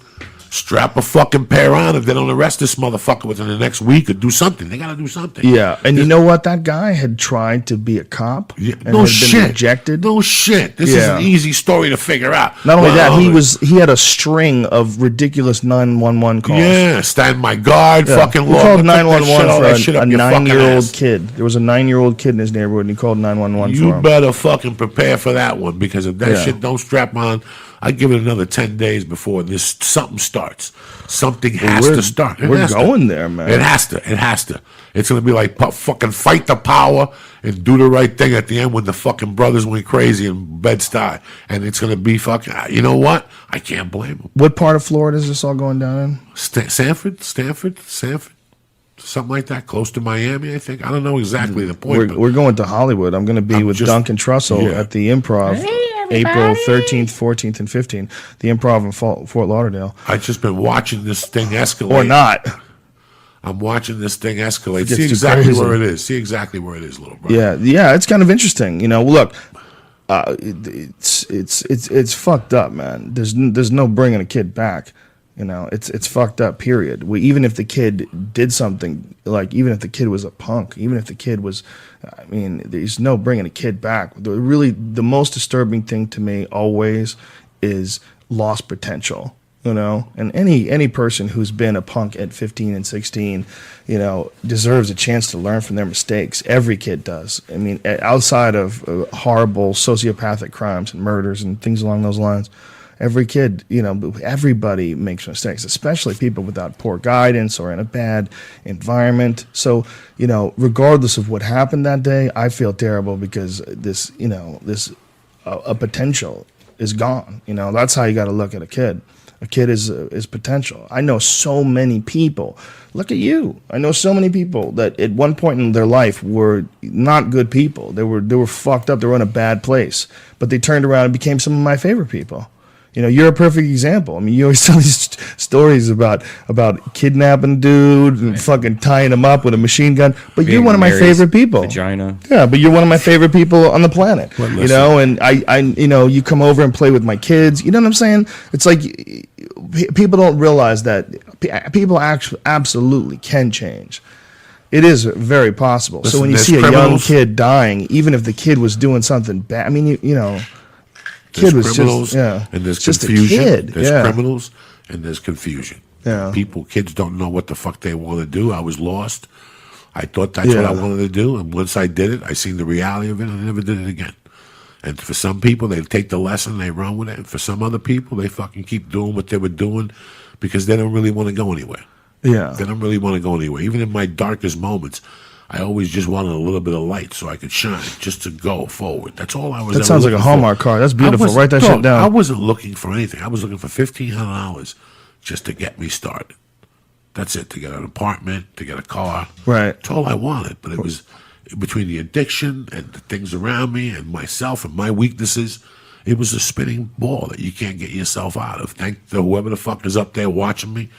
strap a fucking pair on. If they don't arrest this motherfucker within the next week or do something, they got to do something. Yeah, and you know what? That guy had tried to be a cop and no had shit. been rejected. No shit. This is an easy story to figure out. Not only that, he had a string of ridiculous 911 calls. Yeah, stand my guard, fucking he law. called 911 for a your 9-year-old kid. There was a 9-year-old kid in his neighborhood, and he called 911 for him. You better fucking prepare for that one, because if that shit don't strap on, I give it another 10 days before something starts. Something has to start. We're going there, man. It has to. It's going to be like fucking fight the power and do the right thing at the end when the fucking brothers went crazy in Bed-Stuy. And it's going to be fucking, you know what? I can't blame them. What part of Florida is this all going down in? Stanford, something like that, close to Miami, I think. I don't know exactly the point. We're going to Hollywood. I'm going to be with Duncan Trussell at the Improv. April 13th, 14th, and 15th. The Improv in Fort Lauderdale. I've just been watching this thing escalate. Or not. I'm watching this thing escalate. See exactly where it is. See exactly where it is, little brother. Yeah. It's kind of interesting. You know, look, it's fucked up, man. There's no bringing a kid back. You know, it's fucked up. Period. Even if the kid did something, like even if the kid was a punk, even if the kid was, I mean, there's no bringing a kid back. The most disturbing thing to me always is lost potential. You know, and any person who's been a punk at 15 and 16, you know, deserves a chance to learn from their mistakes. Every kid does. I mean, outside of horrible sociopathic crimes and murders and things along those lines. Every kid, you know, everybody makes mistakes, especially people without poor guidance or in a bad environment. So, you know, regardless of what happened that day, I feel terrible because this potential is gone. You know, that's how you got to look at a kid. A kid is potential. I know so many people. Look at you. I know so many people that at one point in their life were not good people. They were fucked up. They were in a bad place, but they turned around and became some of my favorite people. You know, you're a perfect example. I mean, you always tell these stories about kidnapping a dude and fucking tying him up with a machine gun. But you're one of my favorite people. Vagina. Yeah, but you're one of my favorite people on the planet. Well, you know, and I, you know, you come over and play with my kids. You know what I'm saying? It's like people don't realize that people actually absolutely can change. It is very possible. Listen, so when you see a young kid dying, even if the kid was doing something bad, I mean, you know. There's criminals and there's confusion. There's criminals and there's confusion. Yeah. Kids don't know what the fuck they want to do. I was lost. I thought that's what I wanted to do. And once I did it, I seen the reality of it and I never did it again. And for some people, they take the lesson, they run with it. And for some other people, they fucking keep doing what they were doing because they don't really want to go anywhere. Yeah. They don't really want to go anywhere. Even in my darkest moments, I always just wanted a little bit of light so I could shine, just to go forward. That's all I was. That sounds like a Hallmark card. That's beautiful. Write that shit down. I wasn't looking for anything. I was looking for $1,500 just to get me started. That's it. To get an apartment, to get a car. Right. That's all I wanted. But it was between the addiction and the things around me and myself and my weaknesses. It was a spinning ball that you can't get yourself out of. Thank whoever the fuck is up there watching me.